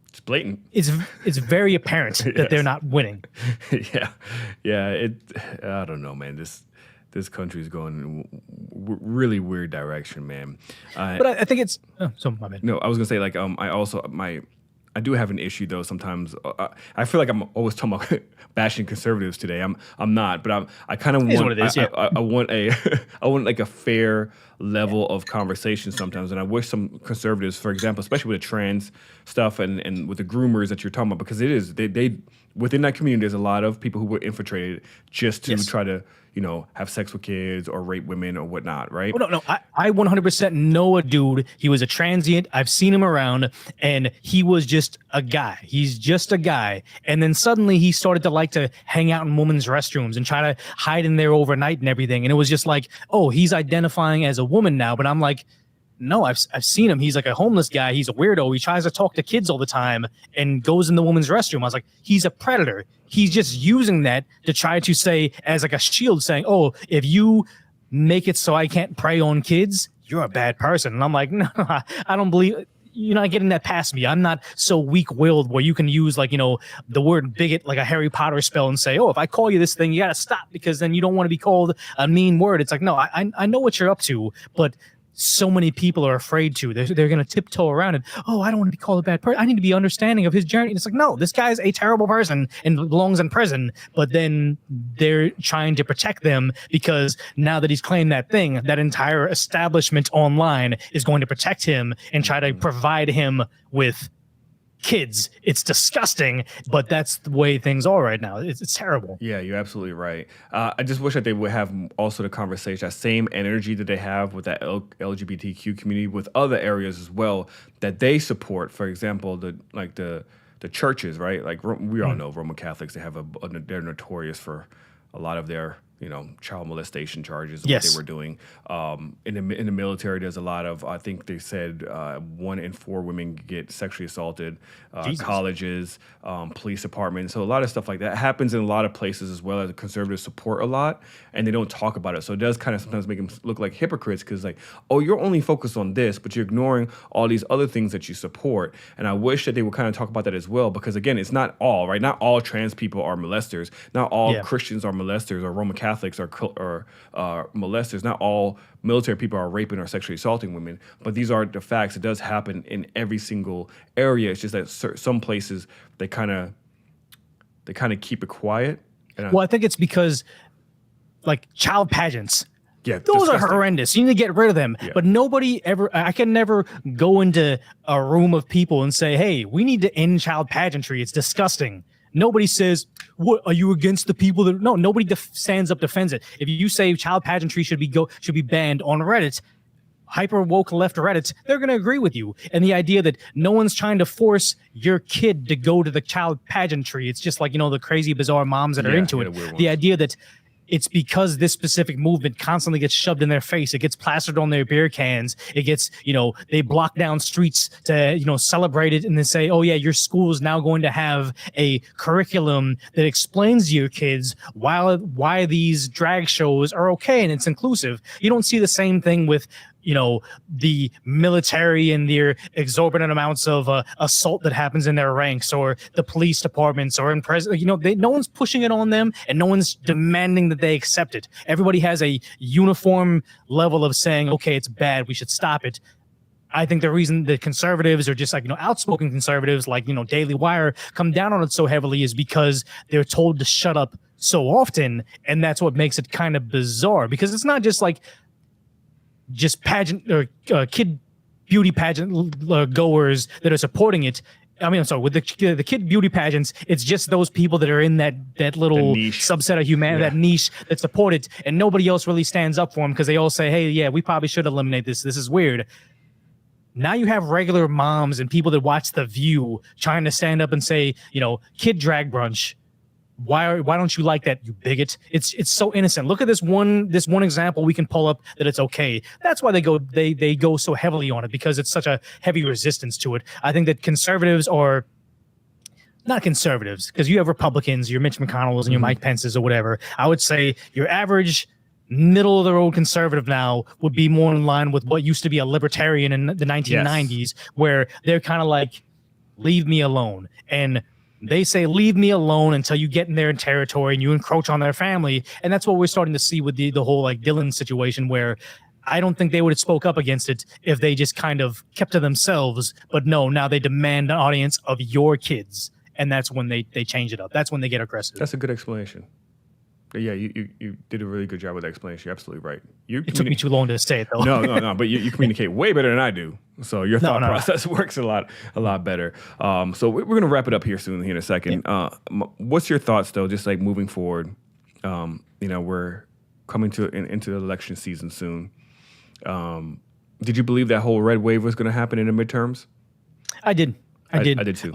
it's blatant. It's very apparent that they're not winning. Yeah. I don't know, man. This country is going in really weird direction, man. But I think it's my bad. No, I was gonna say, like, I do have an issue, though. Sometimes I feel like I'm always talking about bashing conservatives today. I'm not, but I kind of want. What it is, yeah. I want I want like a fair level of conversation sometimes, and I wish some conservatives, for example, especially with the trans stuff and with the groomers that you're talking about, because it is they within that community, there's a lot of people who were infiltrated just to try to, have sex with kids or rape women or whatnot, right? Oh, no. I 100% know a dude. He was a transient. I've seen him around, and he was just a guy. He's just a guy. And then suddenly he started to like to hang out in women's restrooms and try to hide in there overnight and everything. And it was just like, oh, he's identifying as a woman now. But I'm like, no, I've seen him. He's like a homeless guy. He's a weirdo. He tries to talk to kids all the time and goes in the woman's restroom. I was like, he's a predator. He's just using that to try to say, as like a shield, saying, oh, if you make it so I can't prey on kids, you're a bad person. And I'm like, no, I don't believe. You're not getting that past me. I'm not so weak-willed where you can use, like, the word bigot, like a Harry Potter spell, and say, oh, if I call you this thing, you got to stop, because then you don't want to be called a mean word. It's like, no, I know what you're up to, but so many people are afraid to. They're going to tiptoe around it. Oh, I don't want to be called a bad person. I need to be understanding of his journey. And it's like, no, this guy's a terrible person and belongs in prison. But then they're trying to protect them, because now that he's claimed that thing, that entire establishment online is going to protect him and try to provide him with kids. It's disgusting, but that's the way things are right now. It's terrible. Yeah, you're absolutely right. I just wish that they would have also the conversation, that same energy that they have with that LGBTQ community with other areas as well that they support. For example, the churches, right? Like we all know Roman Catholics, they have they're notorious for a lot of their child molestation charges, Yes. what they were doing. In the military, there's a lot of, I think they said 1 in 4 women get sexually assaulted. Colleges, police departments, so a lot of stuff like that happens in a lot of places as well. As conservatives support a lot, and they don't talk about it. So it does kind of sometimes make them look like hypocrites because, like, oh, you're only focused on this, but you're ignoring all these other things that you support. And I wish that they would kind of talk about that as well, because again, it's not all right. Not all trans people are molesters. Not all Christians are molesters, or Roman Catholics are molesters. Not all military people are raping or sexually assaulting women. But these are the facts. It does happen in every single area. It's just that some places they kind of keep it quiet. And I think it's because, like, child pageants. Yeah, those are horrendous. You need to get rid of them. Yeah. But I can never go into a room of people and say, hey, we need to end child pageantry. It's disgusting. Nobody says, what, are you against the people that... No, nobody stands up, defends it. If you say child pageantry should be banned on Reddit, hyper woke left Reddit, they're going to agree with you. And the idea that no one's trying to force your kid to go to the child pageantry, it's just like, the crazy, bizarre moms that are into it. The idea that it's because this specific movement constantly gets shoved in their face. It gets plastered on their beer cans. It gets, they block down streets to, celebrate it and then say, oh yeah, your school is now going to have a curriculum that explains to your kids why these drag shows are okay and it's inclusive. You don't see the same thing with, the military and their exorbitant amounts of assault that happens in their ranks, or the police departments, or in no one's pushing it on them and no one's demanding that they accept it. Everybody has a uniform level of saying, okay, it's bad, we should stop it. I think the reason that conservatives, or just like, outspoken conservatives like, Daily Wire, come down on it so heavily is because they're told to shut up so often. And that's what makes it kind of bizarre, because it's not just like, pageant or kid beauty pageant goers that are supporting it. I mean, I'm sorry, with the kid beauty pageants, it's just those people that are in that little subset of humanity, that niche that support it, and nobody else really stands up for them because they all say, hey, yeah, we probably should eliminate this. This is weird. Now you have regular moms and people that watch The View trying to stand up and say, kid drag brunch. Why don't you like that, you bigot? It's so innocent. Look at this one example we can pull up that it's okay. That's why they go so heavily on it, because it's such a heavy resistance to it. I think that conservatives are not conservatives, because you have Republicans, your Mitch McConnells and your Mike Pences or whatever. I would say your average middle of the road conservative now would be more in line with what used to be a libertarian in the 1990s, where they're kind of like, leave me alone. And they say, leave me alone until you get in their territory and you encroach on their family. And that's what we're starting to see with the whole like Dylan situation, where I don't think they would have spoke up against it if they just kind of kept to themselves. But no, now they demand an audience of your kids. And that's when they change it up. That's when they get aggressive. That's a good explanation. Yeah, you did a really good job with that explanation. You're absolutely right. It took me too long to say it, though. No, but you communicate way better than I do. So your thought process works a lot better. So we're going to wrap it up here soon, here in a second. Yeah. What's your thoughts, though, just like moving forward? We're coming into the election season soon. Did you believe that whole red wave was going to happen in the midterms? I did. I did too.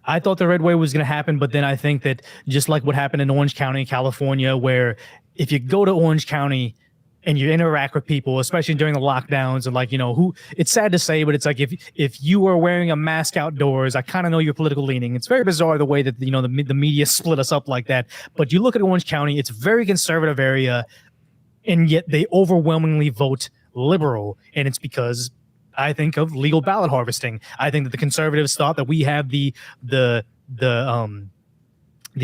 I thought the red wave was going to happen, but then I think that just like what happened in Orange County, California, where if you go to Orange County and you interact with people, especially during the lockdowns, and like, it's sad to say, but it's like if you are wearing a mask outdoors, I kind of know your political leaning. It's very bizarre the way that, the media split us up like that. But you look at Orange County, it's a very conservative area, and yet they overwhelmingly vote liberal. And it's because I think of legal ballot harvesting. I think that the conservatives thought that we have the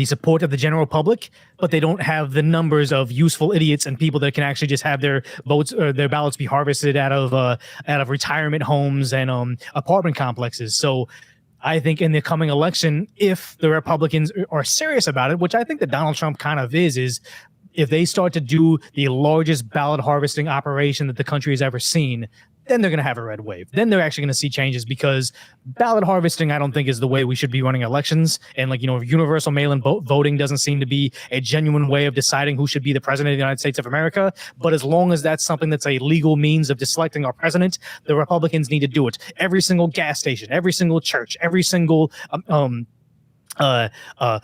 support of the general public, but they don't have the numbers of useful idiots and people that can actually just have their votes or their ballots be harvested out of retirement homes and apartment complexes. So I think in the coming election, if the Republicans are serious about it, which I think that Donald Trump kind of is if they start to do the largest ballot harvesting operation that the country has ever seen, then they're going to have a red wave. Then they're actually going to see changes, because ballot harvesting, I don't think, is the way we should be running elections. And universal mail-in voting doesn't seem to be a genuine way of deciding who should be the president of the United States of America. But as long as that's something that's a legal means of selecting our president, the Republicans need to do it. Every single gas station, every single church, every single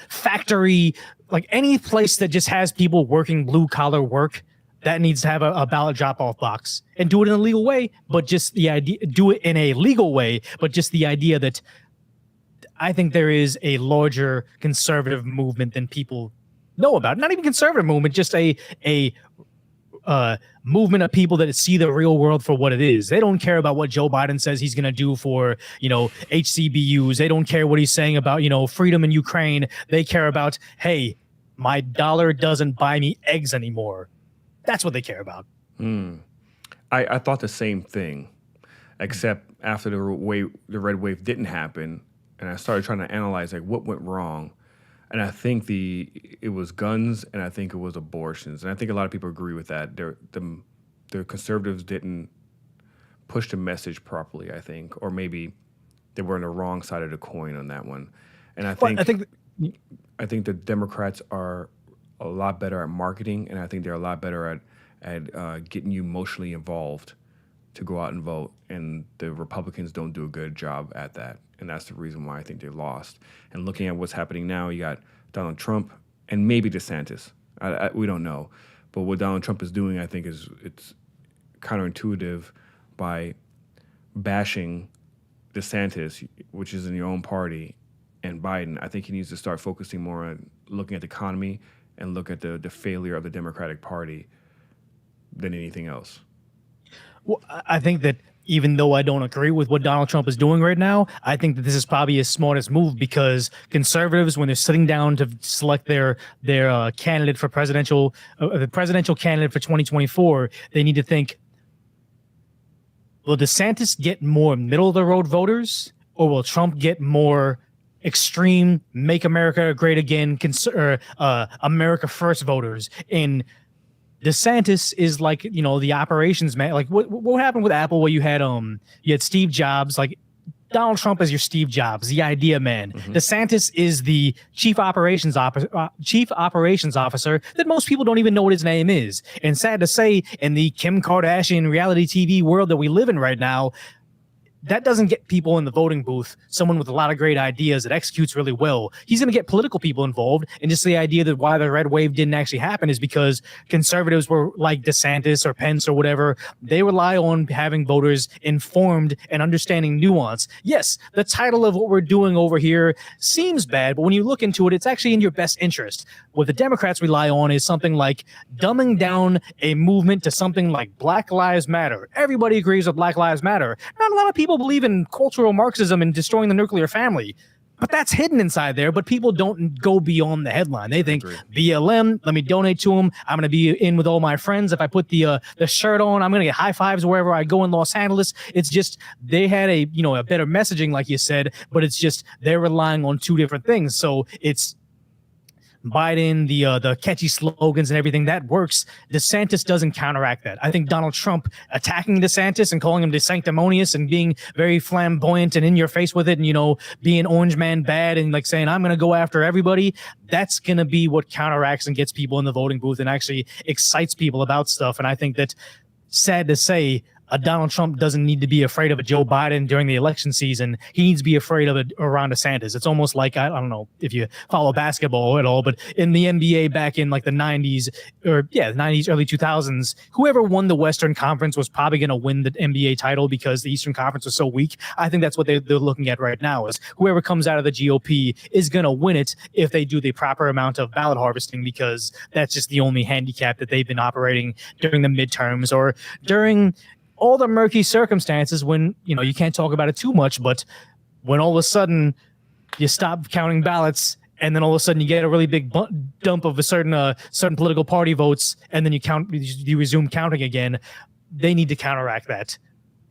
factory, like any place that just has people working blue collar work, that needs to have a ballot drop off box, and do it in a legal way. But just the idea, do it in a legal way, but just the idea that I think there is a larger conservative movement than people know about. Not even conservative movement, just a movement of people that see the real world for what it is. They don't care about what Joe Biden says he's going to do for, HCBUs. They don't care what he's saying about, freedom in Ukraine. They care about, hey, my dollar doesn't buy me eggs anymore. That's what they care about. I thought the same thing, except after the red wave didn't happen, and I started trying to analyze like what went wrong. And I think it was guns, and I think it was abortions, and I think a lot of people agree with that. The conservatives didn't push the message properly, I think, or maybe they were on the wrong side of the coin on that one. And I think the Democrats are a lot better at marketing, and I think they're a lot better at getting you emotionally involved to go out and vote. And the Republicans don't do a good job at that. And that's the reason why I think they lost. And looking at what's happening now, you got Donald Trump and maybe DeSantis. We don't know. But what Donald Trump is doing, I think, it's counterintuitive by bashing DeSantis, which is in your own party, and Biden. I think he needs to start focusing more on looking at the economy and look at the failure of the Democratic Party than anything else. Well, I think that even though I don't agree with what Donald Trump is doing right now, I think that this is probably his smartest move, because conservatives, when they're sitting down to select their candidate for the presidential candidate for 2024, they need to think, will DeSantis get more middle of the road voters, or will Trump get more extreme make America great again, America first voters? And DeSantis is like, the operations man. Like what happened with Apple, where you had Steve Jobs. Like Donald Trump is your Steve Jobs, the idea man. Mm-hmm. DeSantis is the chief operations officer that most people don't even know what his name is. And sad to say, in the Kim Kardashian reality TV world that we live in right now, that doesn't get people in the voting booth, someone with a lot of great ideas that executes really well. He's going to get political people involved. And just the idea that why the red wave didn't actually happen is because conservatives were like DeSantis or Pence or whatever. They rely on having voters informed and understanding nuance. Yes, the title of what we're doing over here seems bad, but when you look into it, it's actually in your best interest. What the Democrats rely on is something like dumbing down a movement to something like Black Lives Matter. Everybody agrees with Black Lives Matter. Not a lot of people believe in cultural Marxism and destroying the nuclear family, but that's hidden inside there. But people don't go beyond the headline. They think BLM, let me donate to them. I'm going to be in with all my friends. If I put the shirt on, I'm going to get high fives wherever I go in Los Angeles. It's just, they had a better messaging, like you said, but it's just, they're relying on two different things. So it's Biden, the catchy slogans and everything that works. DeSantis doesn't counteract that. I think Donald Trump attacking DeSantis and calling him DeSanctimonious and being very flamboyant and in your face with it, and being orange man bad and like saying I'm going to go after everybody, that's going to be what counteracts and gets people in the voting booth and actually excites people about stuff. And I think that, sad to say, Donald Trump doesn't need to be afraid of a Joe Biden during the election season. He needs to be afraid of a Ron DeSantis. It's almost like, I don't know if you follow basketball at all, but in the NBA back in like the 90s, the 90s, early 2000s, whoever won the Western Conference was probably going to win the NBA title because the Eastern Conference was so weak. I think that's what they're looking at right now, is whoever comes out of the GOP is going to win it if they do the proper amount of ballot harvesting, because that's just the only handicap that they've been operating during the midterms or during all the murky circumstances when, you can't talk about it too much, but when all of a sudden you stop counting ballots and then all of a sudden you get a really big dump of a certain political party votes, and then you resume counting again, they need to counteract that.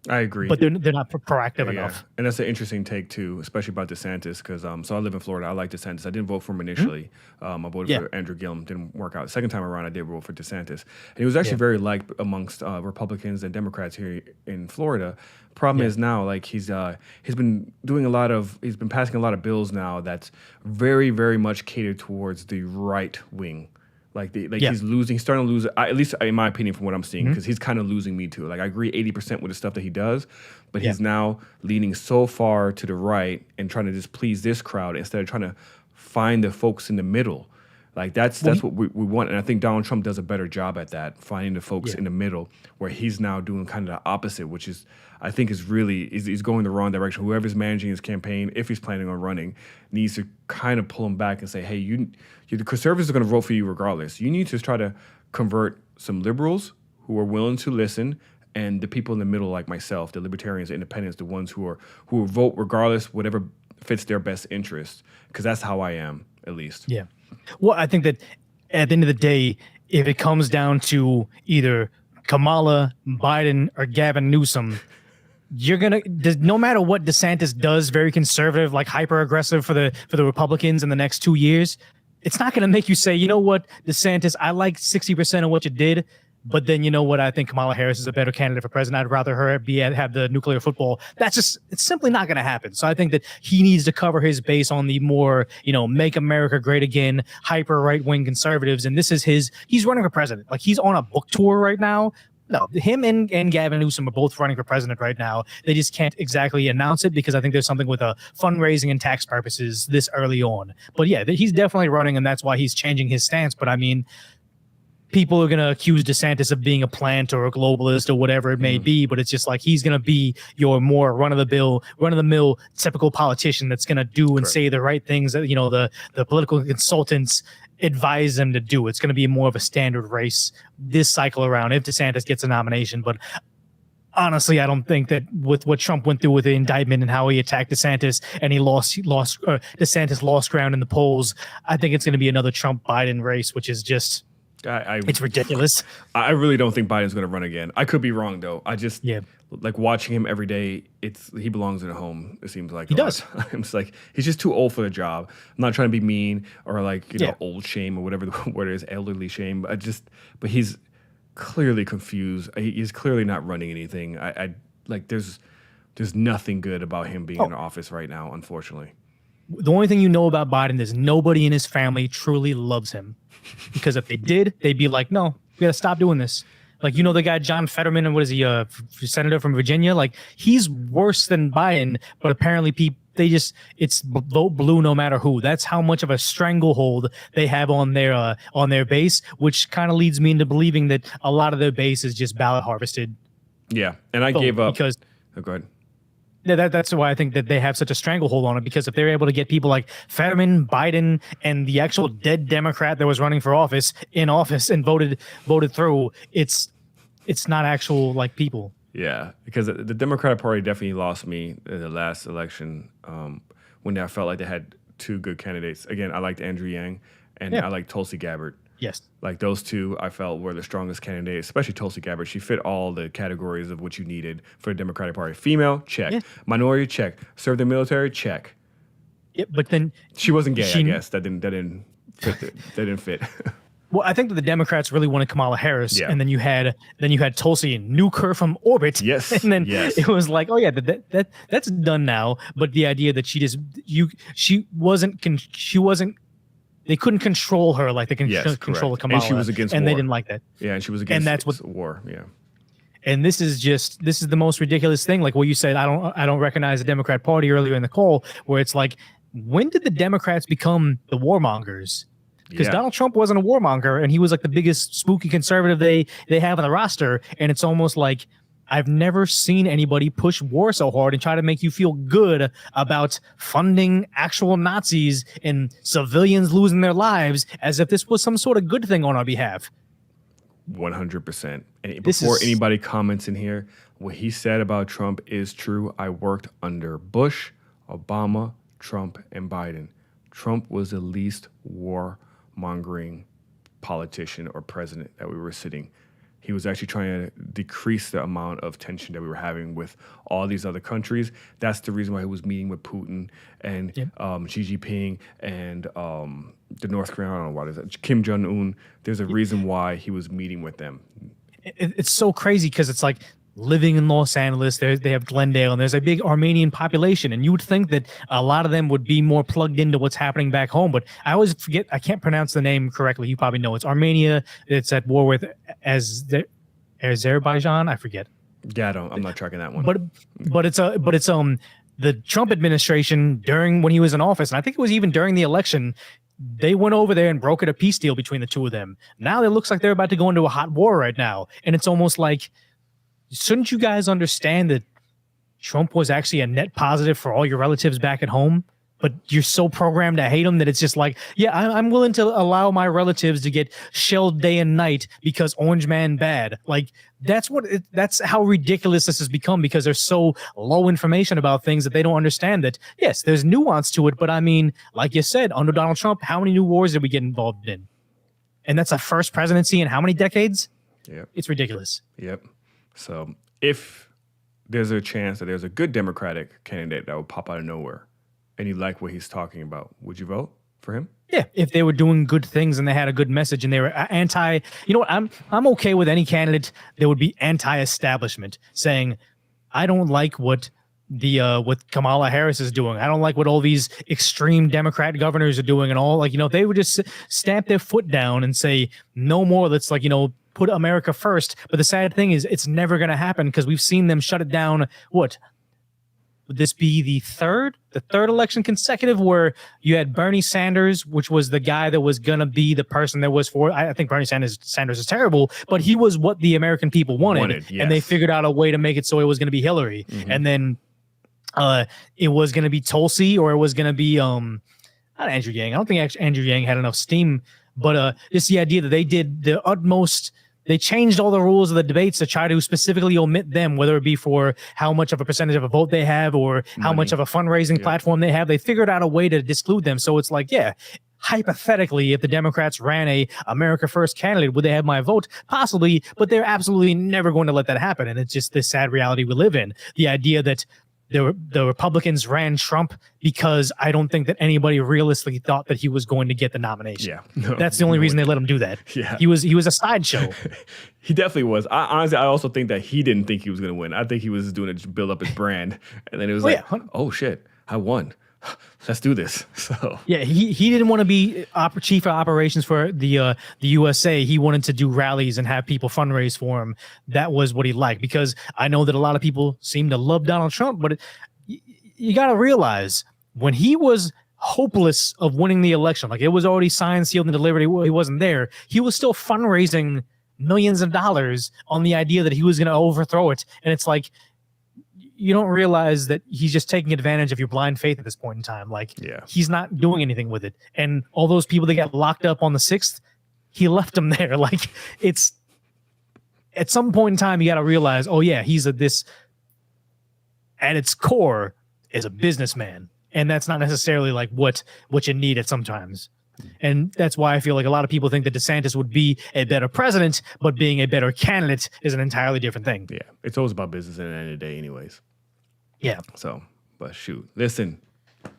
I agree. But they're not proactive enough. And that's an interesting take, too, especially about DeSantis, because so I live in Florida. I like DeSantis. I didn't vote for him initially. I voted for Andrew Gillum. Didn't work out. The second time around, I did vote for DeSantis. And he was actually very liked amongst Republicans and Democrats here in Florida. Problem is now, like, he's been passing a lot of bills now that's very, very much catered towards the right wing. He's starting to lose, at least in my opinion, from what I'm seeing, because he's kind of losing me too. Like, I agree 80% with the stuff that he does, but he's now leaning so far to the right and trying to just please this crowd instead of trying to find the folks in the middle. Like that's what we want, and I think Donald Trump does a better job at that, finding the folks in the middle, where he's now doing kind of the opposite, which is I think is really he's going the wrong direction. Whoever's managing his campaign, if he's planning on running, needs to kind of pull him back and say, hey, the conservatives are going to vote for you regardless. You need to try to convert some liberals who are willing to listen, and the people in the middle like myself, the libertarians, the independents, the ones who will vote regardless, whatever fits their best interest, because that's how I am, at least. Yeah. Well, I think that at the end of the day, if it comes down to either Kamala, Biden, or Gavin Newsom, you're gonna, no matter what DeSantis does, very conservative, like hyper aggressive for the Republicans in the next 2 years, it's not gonna make you say, you know what, DeSantis, I like 60% of what you did, but then you know what, I think Kamala Harris is a better candidate for president. I'd rather her have the nuclear football. It's simply not going to happen. So I think that he needs to cover his base on the more, make America great again, hyper right-wing conservatives. And he's running for president. Like, he's on a book tour right now. No, him and Gavin Newsom are both running for president right now. They just can't exactly announce it because I think there's something with fundraising and tax purposes this early on. But yeah, he's definitely running, and that's why he's changing his stance. But I mean, people are going to accuse DeSantis of being a plant or a globalist or whatever it may be, but it's just like he's going to be your more run-of-the-mill typical politician that's going to do and say the right things that, the political consultants advise them to do. It's going to be more of a standard race this cycle around if DeSantis gets a nomination. But honestly, I don't think that with what Trump went through with the indictment and how he attacked DeSantis and DeSantis lost ground in the polls, I think it's going to be another Trump-Biden race, which is just... it's ridiculous. I really don't think Biden's going to run again. I could be wrong, though. I just like watching him every day. He belongs in a home. It seems like he does. It's like he's just too old for the job. I'm not trying to be mean or old shame or whatever the word is, elderly shame. But he's clearly confused. He's clearly not running anything. There's nothing good about him being in office right now, unfortunately. The only thing you know about Biden is nobody in his family truly loves him. Because if they did, they'd be like, no, we got to stop doing this. Like, the guy, John Fetterman, and what is he, senator from Virginia? Like, he's worse than Biden, but apparently it's vote blue no matter who. That's how much of a stranglehold they have on their base, which kind of leads me into believing that a lot of their base is just ballot harvested. Yeah, and I gave up. Because, go ahead. Yeah, that's why I think that they have such a stranglehold on it, because if they're able to get people like Fetterman, Biden, and the actual dead Democrat that was running for office in office and voted through, it's not actual like people. Yeah, because the Democratic Party definitely lost me in the last election when I felt like they had two good candidates. Again, I liked Andrew Yang and I liked Tulsi Gabbard. Yes. Like those two, I felt were the strongest candidates, especially Tulsi Gabbard. She fit all the categories of what you needed for the Democratic Party. Female, check. Yeah. Minority, check. Served in the military, check. Yeah, but then she wasn't gay. I guess that didn't fit. Well, I think that the Democrats really wanted Kamala Harris, and then you had Tulsi and nuke her from orbit. Yes, and then it was like, oh yeah, that's done now. But the idea that she wasn't. They couldn't control her like they can control Kamala. And she was against war. And they didn't like that. Yeah, and she was against and that's what, war. Yeah. And this is the most ridiculous thing. Like what you said, I don't recognize the Democrat Party earlier in the call, where it's like, when did the Democrats become the warmongers? Because Donald Trump wasn't a warmonger, and he was like the biggest spooky conservative they have on the roster. And it's almost like, I've never seen anybody push war so hard and try to make you feel good about funding actual Nazis and civilians losing their lives as if this was some sort of good thing on our behalf. 100%. And before anybody comments in here, what he said about Trump is true. I worked under Bush, Obama, Trump, and Biden. Trump was the least warmongering politician or president that we were sitting. He was actually trying to decrease the amount of tension that we were having with all these other countries. That's the reason why he was meeting with Putin and Xi Jinping and the North Korean, I don't know what is it, Kim Jong-un. There's a reason why he was meeting with them. It's so crazy because it's like living in Los Angeles, they have Glendale, and there's a big Armenian population, and you would think that a lot of them would be more plugged into what's happening back home, but I always forget, I can't pronounce the name correctly. You probably know. It's Armenia. It's at war with Azerbaijan. I forget. Yeah, I'm not tracking that one. But it's the Trump administration when he was in office, and I think it was even during the election, they went over there and brokered a peace deal between the two of them. Now it looks like they're about to go into a hot war right now. And it's almost like, shouldn't you guys understand that Trump was actually a net positive for all your relatives back at home? But you're so programmed to hate him that it's just like, yeah, I'm willing to allow my relatives to get shelled day and night because Orange Man bad. Like, that's how ridiculous this has become, because there's so low information about things that they don't understand that, yes, there's nuance to it. But I mean, like you said, under Donald Trump, how many new wars did we get involved in? And that's a first presidency in how many decades? Yep. It's ridiculous. Yep. So if there's a chance that there's a good Democratic candidate that will pop out of nowhere, and you like what he's talking about, would you vote for him? Yeah, if they were doing good things and they had a good message and they were anti, you know what, I'm okay with any candidate that would be anti-establishment, saying, I don't like what what Kamala Harris is doing. I don't like what all these extreme Democrat governors are doing, and all, like, you know, they would just stamp their foot down and say, no more. Let's, like, you know, put America first. But the sad thing is, it's never going to happen, because we've seen them shut it down. What would this be, the third election consecutive where you had Bernie Sanders, which was the guy that was going to be the person that was for, I think Bernie Sanders is terrible, but he was what the American people wanted. Yes. And they figured out a way to make it so it was going to be Hillary. Mm-hmm. And then it was going to be Tulsi, or it was going to be not Andrew Yang. I don't think actually Andrew Yang had enough steam, but just the idea that they did the utmost. They changed all the rules of the debates to try to specifically omit them, whether it be for how much of a percentage of a vote they have or how much of a fundraising platform they have. They figured out a way to exclude them. So it's like, yeah, hypothetically, if the Democrats ran a America First candidate, would they have my vote? Possibly, but they're absolutely never going to let that happen. And it's just this sad reality we live in. The idea that the Republicans ran Trump because I don't think that anybody realistically thought that he was going to get the nomination. Yeah, no, that's the only reason they let him do that. Yeah, he was a sideshow. He definitely was. Honestly, I also think that he didn't think he was going to win. I think he was just doing it to build up his brand, and then it was oh shit, I won. Let's do this. So yeah, he didn't want to be chief of operations for the USA. He wanted to do rallies and have people fundraise for him. That was what he liked, because I know that a lot of people seem to love Donald Trump, but you got to realize, when he was hopeless of winning the election, like it was already signed, sealed, and delivered, he wasn't there. He was still fundraising millions of dollars on the idea that he was going to overthrow it. And it's like, you don't realize that he's just taking advantage of your blind faith at this point in time. Like, he's not doing anything with it. And all those people that got locked up on the 6th, he left them there. Like, it's at some point in time, you got to realize, oh yeah, he's this at its core is a businessman. And that's not necessarily like what you need at sometimes. And that's why I feel like a lot of people think that DeSantis would be a better president, but being a better candidate is an entirely different thing. Yeah, it's always about business at the end of the day anyways. Yeah. So, but shoot. Listen,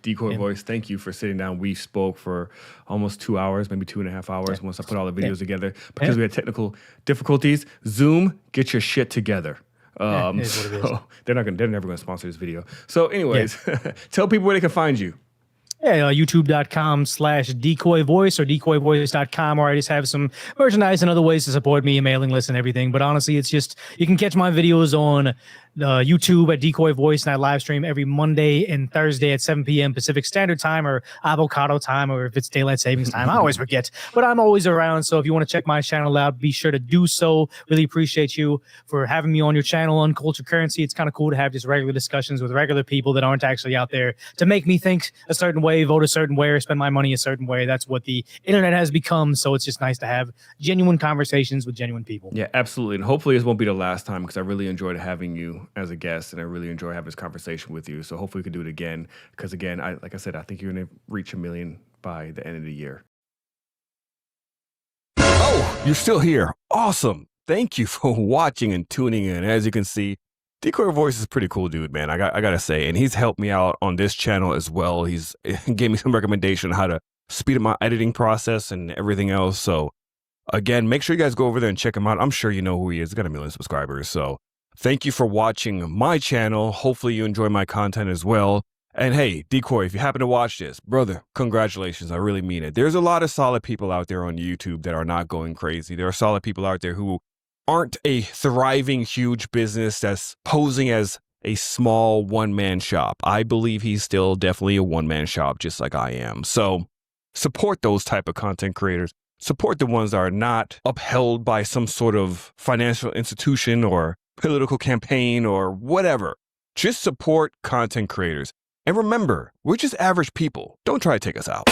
Decoy Voice, thank you for sitting down. We spoke for almost 2 hours, maybe 2.5 hours once I put all the videos together. Because we had technical difficulties. Zoom, get your shit together. It is what it is. So they're never going to sponsor this video. So anyways, tell people where they can find you. Yeah, youtube.com/decoyvoice or decoyvoice.com, or I just have some merchandise and other ways to support me, mailing list and everything. But honestly, it's just, you can catch my videos on YouTube at Decoy Voice, and I live stream every Monday and Thursday at 7 p.m. Pacific Standard Time, or avocado time, or if it's daylight savings time. I always forget, but I'm always around. So if you want to check my channel out, be sure to do so. Really appreciate you for having me on your channel on Culture Currency. It's kind of cool to have just regular discussions with regular people that aren't actually out there to make me think a certain way, vote a certain way, or spend my money a certain way. That's what the internet has become. So it's just nice to have genuine conversations with genuine people. Yeah, absolutely. And hopefully this won't be the last time, because I really enjoyed having you as a guest, and I really enjoy having this conversation with you. So hopefully we can do it again, because again, like I said, I think you're going to reach 1 million by the end of the year. Oh, you're still here. Awesome. Thank you for watching and tuning in. As you can see, Decoy Voice is a pretty cool dude, man. I gotta say, and he's helped me out on this channel as well. He's gave me some recommendation on how to speed up my editing process and everything else. So again, make sure you guys go over there and check him out. I'm sure you know who he is. He's got 1 million subscribers. So thank you for watching my channel. Hopefully you enjoy my content as well. And hey, Decoy, if you happen to watch this, brother, congratulations. I really mean it. There's a lot of solid people out there on YouTube that are not going crazy. There are solid people out there who aren't a thriving, huge business that's posing as a small one-man shop. I believe he's still definitely a one-man shop, just like I am. So Support those type of content creators. Support the ones that are not upheld by some sort of financial institution or political campaign or whatever. Just support content creators. And remember, we're just average people. Don't try to take us out.